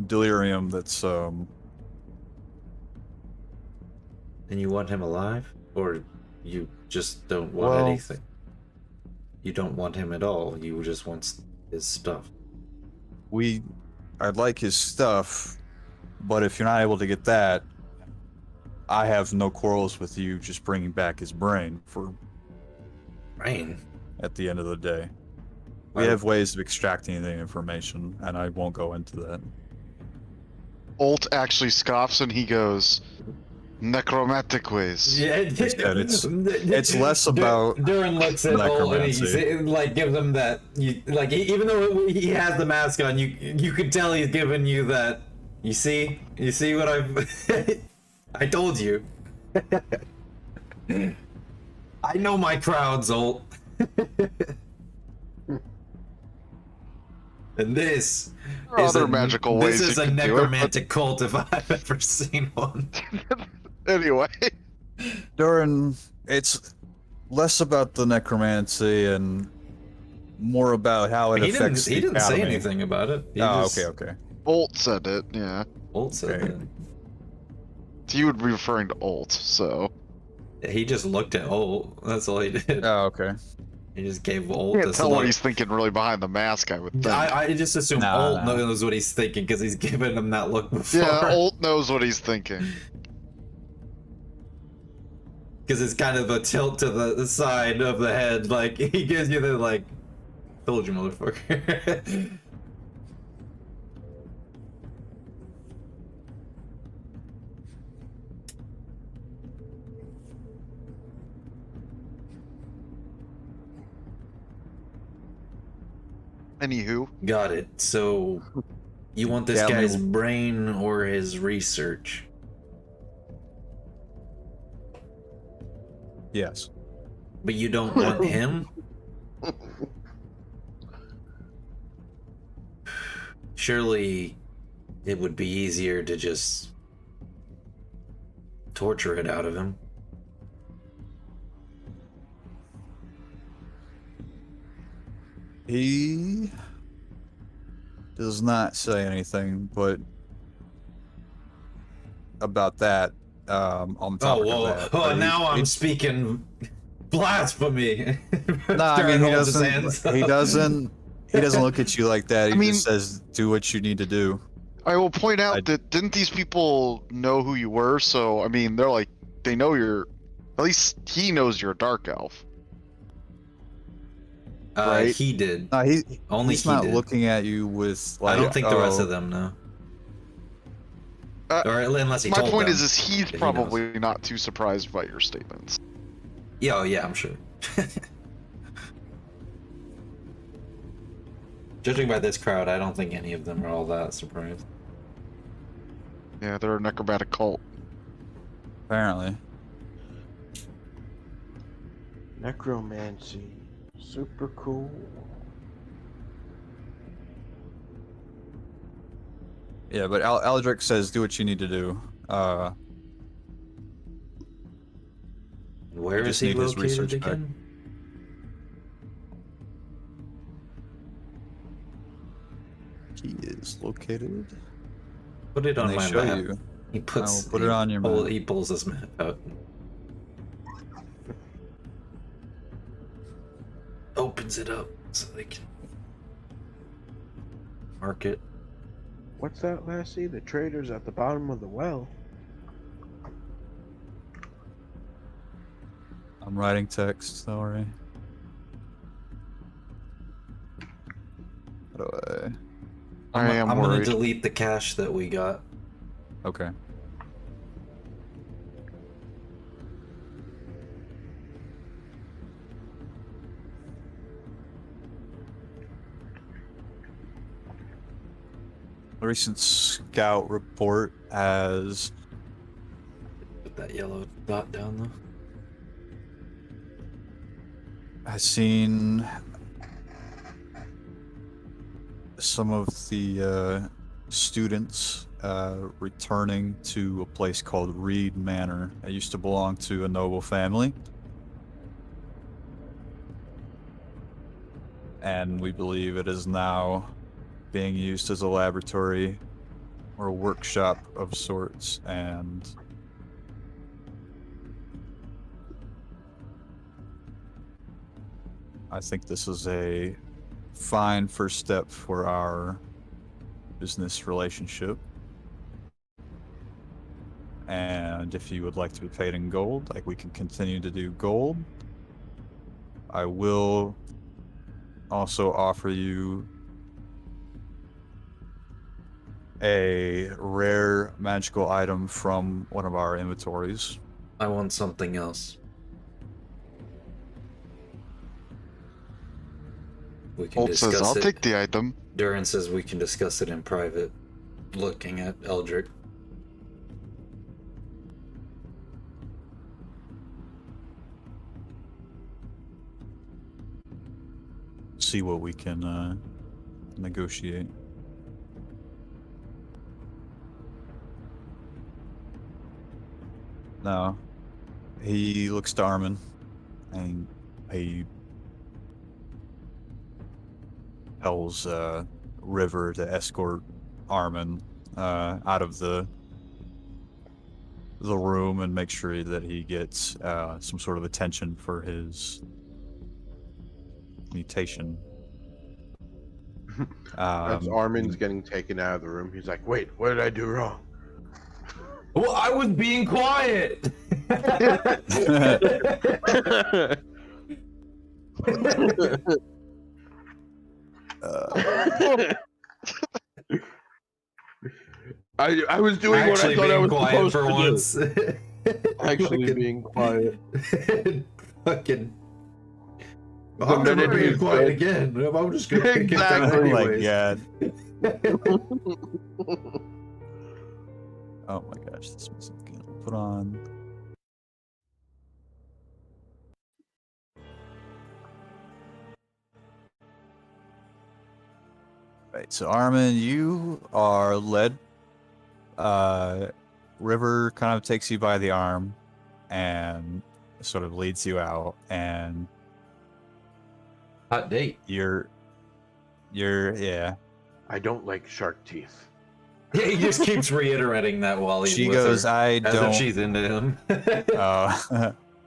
delirium that's And you want him alive, or you just don't want anything? You don't want him at all. You just want his stuff. I'd like his stuff, but if you're not able to get that, I have no quarrels with you just bringing back his brain at the end of the day. We have ways of extracting the information, and I won't go into that. Ult actually scoffs and he goes, necromantic ways. Yeah, it's less about Durin looks at Ult and he like gives him that. Even though he has the mask on, you could tell he's giving you that. You see what I've. I told you. I know my crowds, Ult. And this is other magical ways this is you a can do it, necromantic cult if I've ever seen one. Anyway, Durin, it's less about the necromancy and more about how it affects the He didn't say academy. anything about it. Okay. Ult said it, yeah. Ult said Okay. it. You would be referring to Ult, so. He just looked at Ult. That's all he did. Oh, okay. He just gave Ult Can't a tell what look. he's thinking really behind the mask, I would think. I just assume Nah, Ult knows what he's thinking because he's given him that look before. Yeah, Ult knows what he's thinking. Because it's kind of a tilt to the side of the head. Like, he gives you the, like, told you, motherfucker. Anywho, Got it. So, you want this guy's brain or his research? Yes. But you don't want him? Surely it would be easier to just torture it out of him. He does not say anything, but about that, on top of that. Oh, but now I'm he's- speaking blasphemy. No, I mean he Holds his doesn't. hands He up. doesn't. He doesn't look at you like that. He I mean- just says, "Do what you need to do." I will point out that didn't these people know who you were? So, I mean, they're like, they know you're, at least he knows you're a dark elf. Right? He did. No, Only he's he not did. looking at you with like. I don't think the rest oh, of them know. Uh, Or unless he My told point them. is he's if he probably not too surprised by your statements. Yeah, oh, yeah, I'm sure. Judging by this crowd, I don't think any of them are all that surprised. Yeah, they're a necromantic cult. Apparently, Necromancy. Super cool. Yeah, but Aldrich says do what you need to do. Where You is just he need his located research back. again? He is located. Put it Can on they my show map. you? He puts. put it on your map. He pulls his map out. Opens it up so they can mark it. What's that, Lassie? The trader's at the bottom of the well. I'm writing text. Sorry. How do I? I am I'm gonna worried. delete the cache that we got. Okay. The recent scout report has Put that yellow dot down though. seen some of the students returning to a place called Reed Manor. It used to belong to a noble family. And we believe it is now being used as a laboratory or a workshop of sorts, and I think this is a fine first step for our business relationship. And if you would like to be paid in gold, like, we can continue to do gold. I will also offer you a rare magical item from one of our inventories. I want something else. We can Bolt says, discuss I'll it. take the item. Durin says we can discuss it in private, looking at Eldrick. See what we can negotiate. No. He looks to Armin, and he tells River to escort Armin out of the room and make sure that he gets some sort of attention for his mutation. As Armin's getting taken out of the room, he's like, "Wait, what did I do wrong?" Well, I was being quiet. I was doing what I thought I was quiet supposed for to once. do. Actually Fucking- being quiet. Fucking. The I'm never minute being he quiet said- again. I'm just gonna pick it down Exactly. Oh my anyways. god. Oh my gosh, this music. Put on. Right, so Armin, you are led. River kind of takes you by the arm and sort of leads you out, and Hot date. you're yeah. I don't like shark teeth. Yeah, he just keeps reiterating that while he's She with goes, her, I as don't. if she's into him.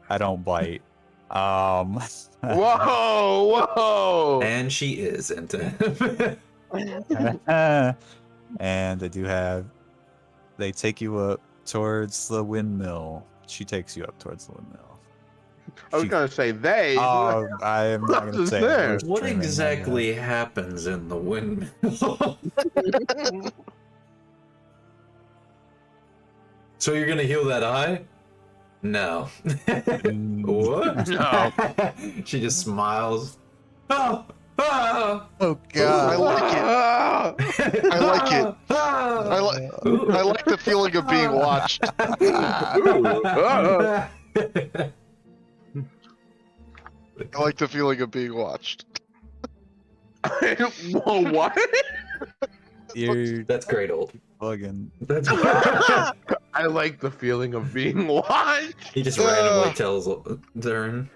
I don't bite. Whoa, whoa! And she is into him. And they take you up towards the windmill. She takes you up towards the windmill. I was gonna say they. Oh, I am not What gonna is say. there? I was What dreaming, exactly happens in the windmill? So you're gonna heal that eye? No. What? No. She just smiles. Oh, oh, Oh I god. like it. I like it. I like the feeling of being watched. I like the feeling of being watched. Whoa, what? You're That's great, old. fucking. That's I like the feeling of being watched. he just randomly tells Zern.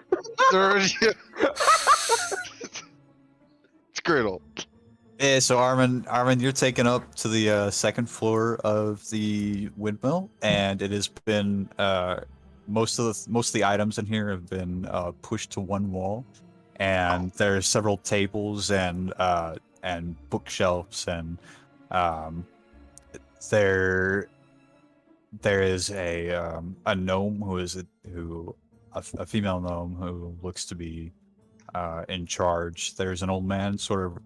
It's Griddle. Yeah, so Armin, you're taken up to the second floor of the windmill, and it has been most of the items in here have been pushed to one wall, and there's several tables and bookshelves, and there is a gnome a female gnome who looks to be in charge. There's an old man, sort of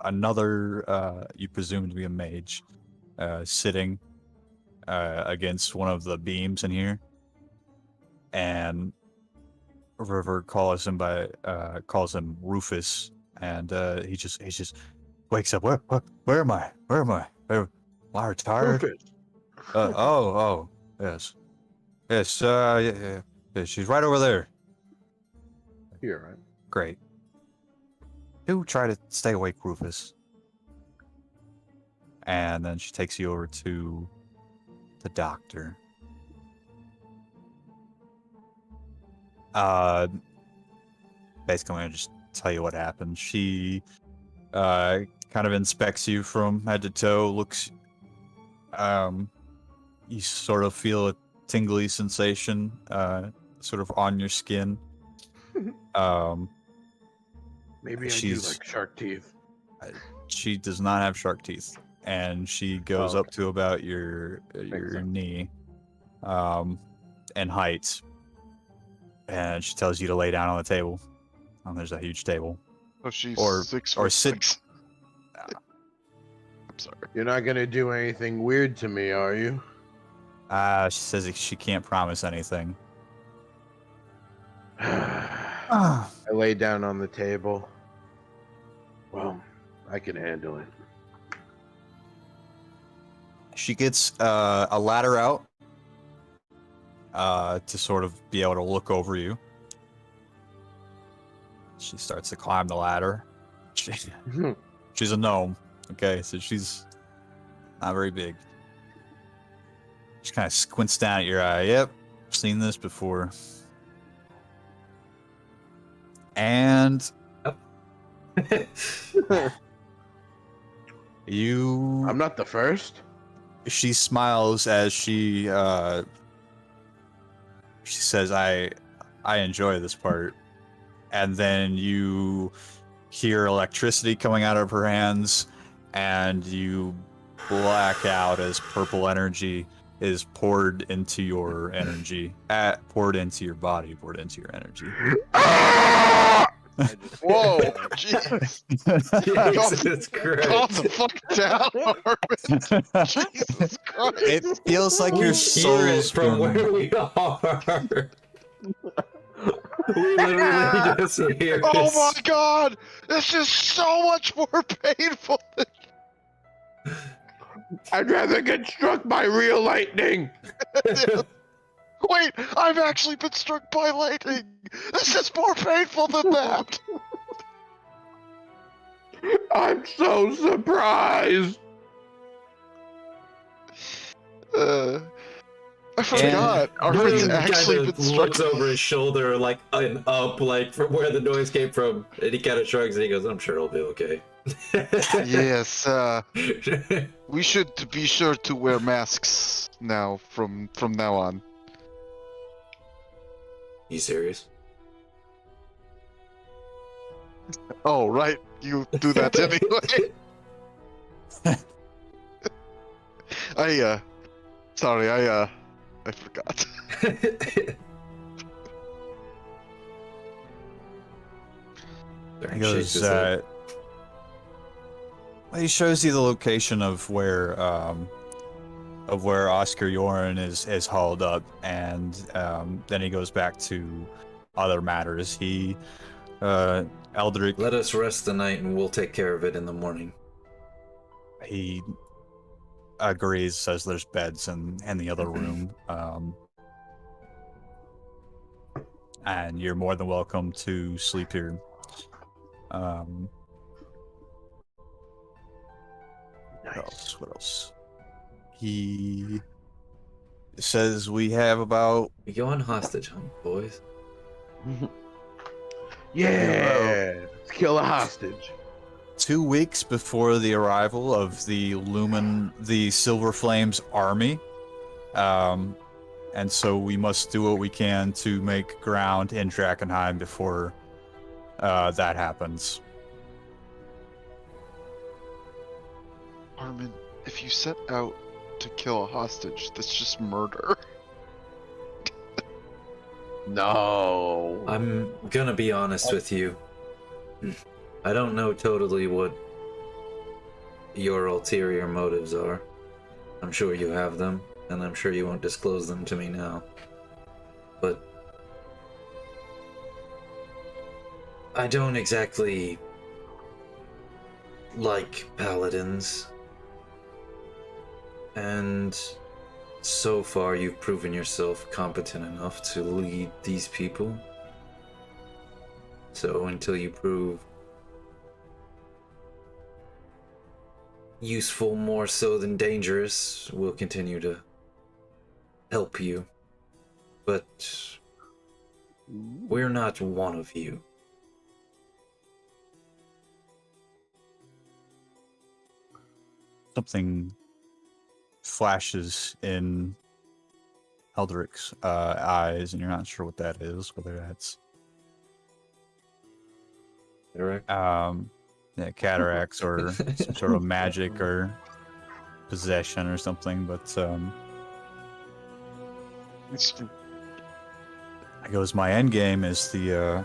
another you presume to be a mage, sitting against one of the beams in here, and River calls him Rufus, and he just wakes up. Where am I? Am I retired? Rufus. Oh, yes. Yeah, she's right over there. Here, right? Great. Do try to stay awake, Rufus. And then she takes you over to the doctor. Basically, I'm gonna just tell you what happened. She kind of inspects you from head to toe, looks you sort of feel a tingly sensation sort of on your skin. Maybe I do she's- like shark teeth. She does not have shark teeth, and she goes Oh, up to about your sense. knee in height, and she tells you to lay down on the table. And there's a huge table. Oh, she's Or- 6 or foot sit- 6. I'm sorry. You're not gonna do anything weird to me, are you? She says she can't promise anything. I lay down on the table. Well, I can handle it. She gets a ladder out to sort of be able to look over you. She starts to climb the ladder. She's a gnome, okay, so she's not very big. She kind of squints down at your eye. Yep, seen this before. And you... I'm not the first. She smiles as she says, I enjoy this part. And then you hear electricity coming out of her hands, and you black out as purple energy is poured into your energy, poured into your body, poured into your energy. Whoa, jeez. Jesus Christ. Calm the fuck down, Armin. Jesus Christ. It feels like We your hear it soul's from been... where we are. We literally just hear Oh this. my god! This is so much more painful than... I'd rather get struck by real lightning. Wait, I've actually been struck by lightning! This is more painful than that! I'm so surprised. I forgot. Armin's William actually kinda been struck. looks over his shoulder, like, and up, like, from where the noise came from, and he kind of shrugs and he goes, I'm sure it'll be okay. Yes, we should be sure to wear masks now from now on. You serious? Oh, right. You do that anyway. Sorry, I forgot. He goes, he shows you the location of where Oscar Yoren is hauled up, and then he goes back to other matters. He, Eldrick, Let us rest the night and we'll take care of it in the morning. he agrees, says there's beds in the other room, and you're more than welcome to sleep here. What else? He says we have about We go on hostage hunt, boys. Yeah, let's kill a hostage. 2 weeks before the arrival of the Silver Flames army. And so we must do what we can to make ground in Drakkenheim before that happens. Armin, if you set out to kill a hostage, that's just murder. No. I'm gonna be honest with you. I don't know totally what your ulterior motives are. I'm sure you have them, and I'm sure you won't disclose them to me now. But I don't exactly like paladins. And so far you've proven yourself competent enough to lead these people. So until you prove useful more so than dangerous, we'll continue to help you. But we're not one of you. Something flashes in Eldric's eyes, and you're not sure what that is, whether that's Correct? cataracts or some sort of magic or possession or something, but I goes, my end game is the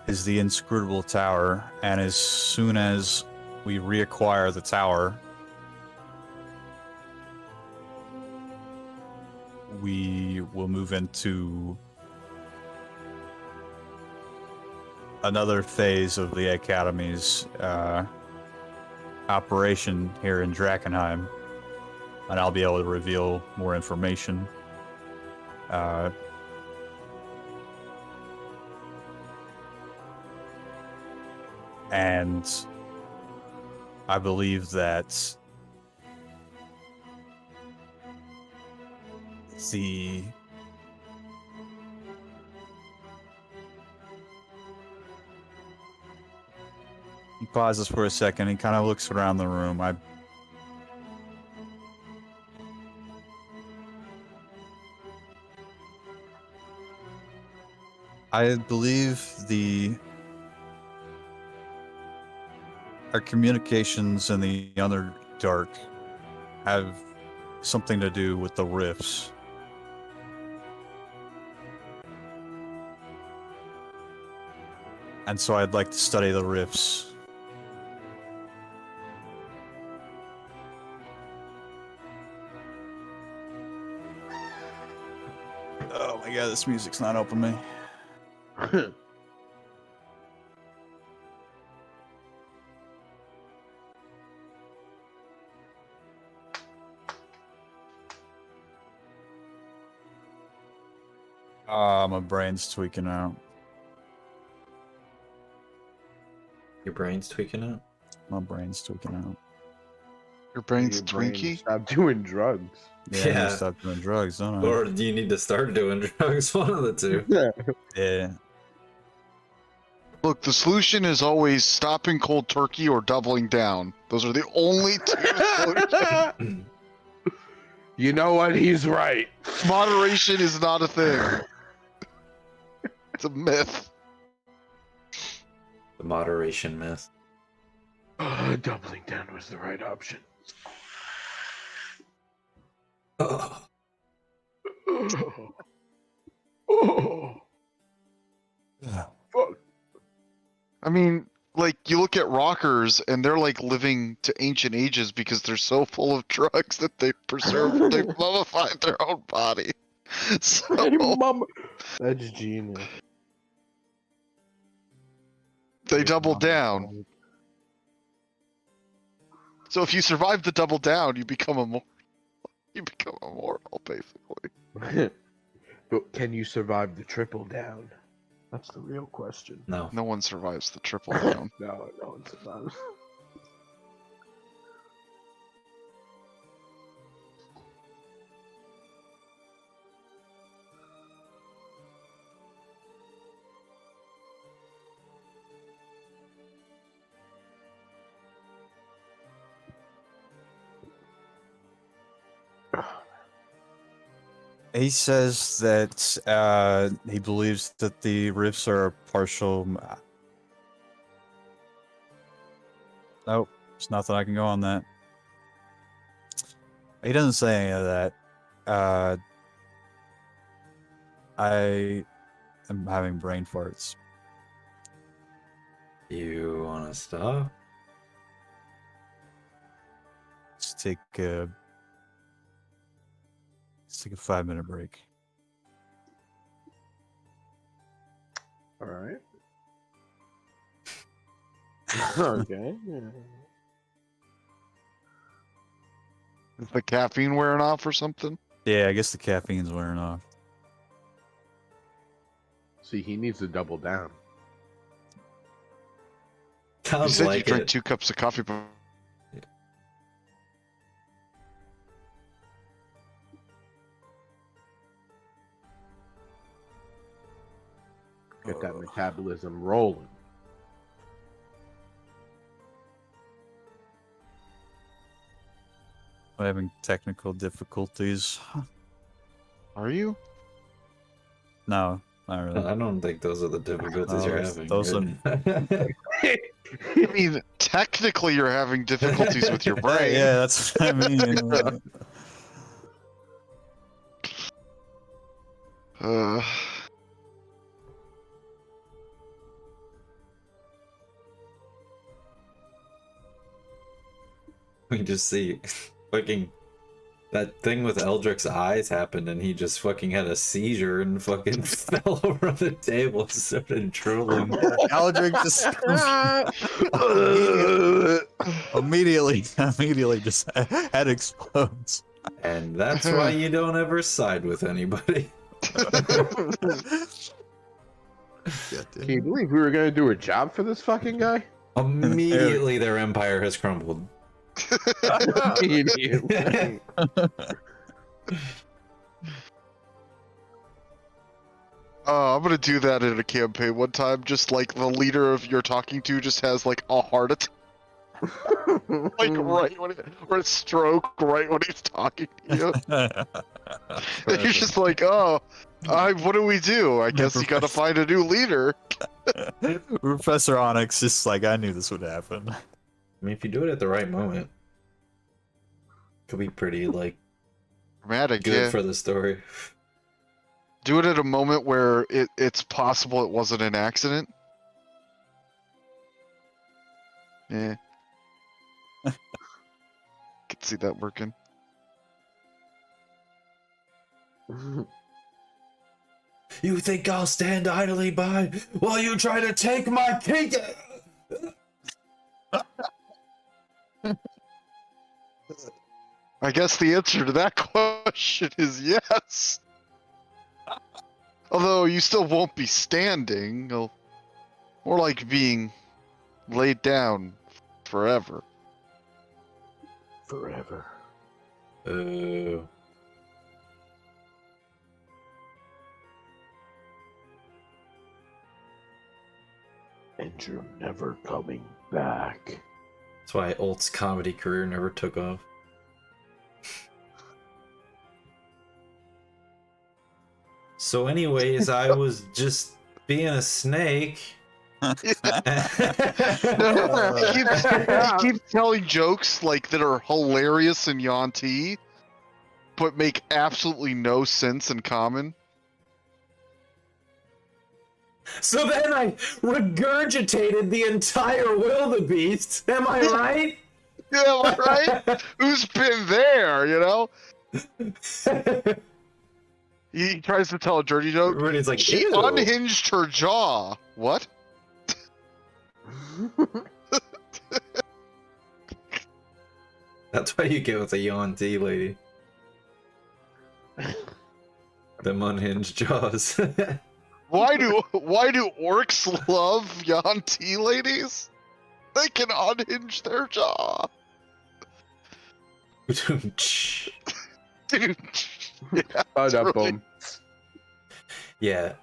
inscrutable tower, and as soon as we reacquire the tower, we will move into another phase of the Academy's operation here in Drakkenheim, and I'll be able to reveal more information. And I believe that the he pauses for a second. He kind of looks around the room. I believe our communications in the Underdark have something to do with the rifts. And so I'd like to study the rifts. Oh my god, this music's not helping me. My brain's tweaking out. Your brain's tweaking out? My brain's tweaking out. Your brain's Your brain Twinkie? Stop doing drugs. Yeah, I need Yeah. to stop doing drugs, don't I? Or do you need to start doing drugs? One of the two. Yeah. Look, the solution is always stopping cold turkey or doubling down. Those are the only two solutions. You know what? He's right. Moderation is not a thing. It's a myth. The moderation myth. Doubling down was the right option. Oh. Oh. Fuck. I mean, like, you look at rockers and they're like living to ancient ages because they're so full of drugs that they mummified their own body. So, Hey, mama. That's genius. they double down. So if you survive the double down, you become immortal, basically. But can you survive the triple down? That's the real question. No. No one survives the triple down. No one survives. He says that he believes that the rifts are a partial. Nope, there's nothing I can go on that. He doesn't say any of that. I am having brain farts. You wanna stop? Let's take a 5-minute break. All right. Okay. Is the caffeine wearing off or something? Yeah, I guess the caffeine's wearing off. See, he needs to double down. You Sounds said you like drank it. 2 cups of coffee. Get that metabolism rolling. I'm having technical difficulties. Are you? No, not really. I don't think those are the difficulties No, you're those- having. those I mean, technically, you're having difficulties with your brain. Yeah, that's what I mean. Uh, We just see fucking that thing with Eldrick's eyes happened, and he just fucking had a seizure and fucking fell over on the table and started drooling. Aldrich just immediately just head explodes. And that's why you don't ever side with anybody. Can you believe we were gonna do a job for this fucking guy? Immediately, their empire has crumbled. Immediately. I'm gonna do that in a campaign one time. Just like the leader of you're talking to just has like a heart attack, like right when or a stroke right when he's talking to you. And you're just like, oh, what do we do? I guess you gotta find a new leader. Professor Onyx just like, I knew this would happen. I mean, if you do it at the right moment, it could be pretty, like, Dramatic, good yeah. for the story. Do it at a moment where it's possible it wasn't an accident. Yeah. Could see that working. You think I'll stand idly by while you try to take my cake? I guess the answer to that question is yes. Although you still won't be standing, you'll more like being laid down forever. Forever. Oh. And you're never coming back. That's why Olt's comedy career never took off. So anyways, I was just being a snake. He keeps telling jokes like that are hilarious in Yanti, but make absolutely no sense in common. So then I regurgitated the entire wildebeest. Am I right? Yeah, right? Who's been there, you know? He tries to tell a dirty joke. Everybody's like, She ew. unhinged her jaw. What? That's what you get with a Yuan-Ti lady. Them unhinged jaws. Why do orcs love Yanti ladies? They can unhinge their jaw. Dude. Yeah, it's really- Yeah,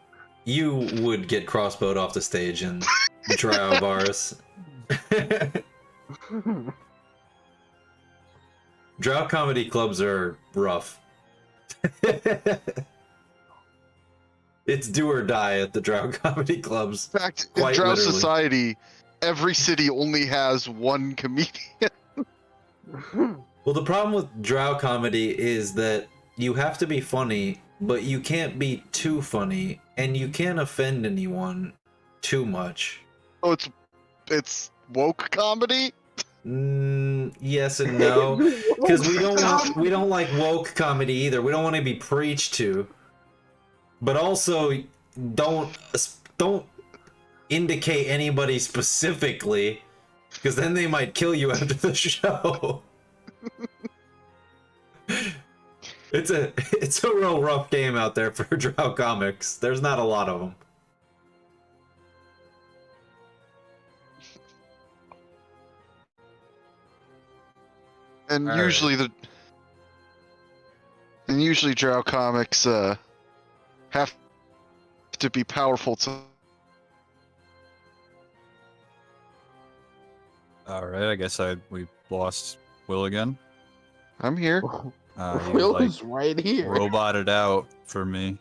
you would get crossbowed off the stage in Drow bars. Drow comedy clubs are rough. It's do or die at the Drow comedy clubs. In fact, in Quite Drow literally. society, every city only has one comedian. Well, the problem with Drow comedy is that you have to be funny, but you can't be too funny, and you can't offend anyone too much. Oh, it's woke comedy. Yes and no, because we don't like woke comedy either. We don't want to be preached to, but also don't indicate anybody specifically, because then they might kill you after the show. It's a real rough game out there for Drow comics. There's not a lot of them. And All usually usually Drow comics have to be powerful to. All right, I guess we lost Will again. I'm here. He Will like is right here. roboted out for me.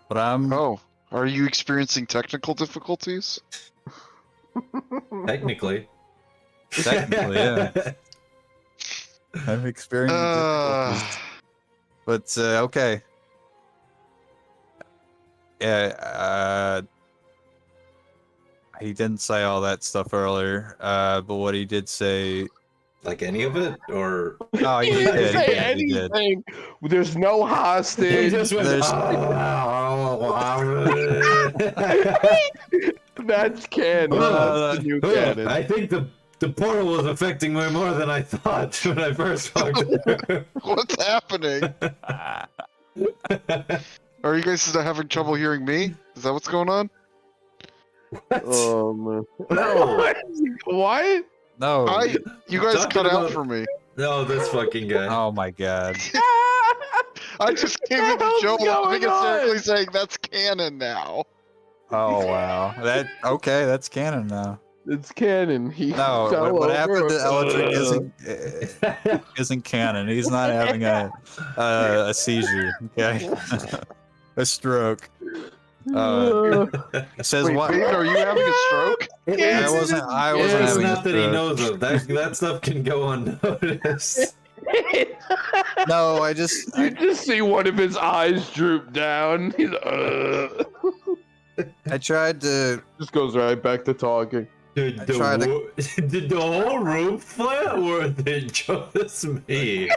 But I'm Oh, are you experiencing technical difficulties? Technically. Technically, yeah. I'm experiencing difficulties. But okay. Yeah, he didn't say all that stuff earlier. But what he did say. Like any of it, or Oh, He he didn't did. say He did. anything. There's no he hostage. just went. There's- That's canon. That's the new canon. I think the portal was affecting me more than I thought when I first walked in. What's happening? Are you guys having trouble hearing me? Is that what's going on? Oh man. No. What? No. You guys Talking cut out about- for me. No, this fucking guy. Oh my god. I just came What into the Joe hell's laughing going on? hysterically saying that's canon now. Oh wow. That's canon now. It's canon. He No, fell what over. happened to Eldrick isn't canon. He's not having a seizure. Okay, a stroke. It says Wait, what? Peyton, are you having a stroke? I wasn't It's having a not that he stroke. knows of. That stuff can go unnoticed. No, You just see one of his eyes droop down. He's I tried to. just goes right back to talking. Did tried did the whole room flat, or did it just me?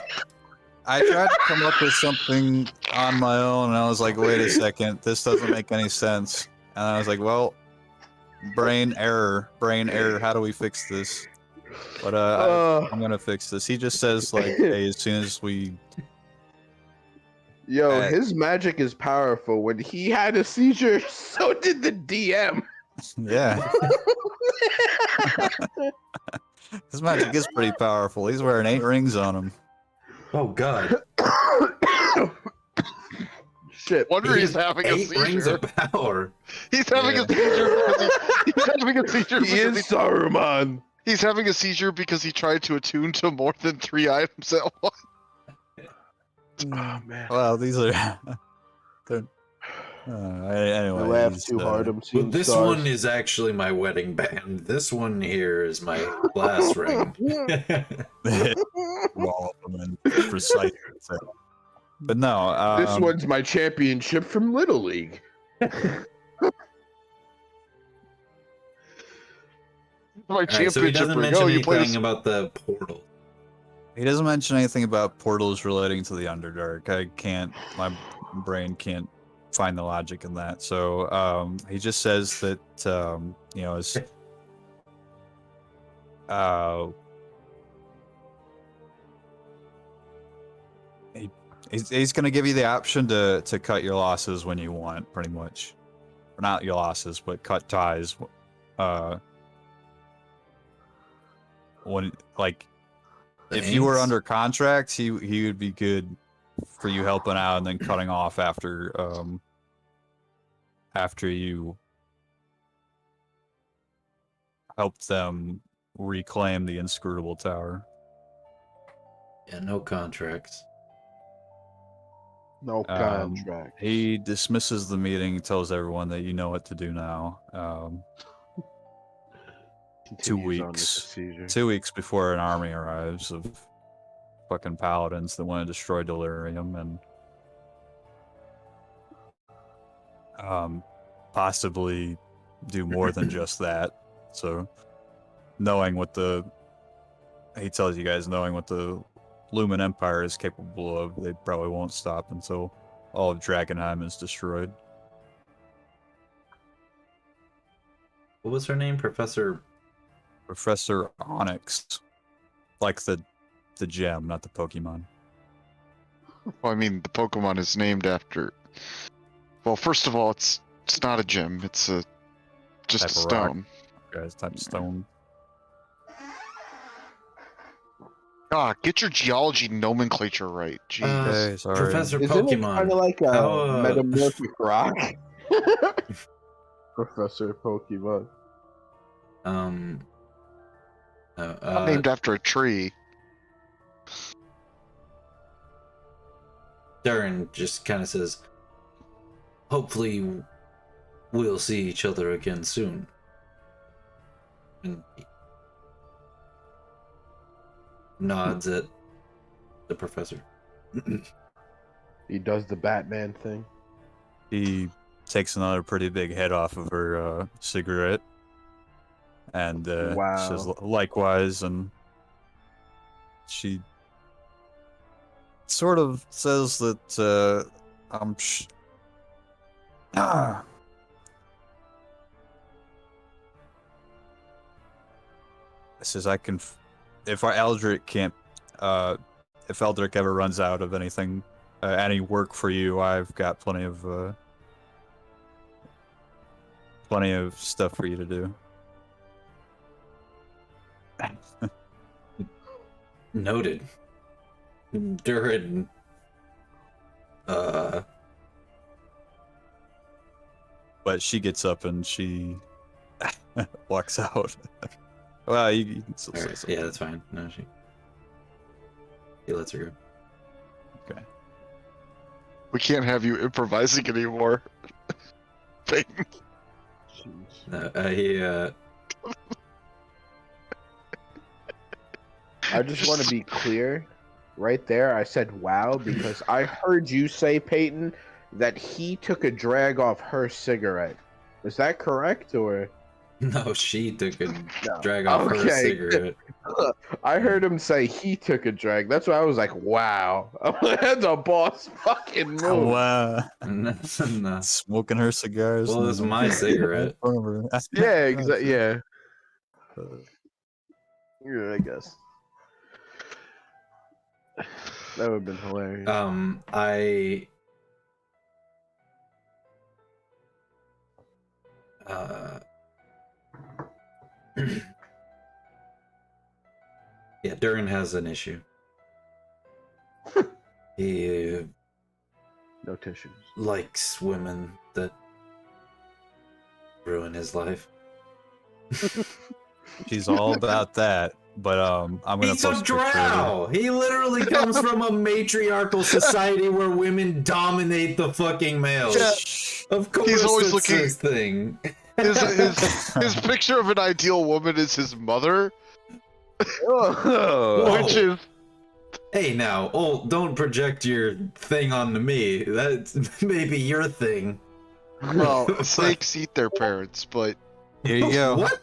I tried to come up with something on my own, and I was like, wait a second, this doesn't make any sense. And I was like, well, brain error, how do we fix this? But I'm gonna fix this. He just says like, hey, as soon as we Yo, his magic is powerful. When he had a seizure, so did the DM. yeah. His magic is pretty powerful. He's wearing 8 rings on him. Oh god. Shit. Wonder he's having a 8 rings seizure. of power. He's having a seizure He is Saruman. he's having a seizure because he tried to attune to more than 3 items at once. Oh man. Well, these are. They're, anyway, I laughed he's, too hard. I'm Well, seeing this stars. one is actually my wedding band. This one here is my glass ring. all of them in precise. But no, This one's my championship from Little League. My Alright, so he championship doesn't ring. mention Oh, you played anything about the portal. he doesn't mention anything about portals relating to the Underdark. My brain can't find the logic in that. So he just says that as he's going to give you the option to cut your losses when you want, pretty much. Or not your losses, but cut ties. When if you were Thanks. under contract, he would be good for you helping out and then cutting off after you helped them reclaim the inscrutable tower. Yeah, no contracts. No contract. He dismisses the meeting, tells everyone that you know what to do now. 2 Continues on with the weeks. seizure. 2 weeks before an army arrives of fucking paladins that want to destroy Delirium and possibly do more than just that. So he tells you guys, knowing what the Lumen Empire is capable of, they probably won't stop until all of Drakkenheim is destroyed. What was her name? Professor Onyx. Like the gem, not the Pokemon. Well, I mean, the Pokemon is named after. Well, first of all, it's not a gem. It's just Type a of rock. stone. Guys, type of stone. Ah, get your geology nomenclature right. Jeez. Okay, sorry. Professor Isn't it Pokemon. kind of like a How, metamorphic rock? Professor Pokemon. Not named after a tree. Darren just kind of says, hopefully we'll see each other again soon. And he nods at the professor. He does the Batman thing. He takes another pretty big head off of her cigarette and Wow. says likewise, and she sort of says that says I can if Eldrick can't if Eldrick ever runs out of anything any work for you, I've got plenty of stuff for you to do. Noted. Durin But she gets up and she walks out. Well, you can still say Alright, something. yeah, that's fine. No, he lets her go. Okay. We can't have you improvising anymore. Peyton. Jeez. I just want to be clear. Right there, I said wow because I heard you say, Peyton, that he took a drag off her cigarette. Is that correct, or? No, she took a No. drag off her Okay. cigarette. I heard him say he took a drag. That's why I was like, wow. That's a boss fucking move. Oh, wow. No. Smoking her cigars. Well, and it's my cigarette. in front of her. Yeah, exactly. Yeah. Yeah, I guess. That would have been hilarious. Yeah, Durin has an issue. He No tissues. likes women that ruin his life. She's all about that. But I'm gonna He's a post a picture of her. drow! He literally comes from a matriarchal society where women dominate the fucking males. Of course, He's always it's looking- his thing. His picture of an ideal woman is his mother, Oh, which is Hey now, don't project your thing onto me. That's maybe your thing. well, snakes eat their parents, but Here you go. What?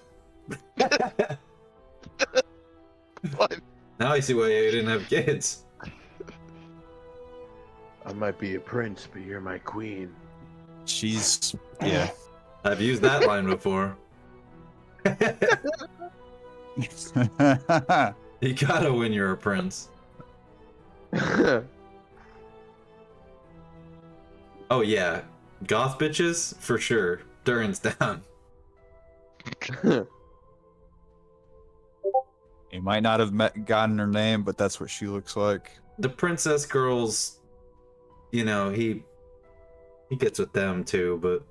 what? Now I see why you didn't have kids. I might be a prince, but you're my queen. She's yeah. I've used that line before. You gotta win, you're a prince. Oh yeah, goth bitches for sure. Durin's down. He might not have gotten her name, but that's what she looks like. The princess girls, you know, he gets with them too, but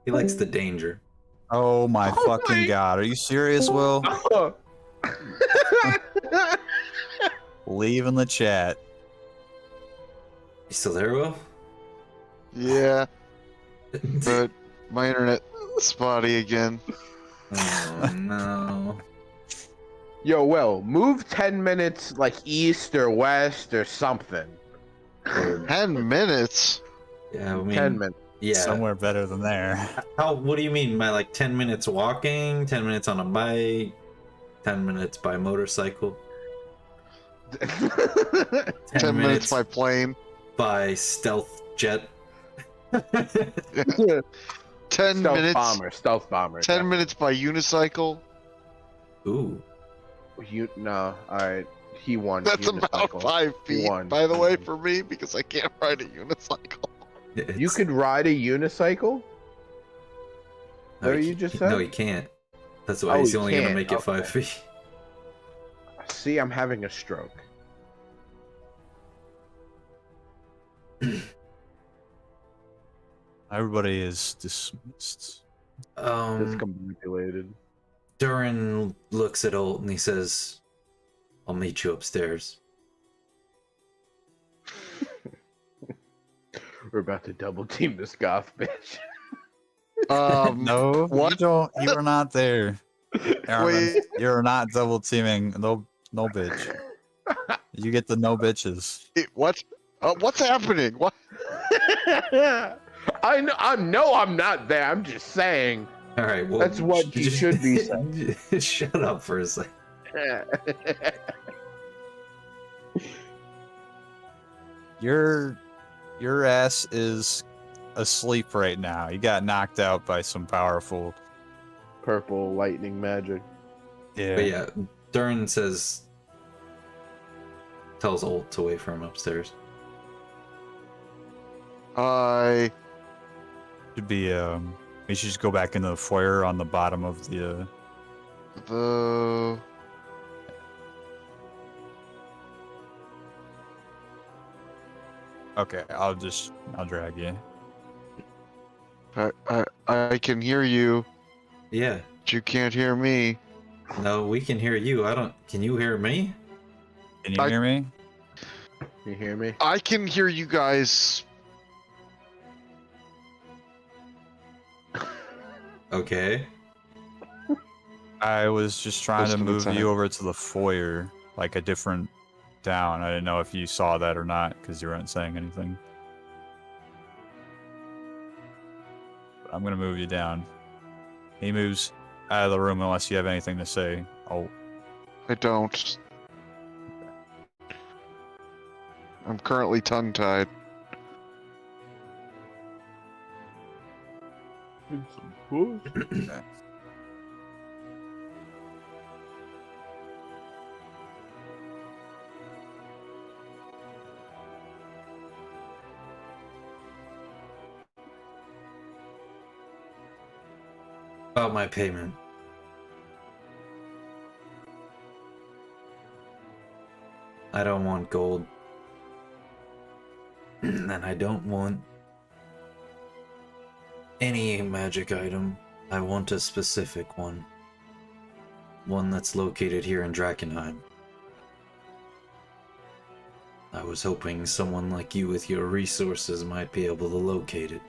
he likes the danger. Oh my Oh fucking my- god! Are you serious, Will? Leave in the chat. You still there, Will? Yeah, but my internet spotty again. Oh no. Yo, well, move 10 minutes like east or west or something. 10 minutes? Yeah, I mean, 10 minutes. yeah. Somewhere better than there. How? What do you mean by like 10 minutes walking, 10 minutes on a bike, 10 minutes by motorcycle, 10 minutes by plane. by stealth jet? 10 minutes. Stealth bomber. 10 minutes by unicycle. Ooh. No, alright. He won. That's about unicycle. 5 He feet, won. by the way, for me, because I can't ride a unicycle. You could ride a unicycle? No, What you just said? No, he can't. That's why Oh, he's he only gonna can't. make it Okay. 5 feet. See, I'm having a stroke. Everybody is dismissed. Discombobulated. Durin looks at Holt and he says, "I'll meet you upstairs." We're about to double team this goth bitch. No, what? you don't. You are not there. Aaron, Wait. you're not double teaming. No, no bitch. You get the no bitches. What? What's happening? What? I know I'm not there. I'm just saying. All right, well, That's what you should be saying. Shut up for a second. Your ass is asleep right now. You got knocked out by some powerful. Purple lightning magic. Yeah. But yeah, Durin tells Holt to wait for him upstairs. I Should be we should just go back into the foyer on the bottom of the the Okay, I'll drag you. I can hear you, Yeah. but you can't hear me. No, we can hear you. Can you hear me? Can you hear me? You hear me? I can hear you guys. Okay. I was just trying Most to of the move time. you over to the foyer, like a different down. I didn't know if you saw that or not because you weren't saying anything. But I'm gonna move you down. He moves out of the room unless you have anything to say. Oh, I don't. I'm currently tongue-tied. okay. About my payment. I don't want gold. And I don't want any magic item. I want a specific one. One that's located here in Drakkenheim. I was hoping someone like you with your resources might be able to locate it.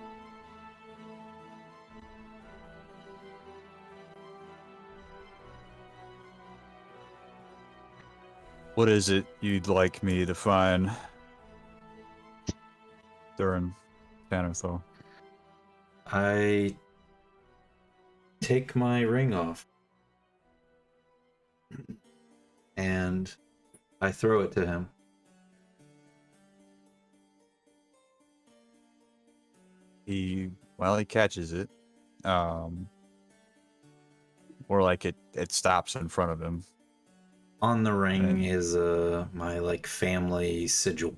What is it you'd like me to find during Tannerthal? I take my ring off and I throw it to him. He catches it. Or like it stops in front of him. On the ring Right. is my like family sigil.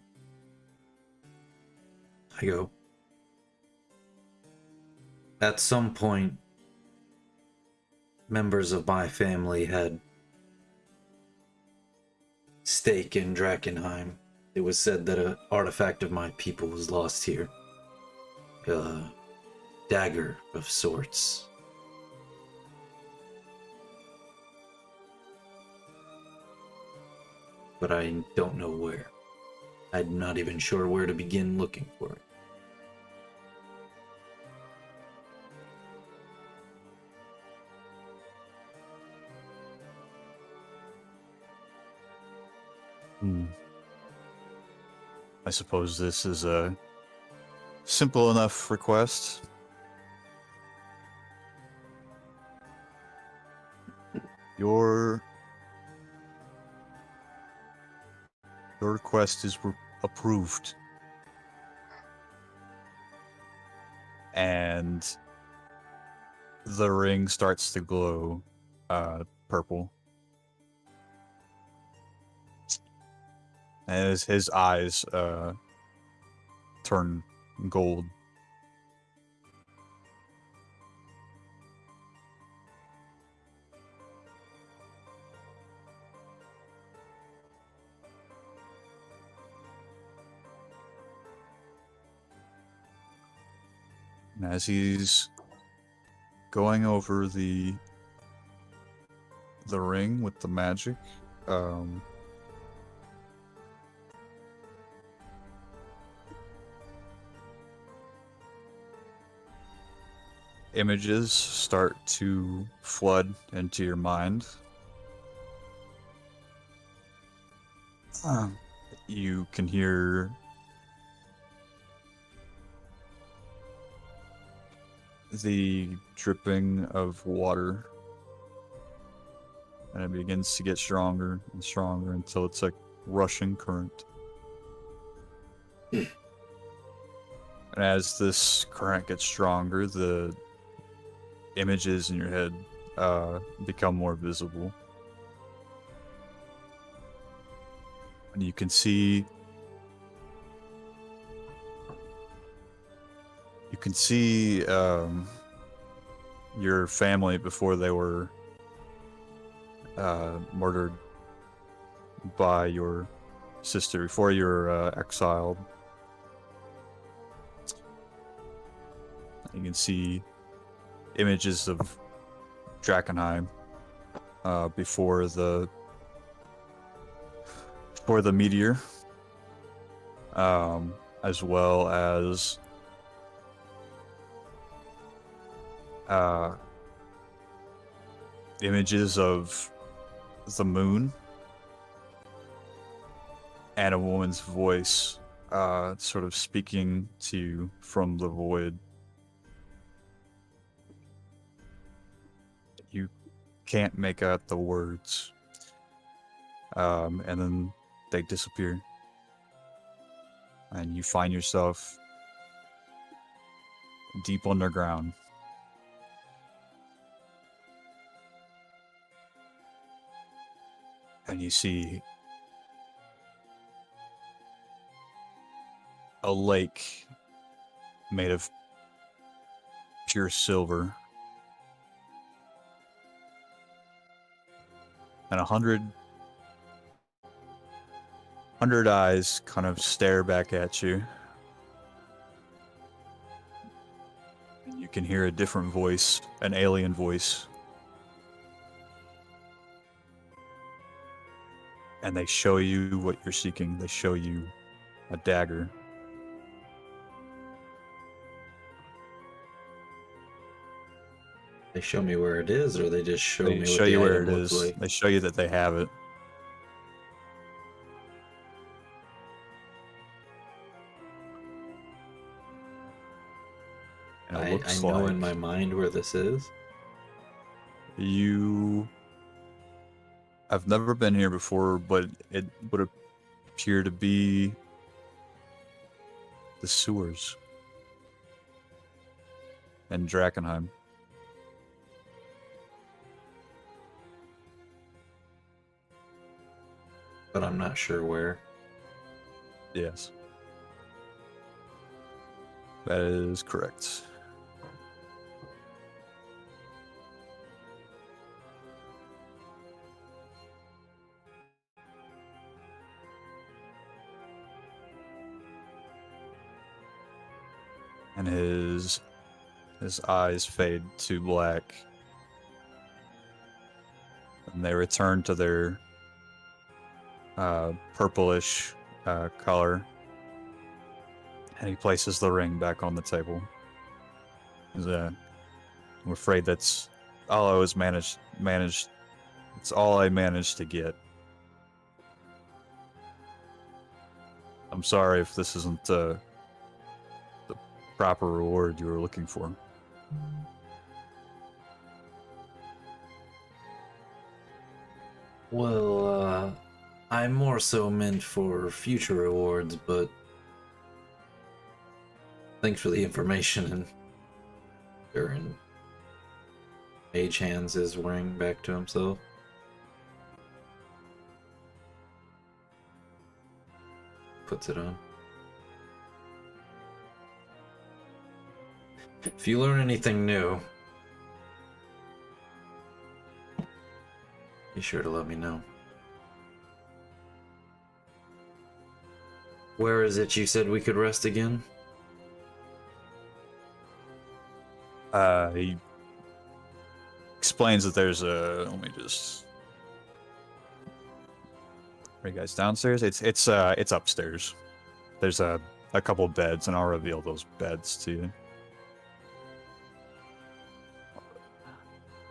I go, at some point, members of my family had stake in Drakkenheim. It was said that an artifact of my people was lost here. A dagger of sorts. but I don't know where. I'm not even sure where to begin looking for it. I suppose this is a simple enough request. Your request is approved. And the ring starts to glow purple. And his eyes turn gold. And as he's going over the ring with the magic, images start to flood into your mind. You can hear the dripping of water, and it begins to get stronger and stronger until it's like rushing current. And as this current gets stronger, the images in your head become more visible. And you can see your family before they were murdered by your sister, before you were exiled. You can see images of Drakkenheim before the meteor, as well as images of the moon and a woman's voice sort of speaking to you from the void. You can't make out the words, and then they disappear, and you find yourself deep underground. And you see a lake made of pure silver, and 100 eyes kind of stare back at you. And you can hear a different voice, an alien voice. And they show you what you're seeking. They show you a dagger. They show me where it is, or they just show They me show what the you where item it looks is. like? They show you that they have it. And it I looks know like in my mind where this is. I've never been here before, but it would appear to be the sewers in Drakkenheim. But I'm not sure where. Yes. That is correct. And his eyes fade to black. And they return to their purplish color, and he places the ring back on the table. I'm afraid that's all I was managed. It's all I managed to get. I'm sorry if this isn't the proper reward you were looking for. Well, I'm more so meant for future rewards, but thanks for the information. And Durin Mage hands his ring back to himself. Puts it on. If you learn anything new, be sure to let me know. Where is it you said we could rest again? He explains that there's a. Let me just. Are you guys downstairs? It's upstairs. There's a couple beds, and I'll reveal those beds to you.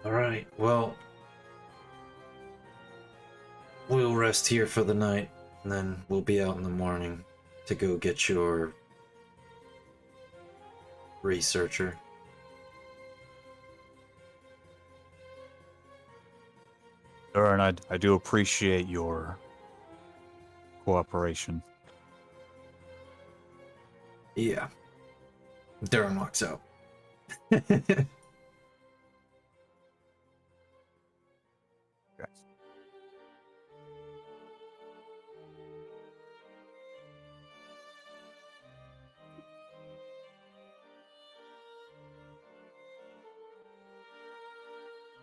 All right. Well, we'll rest here for the night, and then we'll be out in the morning to go get your researcher. Sure, and I do appreciate your cooperation. Yeah. Durin walks out.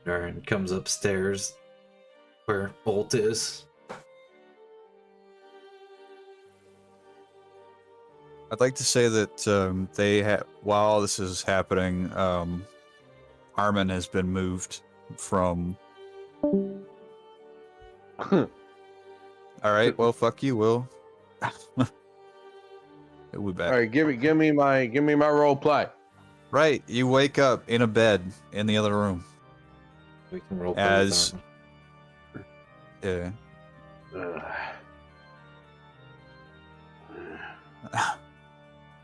Durin comes upstairs where Bolt is. I'd like to say that while this is happening, Armin has been moved from. All right, well, fuck you, Will. We'll be back. All right, give me my role play. Right, you wake up in a bed in the other room. We can roll As yeah.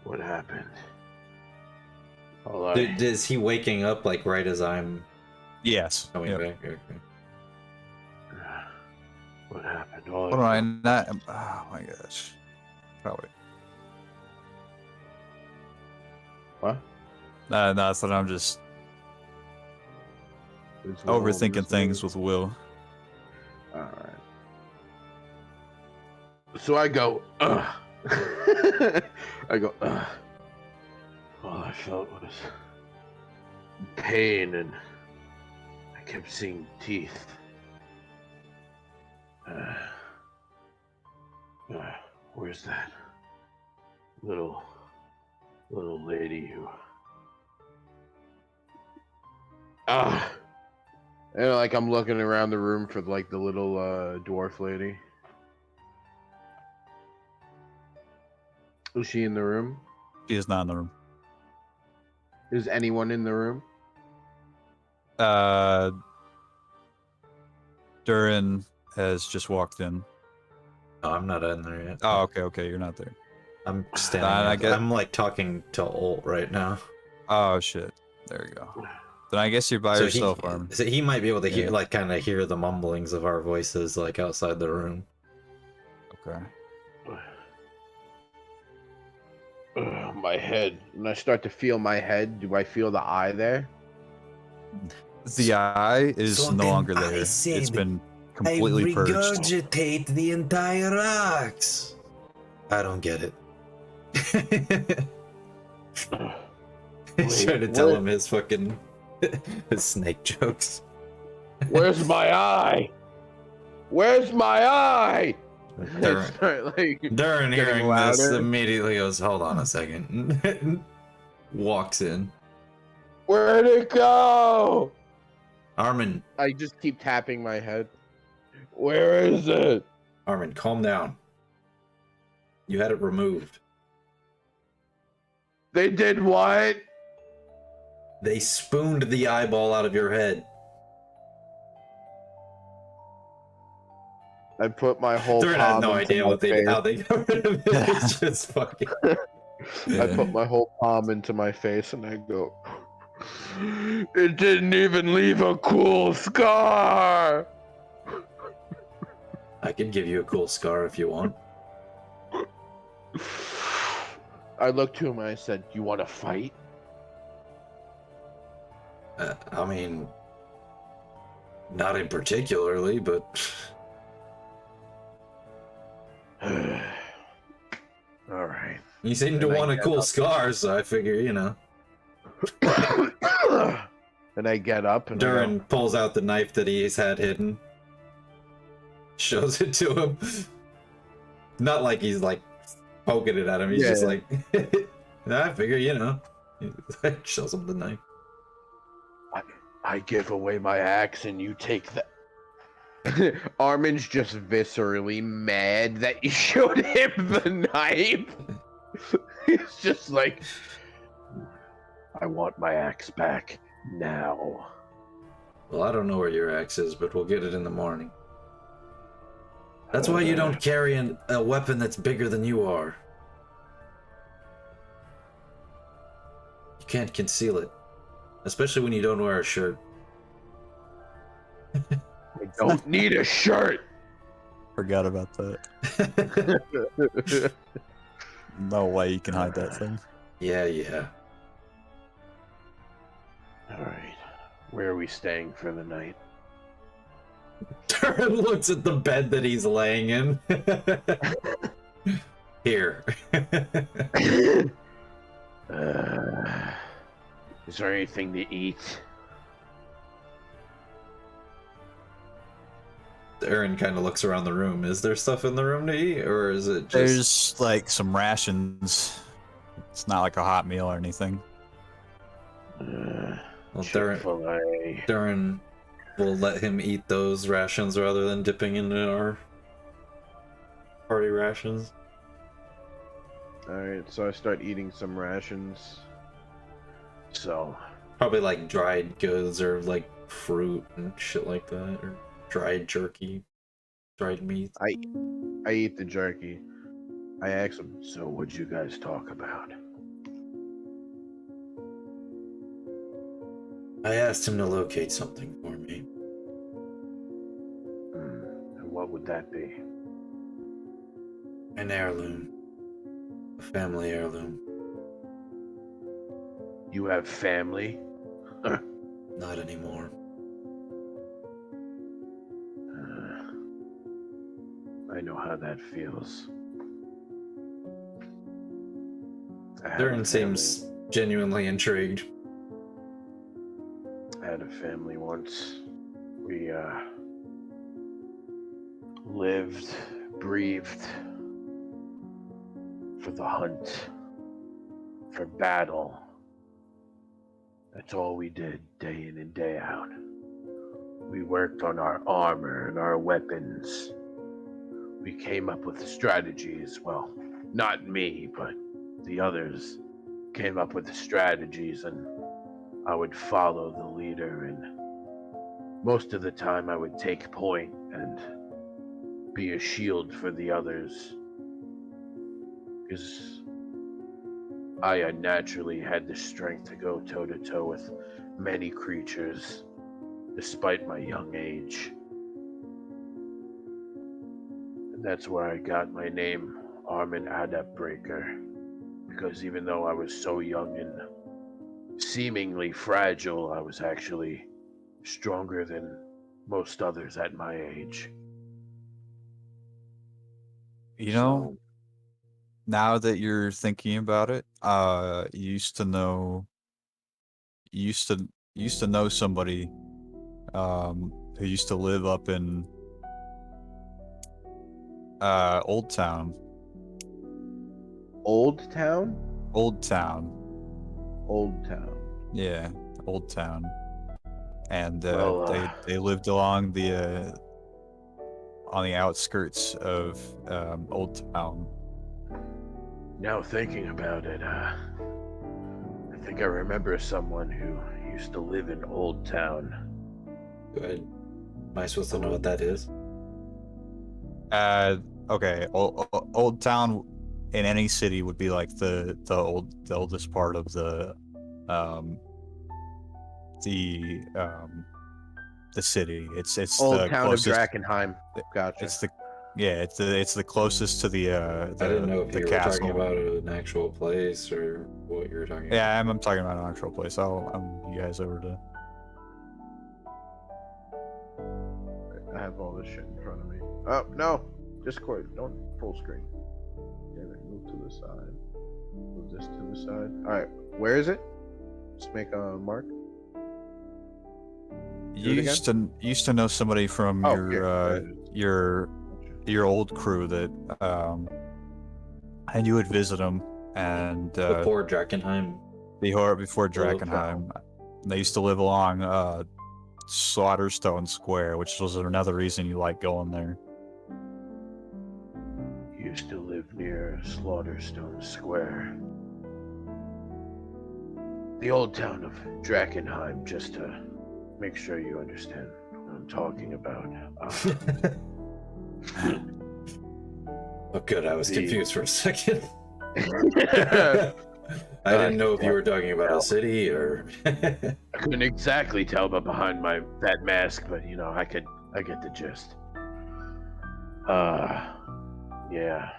What happened? Hold on. Is he waking up like right as I'm Yes. coming Yep. back? Okay. What happened? What am I not? Oh my gosh. Probably. What? Nothing. I'm just overthinking things with Will. All right. So I go, ugh. I go, ugh. All I felt was pain, and I kept seeing teeth. Where's that little lady who? And like I'm looking around the room for like the little dwarf lady. Is she in the room? She is not in the room. Is anyone in the room? Durin has just walked in. No, I'm not in there yet. Oh, okay, you're not there. I'm standing. I'm like talking to Ult right now. Oh shit. There you go. Then I guess you're by yourself, Armin. So he might be able to hear, like, kind of hear the mumblings of our voices, like outside the room. Okay. My head. When I start to feel my head, do I feel the eye there? The eye is So no then longer I there. It's said been completely purged. regurgitate the entire rocks. I don't get it. He's trying to tell him his fucking his snake jokes. Where's my eye? Where's my eye? Durin hearing this immediately goes, hold on a second. Walks in. Where'd it go? Armin. I just keep tapping my head. Where is it? Armin, calm down. You had it removed. They did what? They spooned the eyeball out of your head. I put my whole They're not palm no into idea my what they face. how they got rid of it. It's just fucking. I put my whole palm into my face and I go, it didn't even leave a cool scar. I could give you a cool scar if you want. I looked to him and I said, you want to fight? I mean, not in particularly, but All right. you seem to And I want a get cool up. scar, so I figure, you know. And I get up and Durin pulls out the knife that he's had hidden. Shows it to him. Not like he's like poking it at him. He's just like, I figure, you know. Shows him the knife. I give away my axe and you take that. Armin's just viscerally mad that you showed him the knife. He's just like, I want my axe back now. Well, I don't know where your axe is, but we'll get it in the morning. That's why you don't carry a weapon that's bigger than you are. You can't conceal it. Especially when you don't wear a shirt. I don't need a shirt. Forgot about that. No way you can hide that thing. Yeah. All right. Where are we staying for the night? Durin looks at the bed that he's laying in. Here. Is there anything to eat? Durin kind of looks around the room. Is there stuff in the room to eat, or is it just... There's like some rations. It's not like a hot meal or anything. Well, Chick-fil-A. Durin will let him eat those rations rather than dipping into our party rations. Alright, so I start eating some rations. So, Probably like dried goods or like fruit and shit like that, or dried jerky, dried meat. I eat the jerky. I ask them, so what'd you guys talk about? I asked him to locate something for me. And what would that be? An heirloom. A family heirloom. You have family? Not anymore. I know how that feels. I had a Durin family- seems genuinely intrigued. I had a family once. We lived, breathed for the hunt, for battle. That's all we did, day in and day out. We worked on our armor and our weapons. We came up with strategies. Well, not me, but the others came up with the strategies, and I would follow the leader, and most of the time I would take point and be a shield for the others, because I unnaturally had the strength to go toe-to-toe with many creatures, despite my young age. And that's where I got my name, Armin Adept Breaker, because even though I was so young and seemingly fragile, I was actually stronger than most others at my age. You know, now that you're thinking about it, you used to know somebody who used to live up in Old Town. Old Town? Old Town. Old Town. Yeah, Old Town. And Well, they lived along the on the outskirts of Old Town. Now thinking about it, I think I remember someone who used to live in Old Town. Good. Am I supposed to know what that is? Okay, Old Town in any city would be like the oldest part of the city. It's Old the Town closest. of Drakkenheim. Gotcha. It's the closest to the I didn't know if the you were castle. talking about an actual place or what you were talking about. Yeah, I'm talking about an actual place. I'm you guys over to. I have all this shit in front of me. Oh, no! Discord, don't full screen. Damn it, move to the side. Move this to the side. Alright, where is it? Let's make a mark. You used to know somebody from Oh, here, there it is. your old crew that and you would visit them and Before Drakkenheim. before Drakkenheim. They used to live along Slaughterstone Square, which was another reason you like going there. Used to live near Slaughterstone Square. The old town of Drakkenheim, just to make sure you understand what I'm talking about. Oh, good. I was The- confused for a second. I I didn't know if you were talking about a city or. couldn't exactly tell but behind that mask, but you know, I get the gist. Yeah.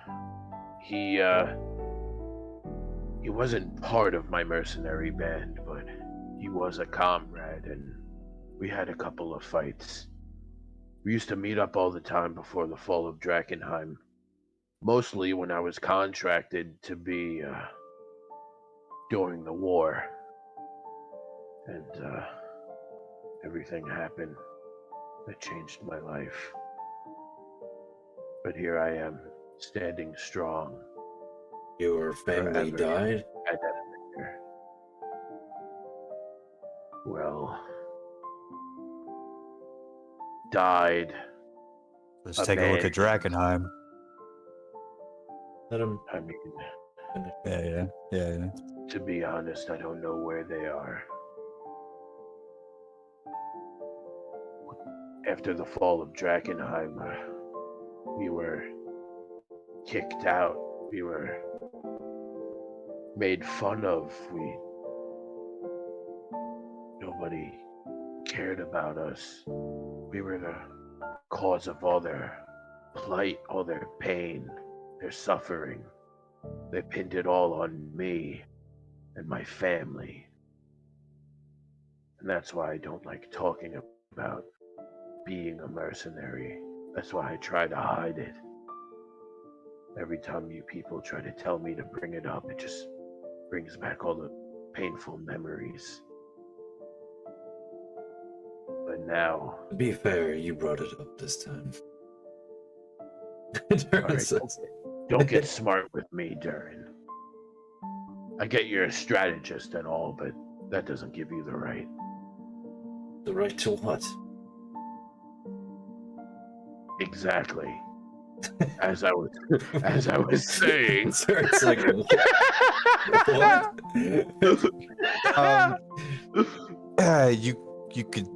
He wasn't part of my mercenary band, but he was a comrade, and we had a couple of fights. We used to meet up all the time before the fall of Drakkenheim, mostly when I was contracted to be during the war, and everything happened that changed my life. But here I am, standing strong. Your family Forever. died? At that figure. Well, died. Let's take a look at Drakkenheim. Let him I mean, finish. Yeah. to be honest, I don't know where they are. After the fall of Drakkenheim, we were kicked out. We were made fun of. Nobody cared about us. We were the cause of all their plight, all their pain, their suffering. They pinned it all on me and my family. And that's why I don't like talking about being a mercenary. That's why I try to hide it. Every time you people try to tell me to bring it up, it just brings back all the painful memories. But now, To be fair, you brought it up this time. all right, don't get smart with me, Durin. I get you're a strategist and all, but that doesn't give you the right. The right to what? Exactly. As I was saying. Sir, it's like, what? You could.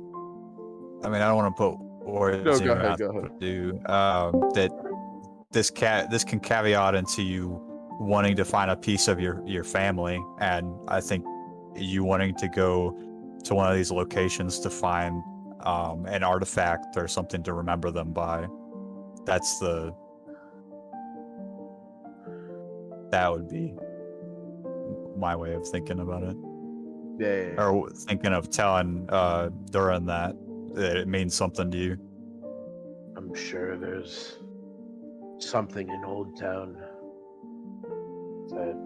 I mean, I don't want to put words No, in go your ahead, mouth, go ahead. but do that. This can caveat into you wanting to find a piece of your family, and I think you wanting to go to one of these locations to find an artifact or something to remember them by. That would be my way of thinking about it. Yeah. Or thinking of telling Durin that it means something to you. I'm sure there's something in Old Town that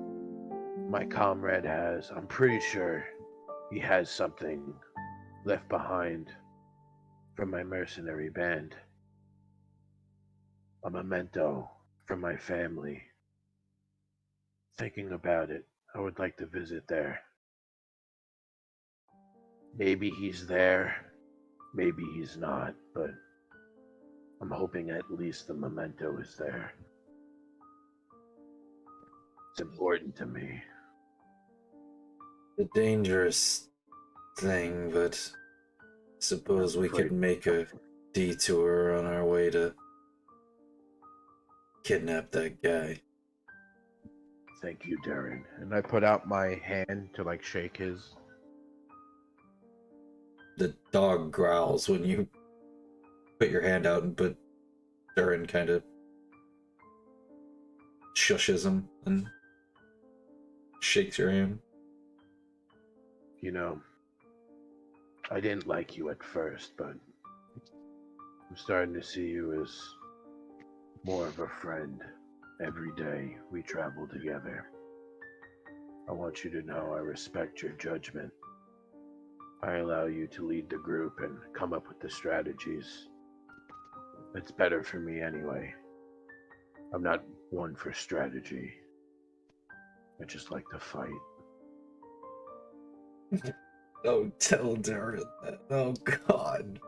my comrade has. I'm pretty sure he has something left behind from my mercenary band. A memento from my family. Thinking about it, I would like to visit there. Maybe he's there, maybe he's not, but I'm hoping at least the memento is there. It's important to me. A dangerous thing, but suppose we could make a detour on our way to kidnap that guy. Thank you, Darren. And I put out my hand to like shake his. The dog growls when you put your hand out, but Durin kind of shushes him and shakes your hand. You know, I didn't like you at first, but I'm starting to see you as more of a friend. Every day we travel together. I want you to know I respect your judgment. I allow you to lead the group and come up with the strategies. It's better for me anyway. I'm not one for strategy. I just like to fight. Don't tell Darren that. Oh God.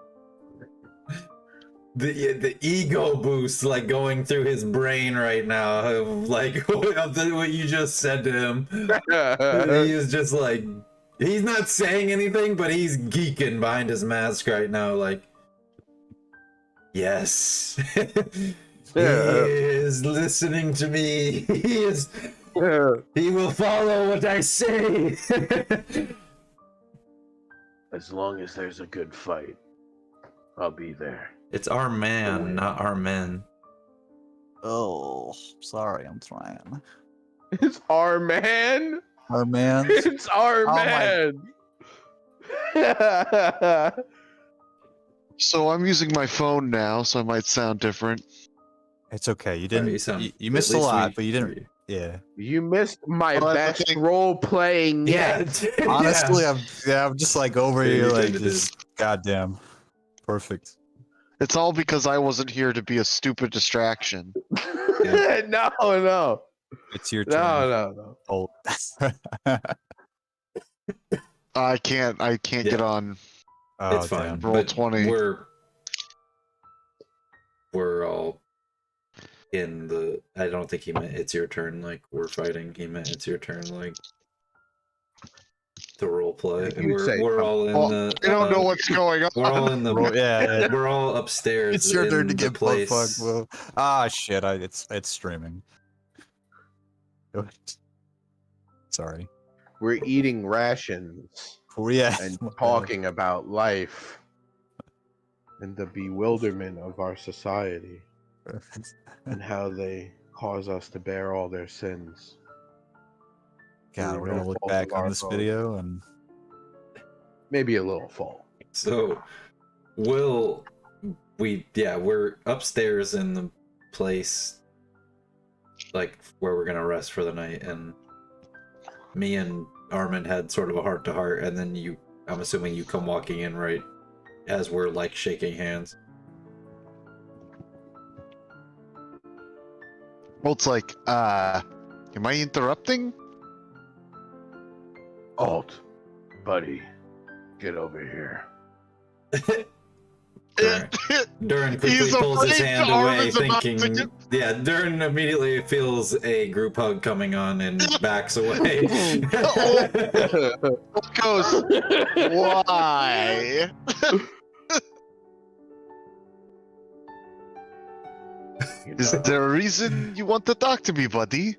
The ego boost like going through his brain right now of like what you just said to him. He is just like, he's not saying anything, but he's geeking behind his mask right now, like, yes. He is listening to me. He will follow what I say. As long as there's a good fight, I'll be there. It's our man, not our men. Oh, sorry, I'm trying. It's our man. Our man. It's our Oh, man. So I'm using my phone now, so I might sound different. It's okay. You Alright, didn't. You missed a lot, but you didn't. Yeah. You missed my Well, that's the best thing. role playing Yeah. yet. Honestly, I'm just like over Yeah, here, you like kinda just goddamn perfect. It's all because I wasn't here to be a stupid distraction. No. It's your turn. No. Oh. I can't Yeah. get on. Oh, It's fine. damn. Roll but 20. We're all in the. I don't think he meant it's your turn. Like we're fighting. He meant it's your turn. Like to role play. And You'd say we're all in Well, the. I don't know what's going on. We're all in the. Yeah. We're all upstairs. It's your turn to in get the butt place. fucked, Will. Ah, shit. It's streaming. Go ahead. Sorry. We're eating rations Oh, yeah. and talking about life and the bewilderment of our society and how they cause us to bear all their sins. God, we're No gonna look fault back of on our this own. video and Maybe a little fault. So, we're upstairs in the place, like where we're gonna rest for the night, and me and Armin had sort of a heart to heart, and then I'm assuming you come walking in right as we're like shaking hands. Well, it's like, am I interrupting? Alt, buddy, get over here. Durin quickly He's pulls his afraid hand away, Armin's about to thinking, get- yeah, Durin immediately feels a group hug coming on and backs away. Goes, why? You Is know, there a reason you want to talk to me, buddy?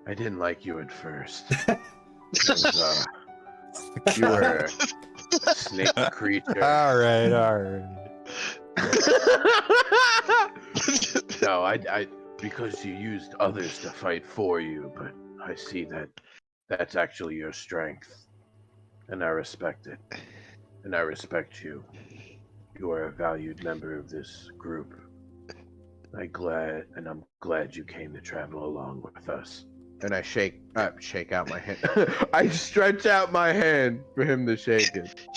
I didn't like you at first. Because, you were a snake creature. all right. No, I because you used others to fight for you, but I see that that's actually your strength, and I respect it, and I respect you. You are a valued member of this group. I'm glad you came to travel along with us. And I shake out my hand. I stretch out my hand for him to shake it.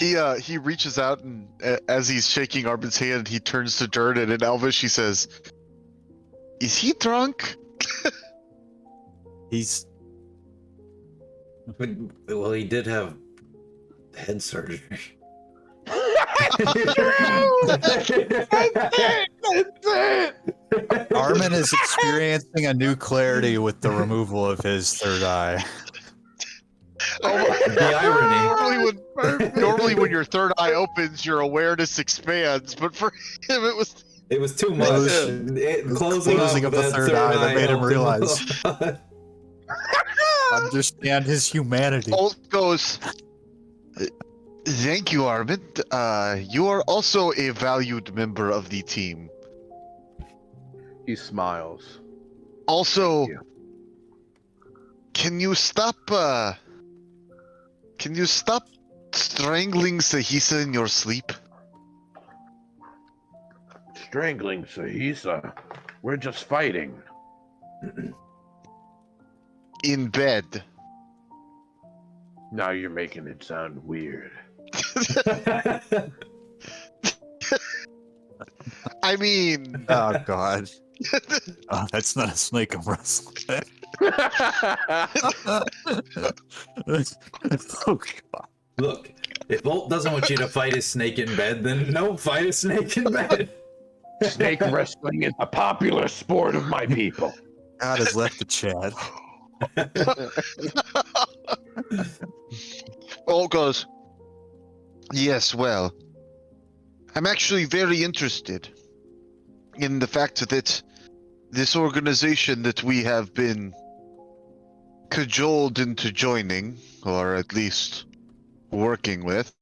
He reaches out and as he's shaking Armin's hand, he turns to Durden and in Elvish he says, "Is he drunk?" He's Well, he did have head surgery. Armin is experiencing a new clarity with the removal of his third eye. The irony. Normally when your third eye opens, your awareness expands, but for him It was too much. Closing of the third eye that made him realize. Understand his humanity. Alt goes, thank you, Armin. You are also a valued member of the team. He smiles. Also, Thank you. can you stop strangling Sahisa in your sleep? Strangling Sahisa. We're just fighting. In bed. Now you're making it sound weird. I mean, Oh god. Oh, that's not a snake I'm wrestling. Oh god. Look, if Volt doesn't want you to fight a snake in bed, then no, fight a snake in bed. Snake wrestling is a popular sport of my people. God has left the chat. Alt goes, yes, well, I'm actually very interested in the fact that this organization that we have been cajoled into joining, or at least working with.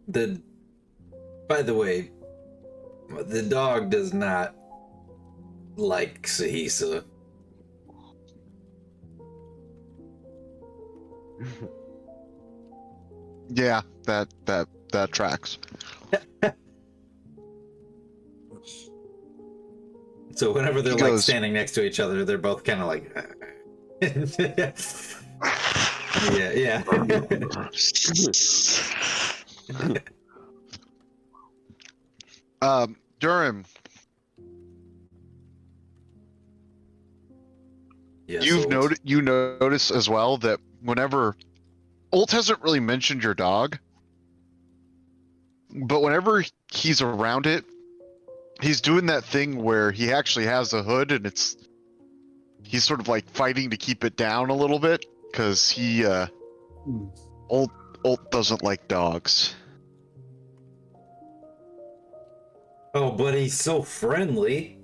By the way, the dog does not like Sahisa. Yeah, that tracks. So whenever they're He like goes- standing next to each other, they're both kind of like. yeah. Durham, Yes, you notice as well that whenever Ult hasn't really mentioned your dog, but whenever he's around it, he's doing that thing where he actually has a hood and he's sort of like fighting to keep it down a little bit because Ult doesn't like dogs. Oh, but he's so friendly.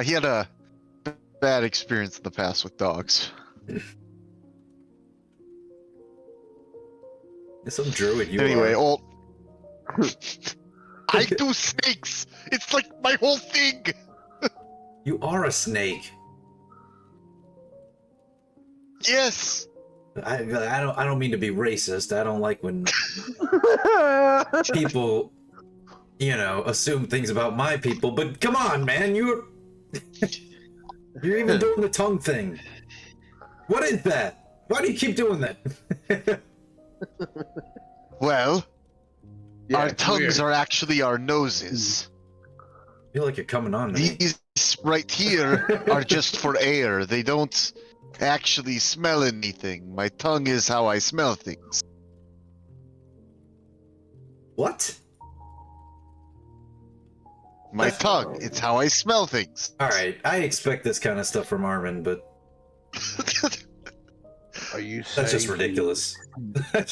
He had a bad experience in the past with dogs. Some druid you Anyway, are. Ult. I do snakes. It's like my whole thing. You are a snake. Yes. I don't mean to be racist. I don't like when people, assume things about my people. But come on, man, you're even doing the tongue thing. What is that? Why do you keep doing that? Well, Yeah, our it's tongues weird. are actually our noses. I feel like you're coming on to me. These right here are just for air. They don't actually smell anything. My tongue is how I smell things. What? My tongue, it's how I smell things. All right, I expect this kind of stuff from Armin, but Are you saying that's just ridiculous.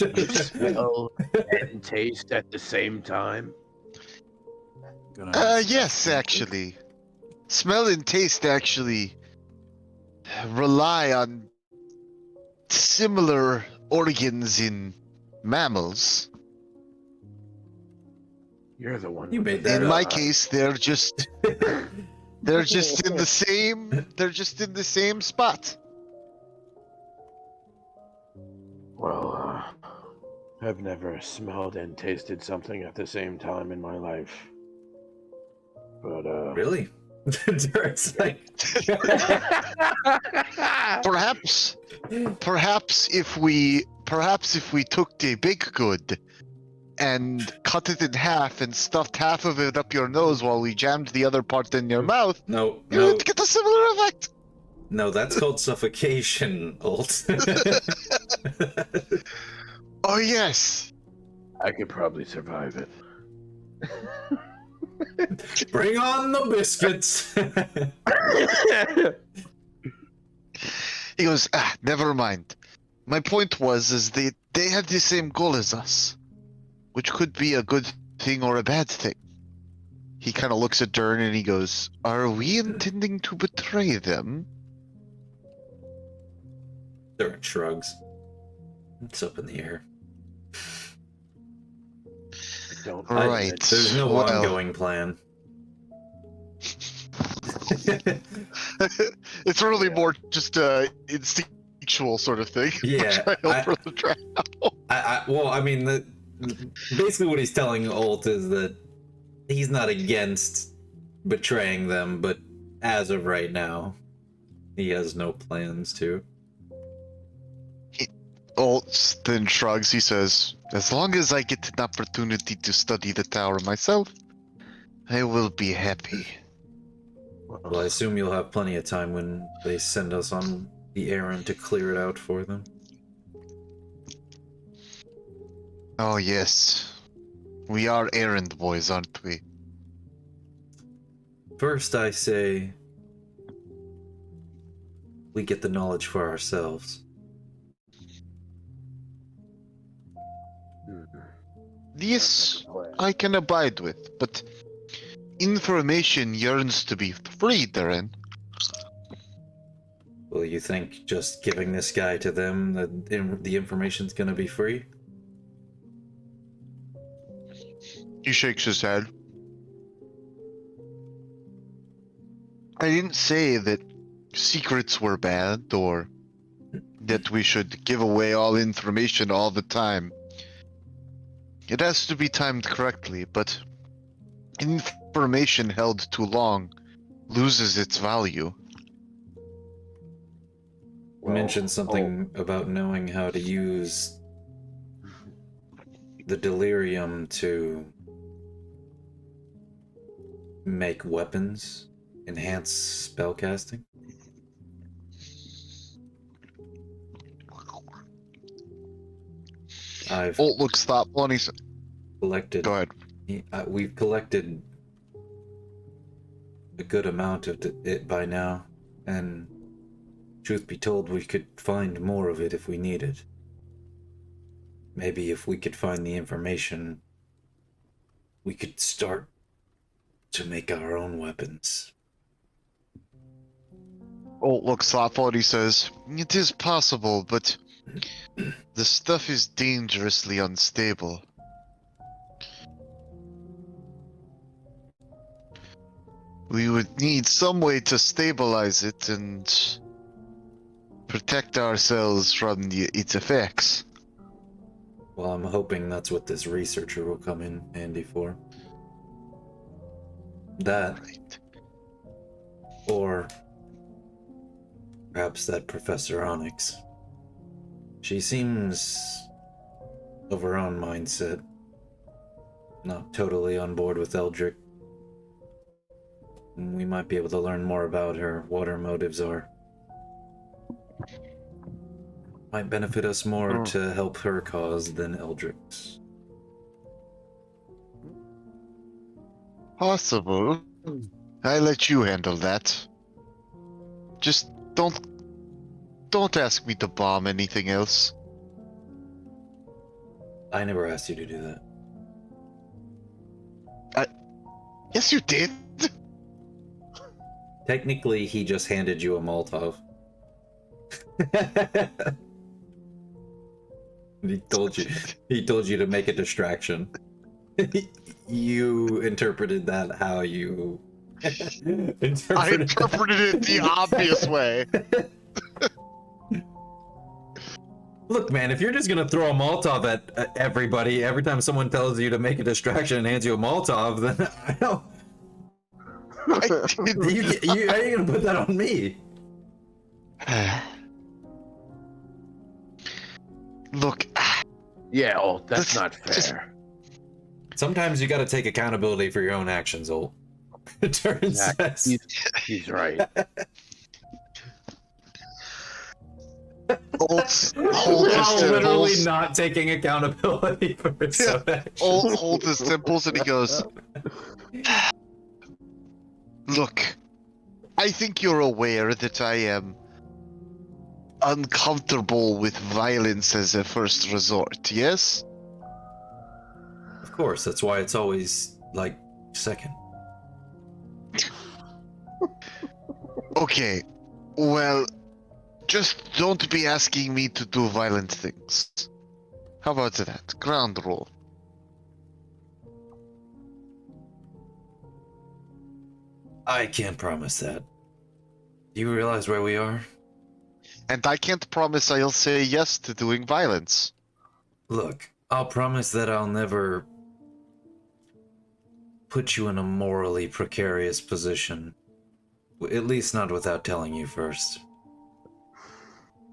you smell and taste at the same time? Yes, actually. Smell and taste actually rely on similar organs in mammals. You're the one. You with made the that In up. my case, they're just in the same spot. Well, I've never smelled and tasted something at the same time in my life. But, Really? It's like, Perhaps if we took the baked good and cut it in half and stuffed half of it up your nose while we jammed the other part in your mouth, no, you would get a similar effect. No, that's called suffocation, Ult. Oh yes. I could probably survive it. Bring on the biscuits. He goes, never mind. My point is they have the same goal as us, which could be a good thing or a bad thing. He kind of looks at Dern and he goes, are we intending to betray them? Dern shrugs. It's up in the air. Don't Right. There's no well, ongoing plan. It's really more just instinctual sort of thing. Yeah, Betrayal for the trial. well, I mean, basically what he's telling Ult is that he's not against betraying them, but as of right now, he has no plans to. Ult then shrugs. He says, as long as I get an opportunity to study the tower myself, I will be happy. Well, I assume you'll have plenty of time when they send us on the errand to clear it out for them. Oh yes. We are errand boys, aren't we? First, I say we get the knowledge for ourselves. This I can abide with, but information yearns to be free, Darren. Well, you think just giving this guy to them, the information's gonna be free? He shakes his head. I didn't say that secrets were bad or that we should give away all information all the time. It has to be timed correctly, but information held too long loses its value. You mentioned something about knowing how to use the delirium to make weapons, enhance spellcasting. I've Ult looks thoughtful and he's... collected. Go ahead. We've collected a good amount of it by now, and truth be told, we could find more of it if we needed. Maybe if we could find the information, we could start to make our own weapons. Ult looks thoughtful and he says, it is possible, but the stuff is dangerously unstable. We would need some way to stabilize it and protect ourselves from its effects. Well, I'm hoping that's what this researcher will come in handy for. That, Right. or perhaps that Professor Onyx. She seems of her own mindset, not totally on board with Eldrick. We might be able to learn more about her, what her motives are. Might benefit us more to help her cause than Eldrick's. Possible. I let you handle that. Just don't ask me to bomb anything else. I never asked you to do that. Yes, you did. Technically, he just handed you a Molotov. He told you to make a distraction. You interpreted that how you I interpreted it the obvious way. Look, man, if you're just gonna throw a Molotov at everybody every time someone tells you to make a distraction and hands you a Molotov, then I don't. You how are you gonna put that on me? Look. Yeah, oh, that's This- not fair. Sometimes you gotta take accountability for your own actions, Ult. Turns Exactly. says. He's right. Hold his While literally temples. not taking accountability for his own actions. Hold his temples, and he goes, "Look, I think you're aware that I am uncomfortable with violence as a first resort, yes?" Of course, that's why it's always, like, second. Okay, well, just don't be asking me to do violent things. How about that? Ground rule. I can't promise that. Do you realize where we are? And I can't promise I'll say yes to doing violence. Look, I'll promise that I'll never put you in a morally precarious position. At least not without telling you first.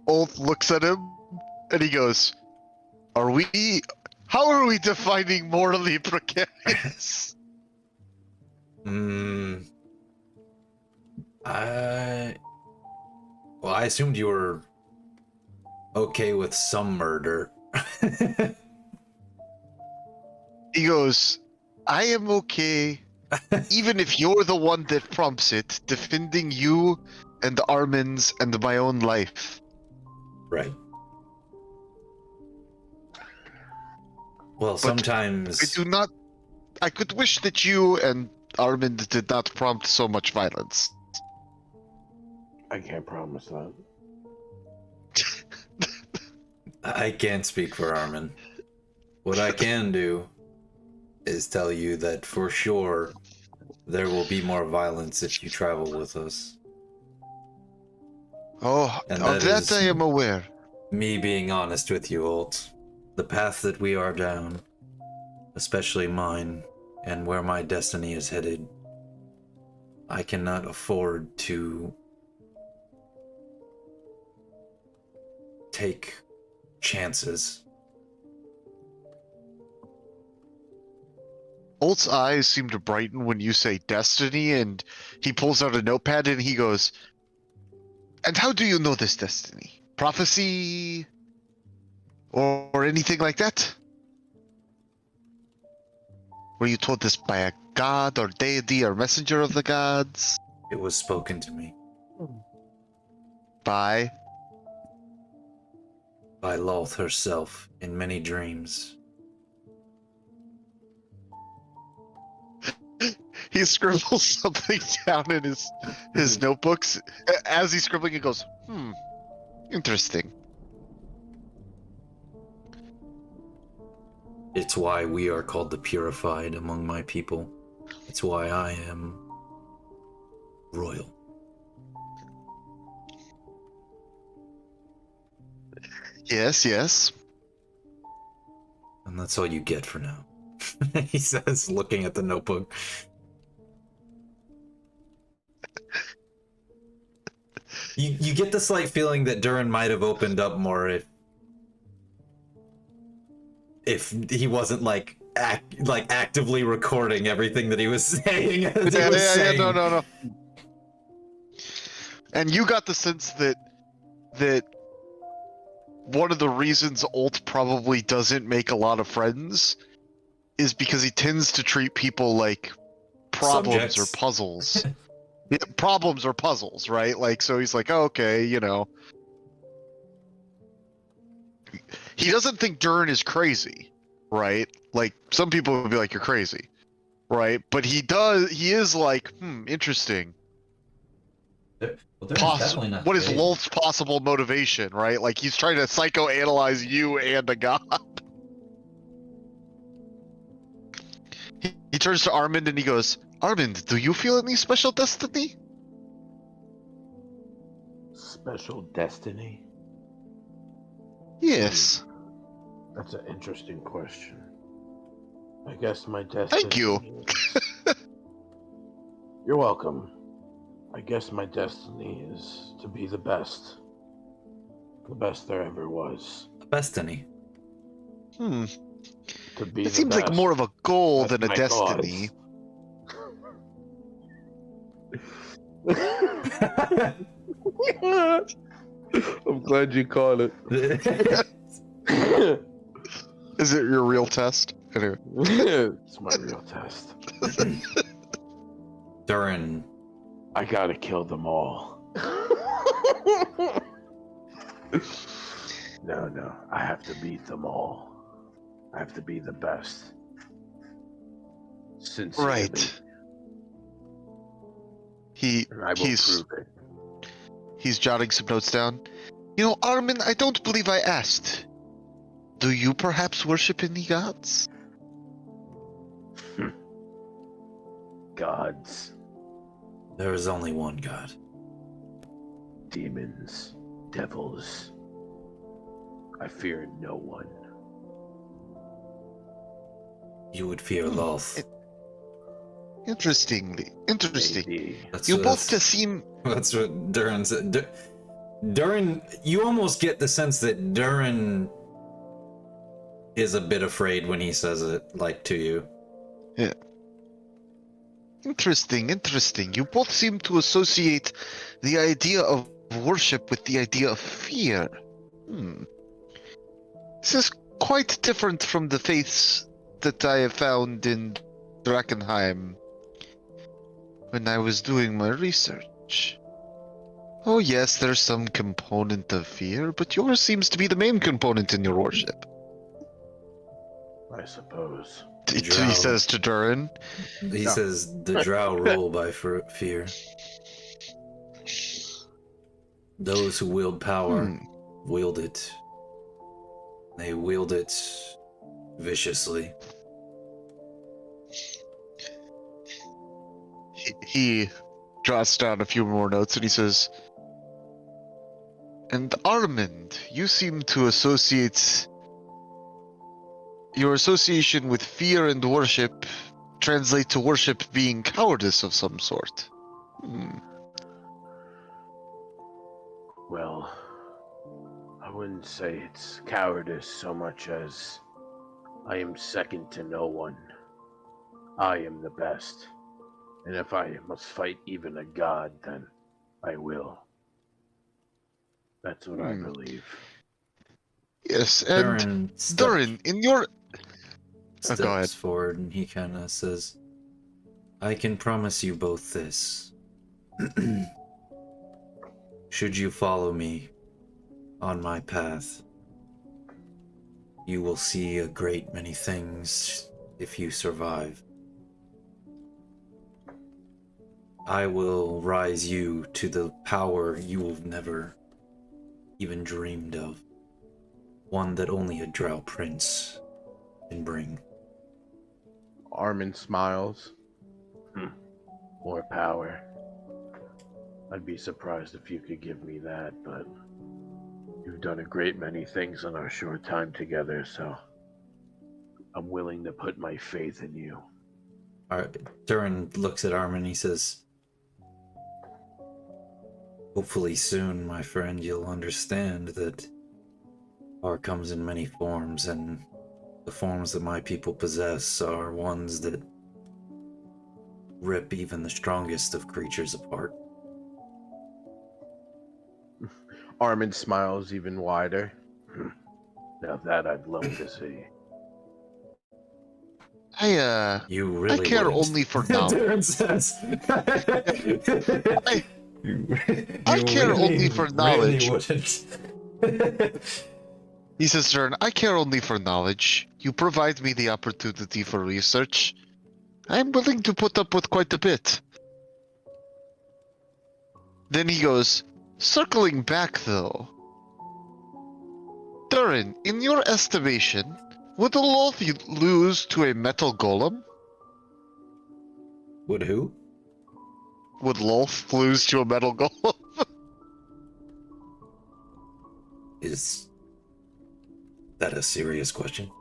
Ulf looks at him, and he goes, how are we defining morally precarious? Well, I assumed you were okay with some murder. He goes, I am okay, even if you're the one that prompts it, defending you and Armin's and my own life. Right. Well, sometimes... I could wish that you and Armin did not prompt so much violence. I can't promise that. I can't speak for Armin. What I can do is tell you that for sure there will be more violence if you travel with us. Oh, And of that I am aware. Me being honest with you, Alt. The path that we are down, especially mine, and where my destiny is headed, I cannot afford to take chances. Ult's eyes seem to brighten when you say destiny, and he pulls out a notepad and he goes, and how do you know this destiny? Prophecy? Or anything like that? Were you told this by a god or deity or messenger of the gods? It was spoken to me By? by Lolth herself in many dreams. He scribbles something down in his notebooks. As he's scribbling, he goes, interesting. It's why we are called the purified among my people. It's why I am royal. Yes, yes. And that's all you get for now. He says, looking at the notebook. You get the slight feeling that Durin might have opened up more if he wasn't like actively recording everything that he was saying as he was saying. No. And you got the sense that one of the reasons Ult probably doesn't make a lot of friends is because he tends to treat people like problems Subjects. or puzzles. Yeah, problems or puzzles, right? Like, so he's like, oh, okay, you know. He doesn't think Durin is crazy, right? Like, some people would be like, you're crazy, right? But he is like, interesting. What is Lolth's possible motivation, right? Like, he's trying to psychoanalyze you and a god. He turns to Armand and he goes, Armand, do you feel any special destiny? Special destiny? Yes. That's an interesting question. I guess my destiny... Thank you. You're welcome. I guess my destiny is to be the best. The best there ever was. Destiny. To be It seems like more of a goal than a destiny. I'm glad you caught it. Is it your real test? Anyway. It's my real test. Durin, I gotta kill them all. No, I have to beat them all. I have to be the best. Sincerely. Right. And I will he's prove it. he's jotting some notes down. You know, Armin, I don't believe I asked. Do you perhaps worship any gods? Gods, there is only one god. demons, devils. I fear no one. You would fear Loth. Interesting. Maybe. You both just seem... That's what Durin said. Durin, you almost get the sense that Durin is a bit afraid when he says it, like, to you. Yeah. Interesting. You both seem to associate the idea of worship with the idea of fear. This is quite different from the faiths that I have found in Drakkenheim when I was doing my research. Oh yes, there's some component of fear, but yours seems to be the main component in your worship. I suppose. He says to Durin. He says the drow rule by fear. Those who wield power wield it. They wield it viciously. He jots down a few more notes and he says, and Armand, you seem to associate your association with fear and worship translate to worship being cowardice of some sort. Well, I wouldn't say it's cowardice so much as I am second to no one. I am the best. And if I must fight even a god, then I will. That's what I believe. Yes, and Durin, in your... Steps go ahead. forward and he kind of says, I can promise you both this. Should you follow me on my path, you will see a great many things if you survive. I will rise you to the power you have never even dreamed of. One that only a drow prince can bring. Armin smiles. More power. I'd be surprised if you could give me that, but you've done a great many things in our short time together, so I'm willing to put my faith in you. Durin looks at Armin and he says, hopefully soon, my friend, you'll understand that power comes in many forms, and the forms that my people possess are ones that rip even the strongest of creatures apart. Armin smiles even wider. Now that I'd love to see. You really I care wouldn't. only for knowledge. Durin says. I care only for knowledge. Really wouldn't. He says, Durin, I care only for knowledge. You provide me the opportunity for research. I'm willing to put up with quite a bit. Then he goes, circling back though. Durin, in your estimation, would the Loth lose to a metal golem? Would who? Would Loth lose to a metal golem? Is that a serious question?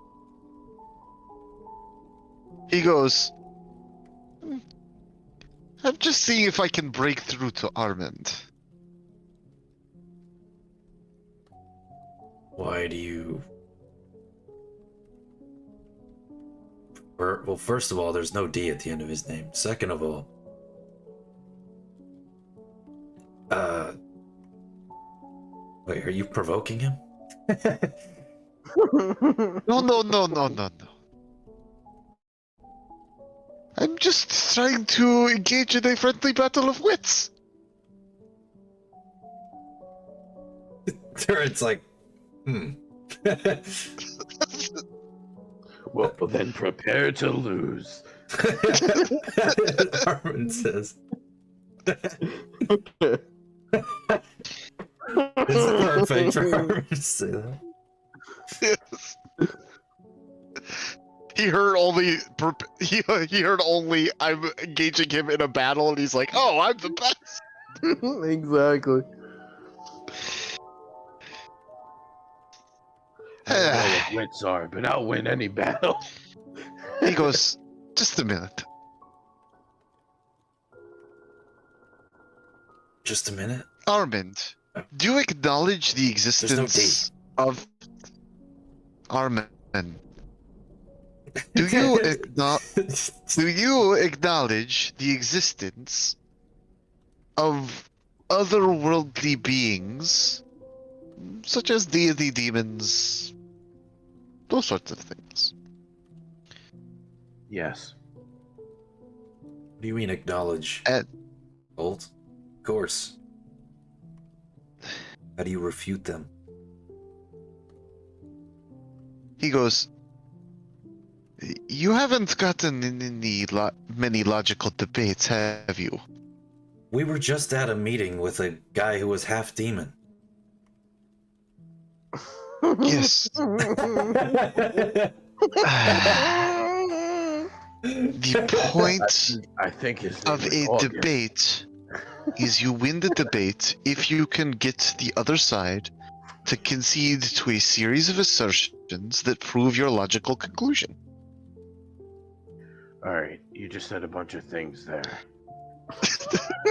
He goes, I'm just seeing if I can break through to Armand. Why do you... Well, first of all, there's no D at the end of his name. Second of all, Wait, are you provoking him? No. I'm just trying to engage in a friendly battle of wits. Turret's like, Well, then prepare to lose. Armin says. It's perfect for Armin to say that. Yes. He heard only I'm engaging him in a battle, and he's like, "Oh, I'm the best." Exactly. I don't know what wits are, but I'll win any battle. He goes, "Just a minute." Just a minute. Armand, do you acknowledge the existence of Armand? Do you acknowledge the existence of otherworldly beings, such as deity, demons, those sorts of things? Yes. What do you mean acknowledge? Old? Of course. How do you refute them? He goes, "You haven't gotten in many logical debates, have you?" We were just at a meeting with a guy who was half demon. Yes. The point I think his name of is a Augur. debate is you win the debate if you can get the other side to concede to a series of assertions that prove your logical conclusion. Alright, you just said a bunch of things there.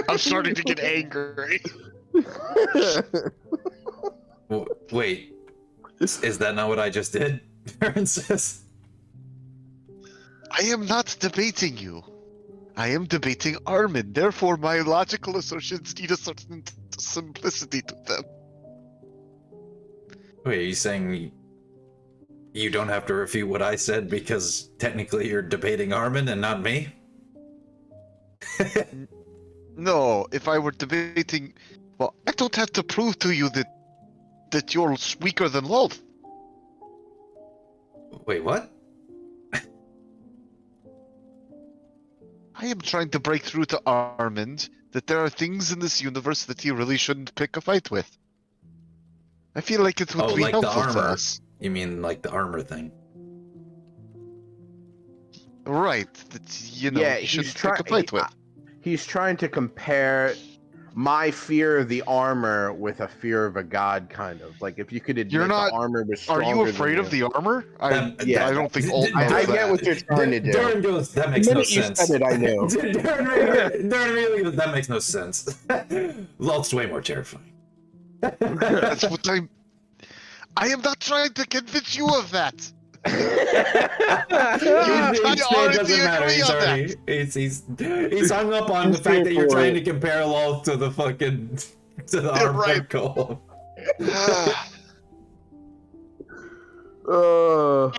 I'm starting to get angry. Wait, is that not what I just did? Aaron says. I am not debating you. I am debating Armin. Therefore, my logical assertions need a certain simplicity to them. Wait, are you saying you don't have to refute what I said because technically you're debating Armin and not me? No, if I were debating, well, I don't have to prove to you that you're weaker than Lolth. Wait, what? I am trying to break through to Armand that there are things in this universe that he really shouldn't pick a fight with. I feel like it would be like the helpful to armor. us. You mean like the armor thing? Right, that, you know, Yeah, he he's shouldn't pick a fight with. He's trying to compare my fear of the armor with a fear of a god, kind of. Like, if you could admit You're not- the armor was Are stronger you afraid than of the armor? I don't think Old I knows get that. what you're trying to do. Darren goes, that The makes no minute you sense. said it, I knew. Darren really goes, that makes no sense. Lolth's way more terrifying. That's what I am not trying to convince you of that. You It already doesn't matter. agree He's on already he's hung up on the He's fact that here you're for trying it. to compare Lolth to the fucking to the Yeah, armor right. golem.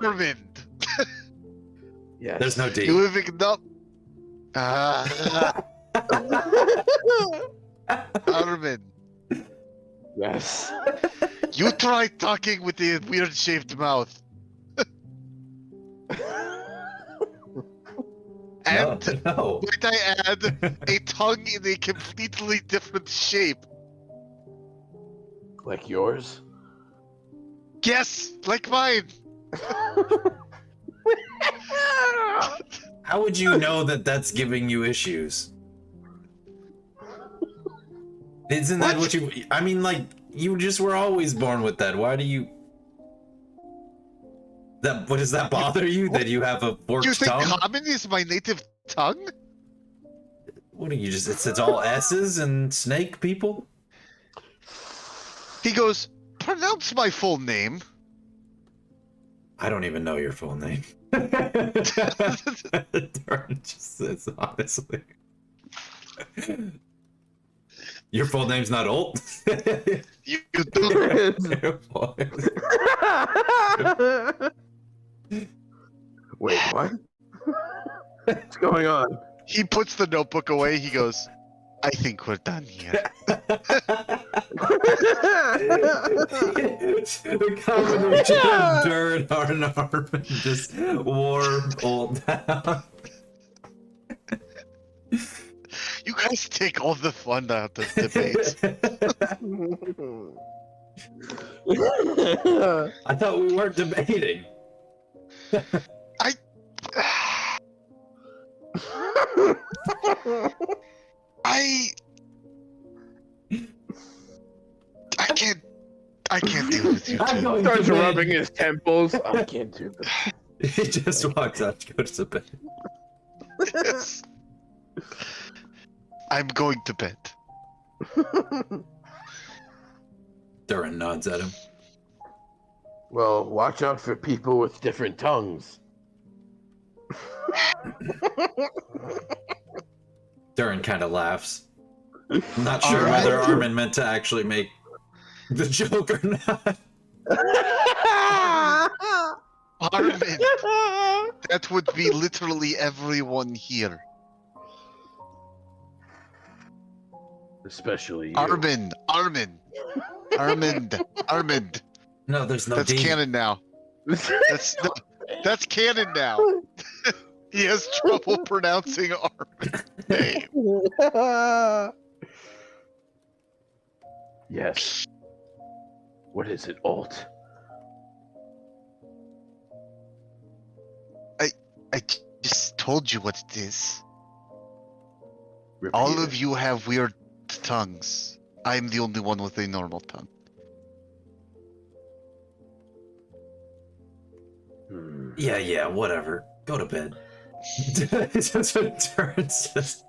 Armand, Yes. There's no you D. have acknowledged. Armand, Yes. you tried talking with the weird-shaped mouth. And No. might I add, a tongue in a completely different shape. Like yours? Yes, like mine. How would you know that that's giving you issues? Isn't that what you... I mean, like, you just were always born with that. Why do you... What does that bother you? That you have a forked You think tongue? common is my native tongue? What are you just... It's all S's and snake people? He goes, pronounce my full name. I don't even know your full name. Darn just says, honestly. Your full name's not Ult? You do. Wait, what? What's going on? He puts the notebook away. He goes, I think we're done here. The combination of Dirt, Armin just wore Ult down. You guys take all the fun out of debate. I thought we weren't debating. I can't deal with you I'm two. going Starts to bed. rubbing his temples. I can't do this. He just walks out to go to bed. Yes. I'm going to bed. Durin nods at him. Well, watch out for people with different tongues. Durin kind of laughs. I'm not sure Alright. whether Armin meant to actually make the joke or not. Armin, that would be literally everyone here. Especially you. Armin. No, there's no That's D. canon now. That's canon now. He has trouble pronouncing Armin's name. Yes. What is it, Alt? I just told you what it is. Repeat All it. of you have weird tongues. I'm the only one with a normal tongue. Hmm. Yeah, whatever. Go to bed. That's what Durin says.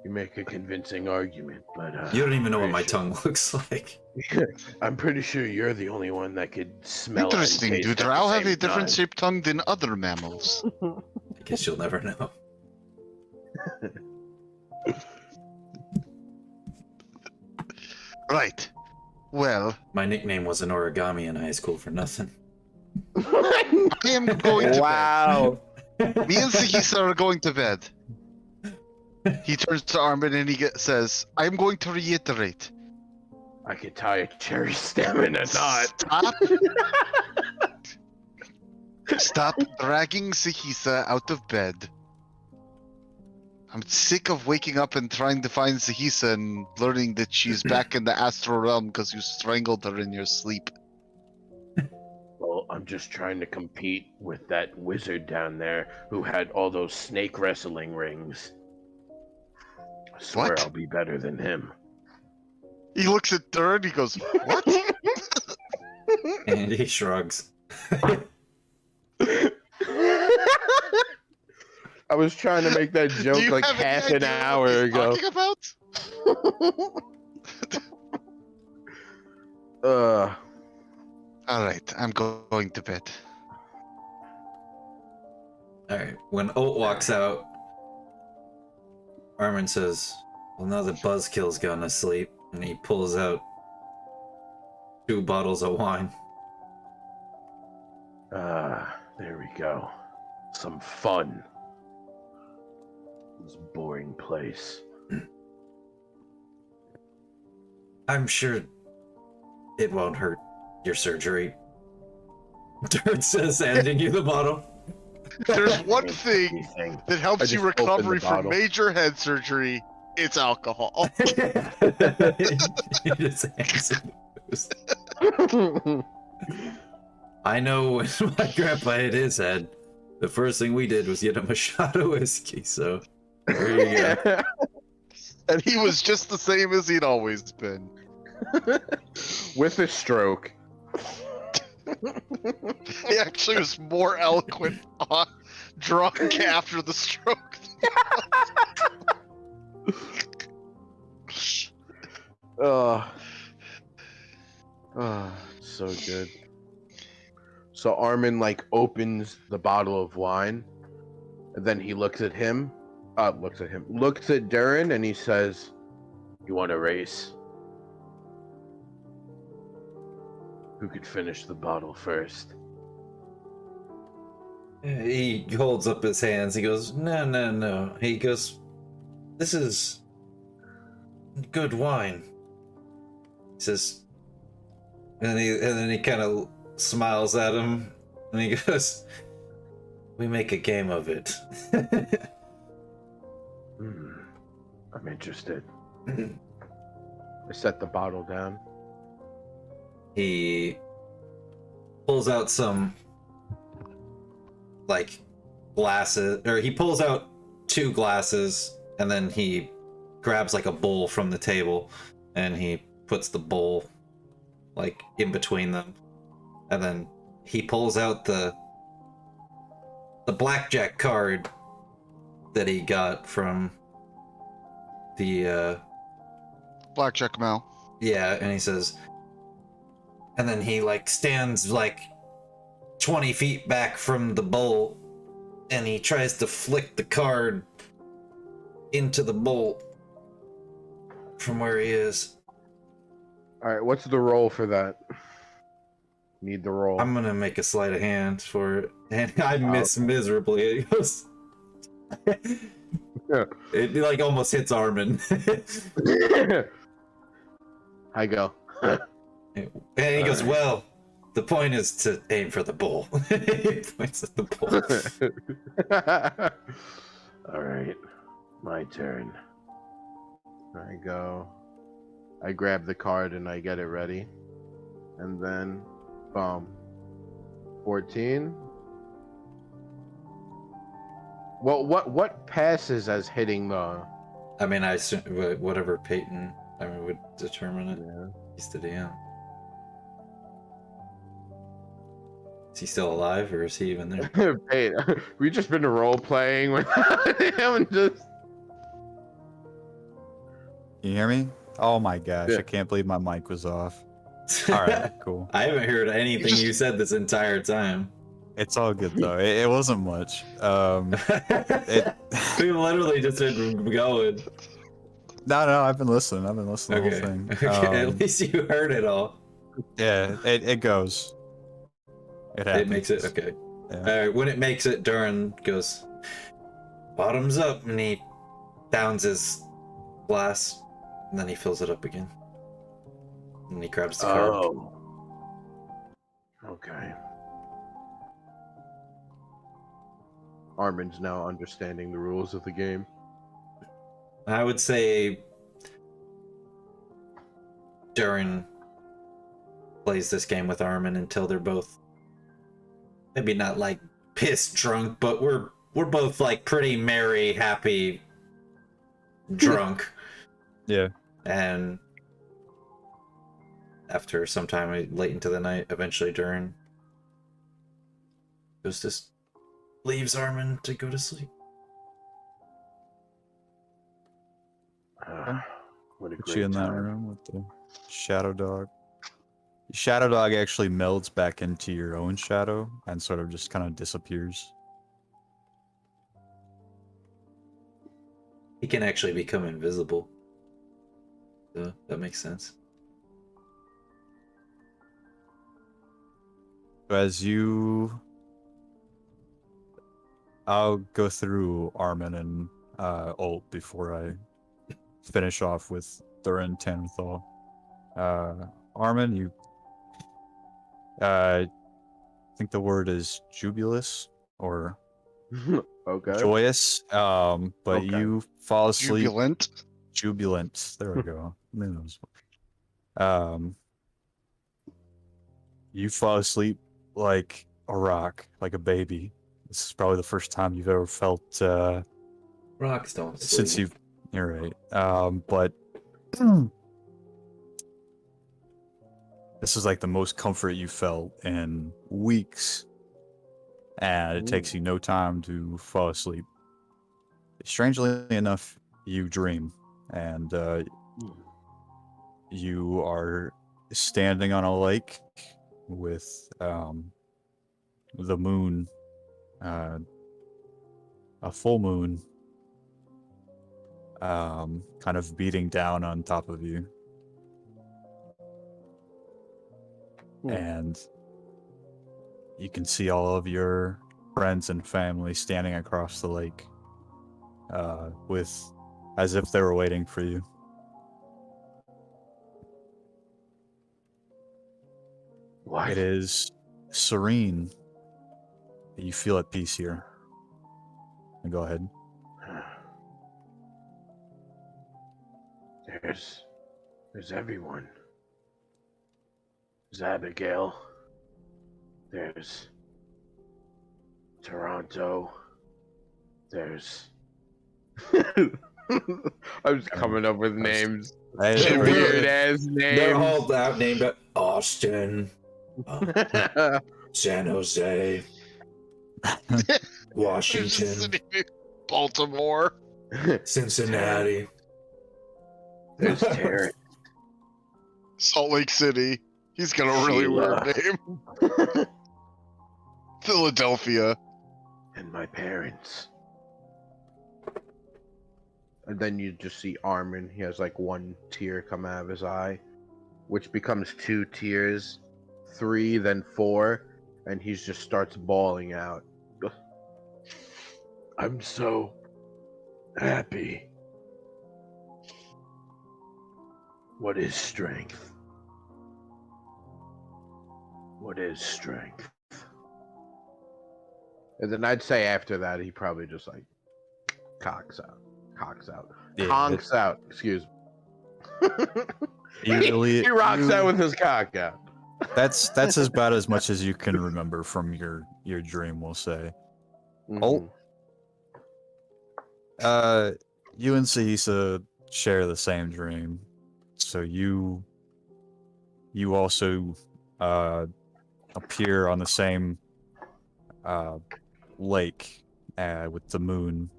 You make a convincing argument, but You don't even know what pretty my sure- tongue looks like. I'm pretty sure you're the only one that could smell. and Interesting. taste Do at the drow have same a different time. shaped tongue than other mammals? I guess you'll never know. Right. Well, My nickname was an origami in high school for nothing. I am going to Wow. bed. Me and Sahisa are going to bed. He turns to Armin and says, I'm going to reiterate. I could tie a cherry stem in a knot. Stop. Stop dragging Sahisa out of bed. I'm sick of waking up and trying to find Sahisa and learning that she's back in the astral realm because you strangled her in your sleep. Well, I'm just trying to compete with that wizard down there who had all those snake wrestling rings. I swear What? I'll be better than him. He looks at her and he goes, what? And he shrugs. I was trying to make that Do joke you like have any half an idea what hour he's ago. talking about? Alright, I'm going to bed. Alright, when Oat walks out, Armin says, well, now that Buzzkill's gone to sleep, and he pulls out 2 bottles of wine. There we go. Some fun. This boring place. I'm sure it won't hurt your surgery. Dirt says, handing you the bottle. There's one Can't thing anything. that I helps just you opened the recovery from bottle. major head surgery. It's alcohol. He just hands it to us. I know when my grandpa hit his head, the first thing we did was get him a shot of whiskey, so there you go. And he was just the same as he'd always been. With a stroke. He actually was more eloquent drunk after the stroke. Oh, so good. So Armin like opens the bottle of wine, and then he looks at him, Looks at him. Looks at Durin, and he says, "You want a race? Who could finish the bottle first?" He holds up his hands. He goes, no, no, no. He goes, this is good wine. He says, and then he kind of smiles at him, and he goes, we make a game of it. I'm interested. I set the bottle down. He pulls out some like glasses, or he pulls out 2 glasses, and then he grabs like a bowl from the table, and he puts the bowl like in between them, and then he pulls out the blackjack card that he got from the Blackjack Mal. yeah, and he says, and then he like stands like 20 feet back from the bowl, and he tries to flick the card into the bowl from where he is. All right, what's the roll for that? Need the roll. I'm gonna make a sleight of hand for it, and I miss miserably. It goes, it like almost hits Armin. I go. And he goes, well, the point is to aim for the bowl. He points at the bowl. All right, my turn. I go. I grab the card and I get it ready, and then, boom, 14. Well, what passes as hitting the? I mean, I assume whatever Peyton would determine it. Yeah. He's the DM. Is he still alive, or is he even there? Hey, we just been role playing with him and just. Can you hear me? Oh my gosh, Yeah. I can't believe my mic was off. All right, cool. I haven't heard anything you said this entire time. It's all good though. It wasn't much. We literally just been going. No, I've been listening. I've been listening Okay. the whole thing. Okay, at least you heard it all. Yeah, it goes. It happens. It makes it okay. Yeah. Alright, when it makes it, Durin goes bottoms up, and he downs his glass, and then he fills it up again. And he grabs the card. Oh. Okay. Armin's now understanding the rules of the game. I would say Durin plays this game with Armin until they're both maybe not like pissed drunk, but we're both like pretty merry, happy, drunk. Yeah. And after some time late into the night, eventually Durin just leaves Armin to go to sleep. What a Put great you in that time. room with the shadow dog. The shadow dog actually melds back into your own shadow and sort of just kind of disappears. He can actually become invisible. So that makes sense. As you, I'll go through Armin and Ult before I finish off with Thurin Tanthal. Armin, you, I think the word is jubilous or Okay. joyous, but Okay. you fall asleep. Jubilant. Jubilant. There we go. You fall asleep like a rock, like a baby. This is probably the first time you've ever felt Rocks don't sleep. since you've. You're right. But this is like the most comfort you felt in weeks, and it takes you no time to fall asleep. Strangely enough, you dream, and you are standing on a lake with the moon, a full moon, kind of beating down on top of you. And you can see all of your friends and family standing across the lake, with as if they were waiting for you. What? It is serene. You feel at peace here. Go ahead. There's everyone. There's Abigail. There's Toronto. There's I'm just coming up with names. Hey, Weird ass They're names. all out named Austin, San Jose, Washington, Baltimore. Cincinnati. There's Terrence. Salt Lake City. He's got a really Sheila. weird name. Philadelphia. And my parents. And then you just see Armin. He has like one tear come out of his eye, which becomes 2 tears, 3, then 4, and he just starts bawling out. I'm so happy. What is strength? What is strength? And then I'd say after that, he probably just like cocks out. Yeah, Conks out, excuse me. Usually, he rocks out with his cock out. that's about as much as you can remember from your dream, we'll say. Mhm. You and Sahisa share the same dream, so you also appear on the same lake with the moon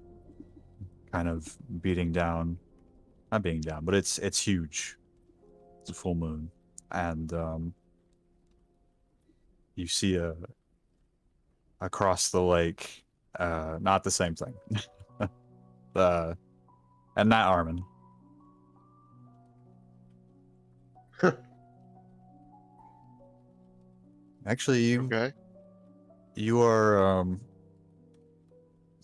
kind of beating down, not beating down, but it's huge. It's a full moon, and you see across the lake, not the same thing. And not Armin. Actually, Okay. you are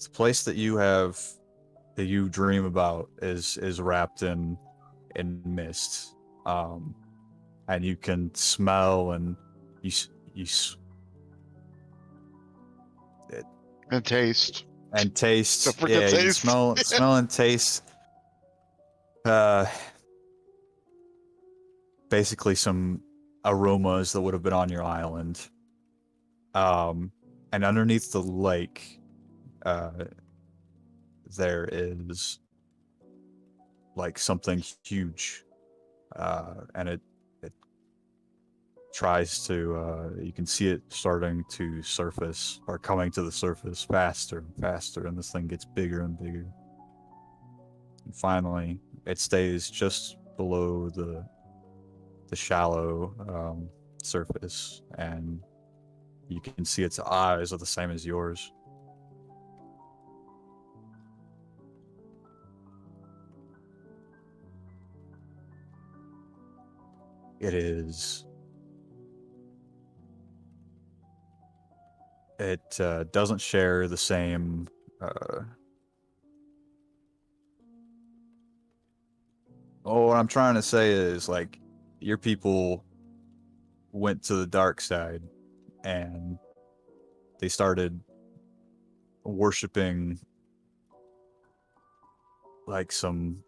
the place that you dream about is wrapped in mist, and you can smell and you And taste. and taste. Don't forget You taste. smell and taste. Basically some aromas that would have been on your island. And underneath the lake, there is like something huge, and it tries to. You can see it starting to surface or coming to the surface faster and faster, and this thing gets bigger and bigger. And finally, it stays just below the shallow surface, and you can see its eyes are the same as yours. It is. It doesn't share the same. What I'm trying to say is, like, your people went to the dark side, and they started worshiping like some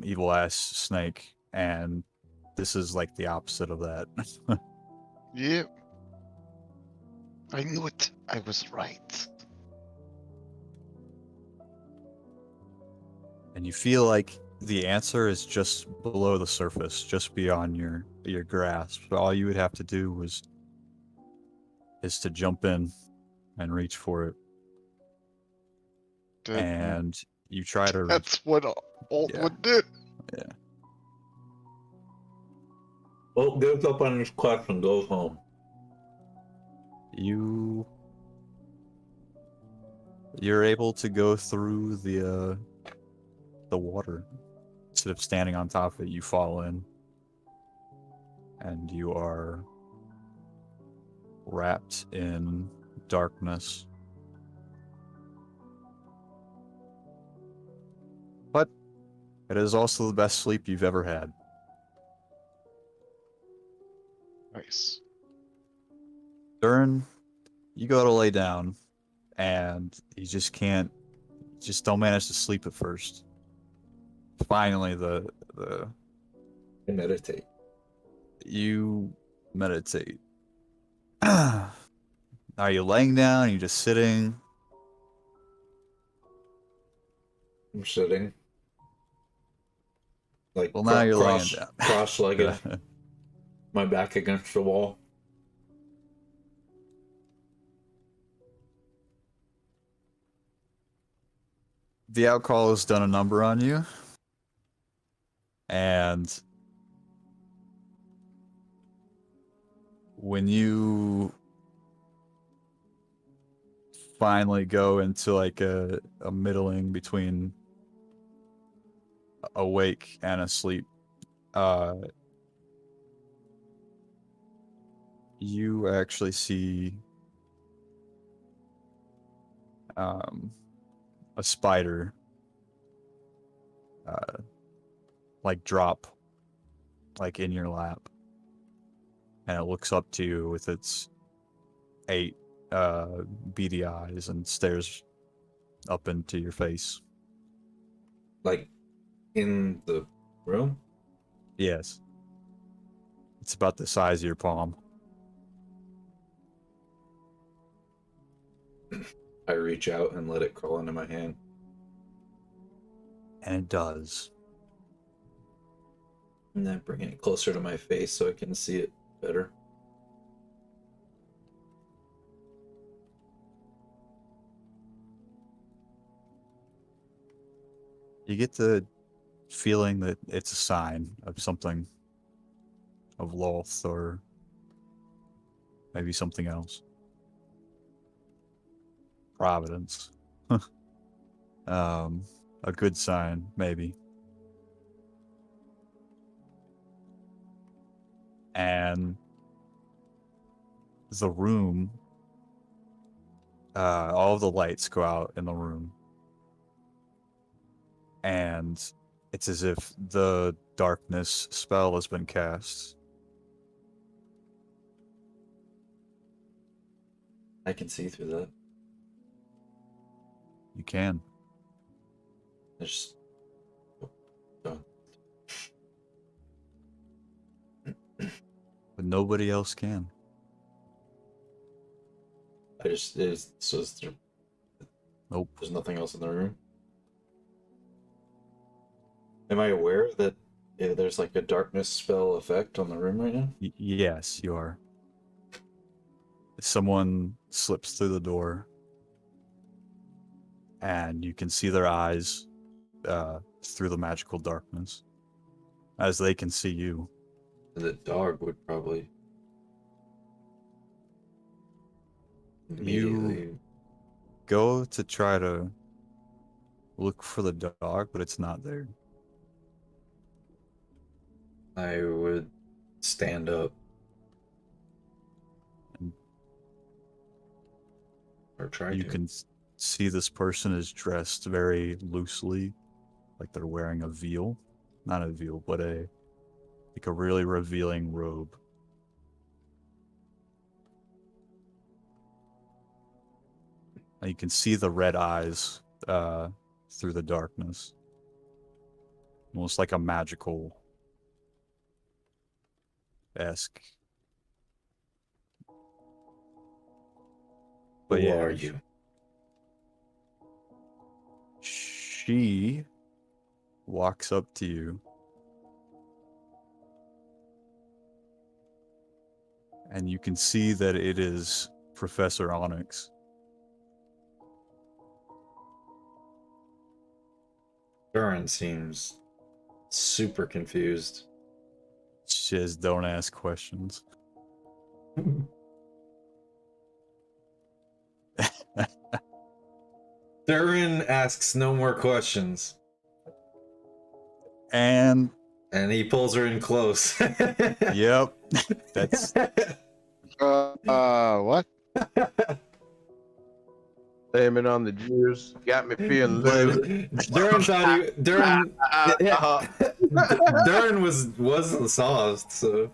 evil ass snake, and this is like the opposite of that. Yep. I knew it. I was right. And you feel like the answer is just below the surface, just beyond your grasp. But all you would have to do is to jump in and reach for it. And you try to reach. That's what Alt Yeah. would do. Well, gives up on his quest and goes home. You're able to go through the water. Instead of standing on top of it, you fall in. And you are wrapped in darkness. But it is also the best sleep you've ever had. Nice. Durin, you go to lay down, and you just can't, just don't manage to sleep at first. Finally, the I meditate. you meditate. Are you laying down? Are you just sitting? I'm sitting. Like Well, now you're laying down. cross-legged, my back against the wall. The alcohol has done a number on you. And when you finally go into like a middling between awake and asleep, you actually see a spider like drop like in your lap, and it looks up to you with its 8 beady eyes and stares up into your face. Like, in the room? Yes. It's about the size of your palm. I reach out and let it crawl into my hand. And it does. And then bring it closer to my face so I can see it better. You get the feeling that it's a sign of something, of Loth or maybe something else. Providence. A good sign, maybe. And the room, all of the lights go out in the room. And it's as if the darkness spell has been cast. I can see through that. You can. I just... Oh. But nobody else can. So is there, Nope. there's nothing else in the room? Am I aware that there's like a darkness spell effect on the room right now? Yes, you are. Someone slips through the door, and you can see their eyes through the magical darkness, as they can see you. The dog would probably immediately... Go to try to look for the dog, but it's not there. I would stand up. Or try You to. can see this person is dressed very loosely, like they're wearing a veil. Not a veil, but like a really revealing robe. And you can see the red eyes through the darkness. Almost like a magical-esque. But Who yeah, are you? she walks up to you and you can see that it is Professor Onyx. Durin seems super confused. She says, "Don't ask questions." Durin asks no more questions. And he pulls her in close. yep, that's What? Blaming on the Jews got me feeling But- loose. Durin thought he Durin Uh, Durin was the sauce, so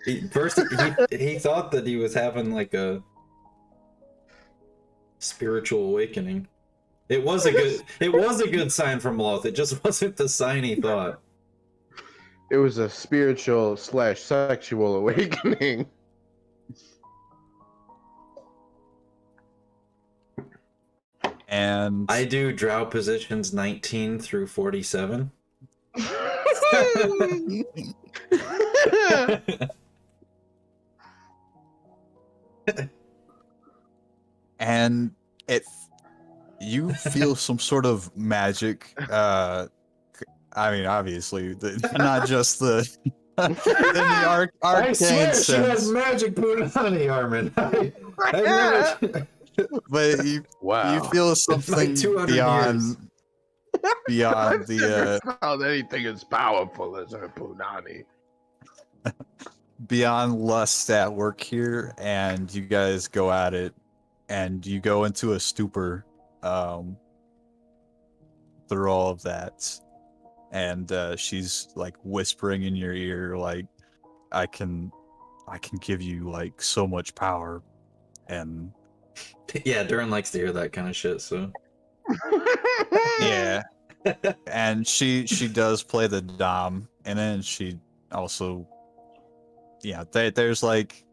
he thought that he was having like a spiritual awakening. It was a good sign from Loth. It just wasn't the sign he thought. It was a spiritual / sexual awakening. and I do drow positions 19 through 47. and you feel some sort of magic. I mean, obviously, not just the in the I swear arcane she has sense, magic punani, Armin. I never... but you Wow. feel something 200 beyond I've the never found anything as powerful as her punani. beyond lust at work here, and you guys go at it, and you go into a stupor through all of that, and she's like whispering in your ear, like, I can give you like so much power, and Yeah, Durin likes to hear that kind of shit, so... yeah. And she does play the dom, and then she also, yeah, there's like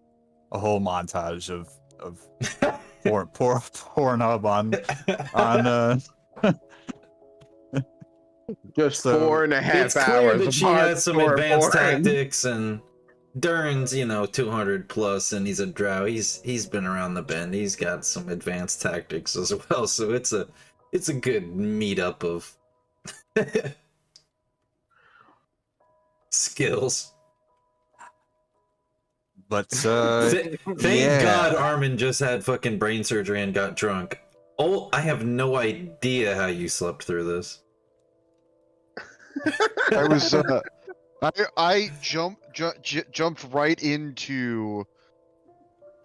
a whole montage of Pornhub on Just So, 4.5 It's clear hours. that of she has some hardcore advanced porn. tactics, and Durin's, 200 plus, and he's a drow. He's been around the bend. He's got some advanced tactics as well. So it's a good meetup of skills. but Thank yeah. God Armin just had fucking brain surgery and got drunk. Oh, I have no idea how you slept through this. I was I jumped right into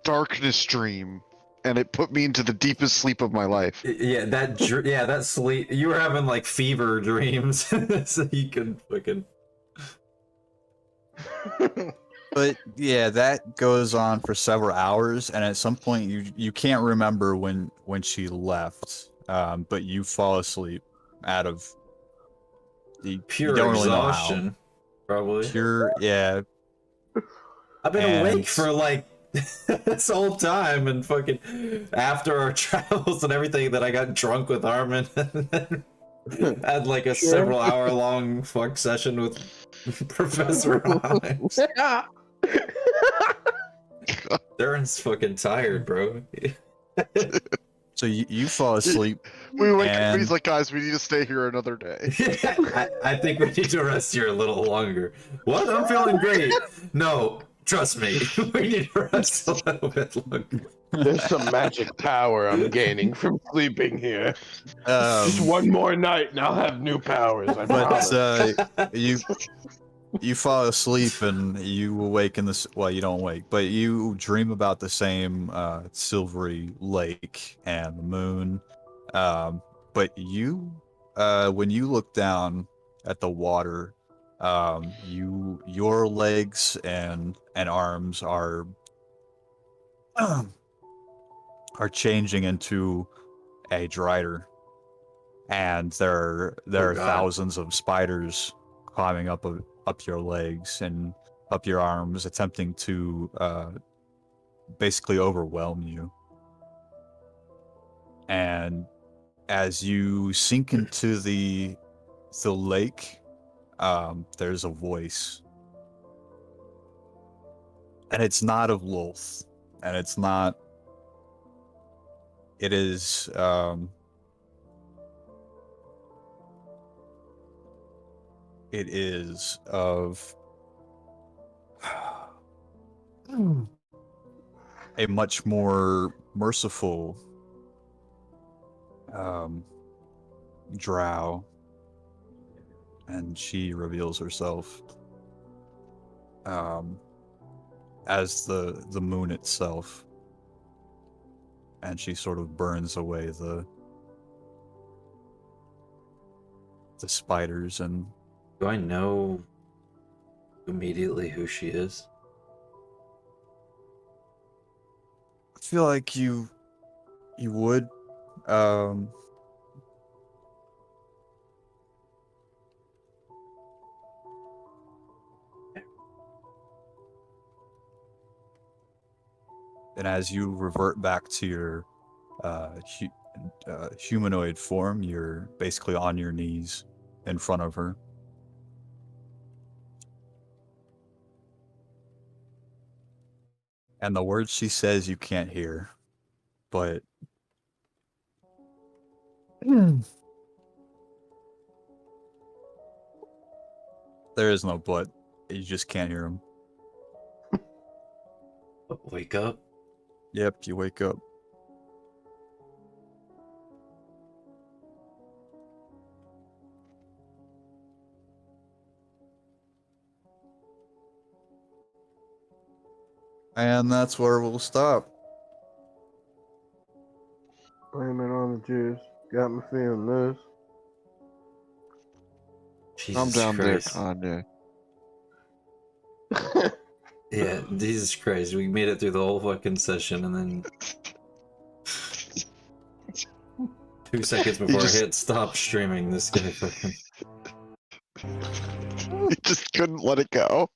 Darkness Dream, and it put me into the deepest sleep of my life. Yeah, that sleep. You were having like fever dreams, so you could fucking. But yeah, that goes on for several hours, and at some point you can't remember when she left, but you fall asleep out of you Pure don't really know how. exhaustion, probably. Pure, yeah. I've been and- awake for like this whole time, and fucking after our travels and everything, that I got drunk with Armin, and then had like a several hour long fuck session with Professor Himes. Durin's fucking tired, bro. So you fall asleep. We wake up, and And- he's like, guys, we need to stay here another day. I think we need to rest here a little longer. What? I'm feeling great. No, trust me. We need to rest a little bit longer. There's some magic power I'm gaining from sleeping here. Just one more night and I'll have new powers. I promise. But you fall asleep and you awake in this. Well, you don't wake, but you dream about the same silvery lake and the moon. But when you look down at the water, your legs and arms are changing into a drider, and there are God. thousands of spiders climbing up your legs and up your arms, attempting to basically overwhelm you. And as you sink into the lake, there's a voice, and it's not of Lolth, and it's not. It is. It is of a much more merciful drow and she reveals herself as the moon itself, and she sort of burns away the spiders. And Do I know immediately who she is? I feel like you would. Um, and as you revert back to your humanoid form, you're basically on your knees in front of her. And the words she says you can't hear, but there is no but. You just can't hear them. Wake up. Yep, you wake up. And that's where we'll stop. Blaming on the Jews. Got me feeling loose. Jesus I'm down Christ. there, Kanye. Yeah, Jesus Christ. We made it through the whole fucking session and then 2 seconds before I hit stop streaming, this guy fucking... He just couldn't let it go.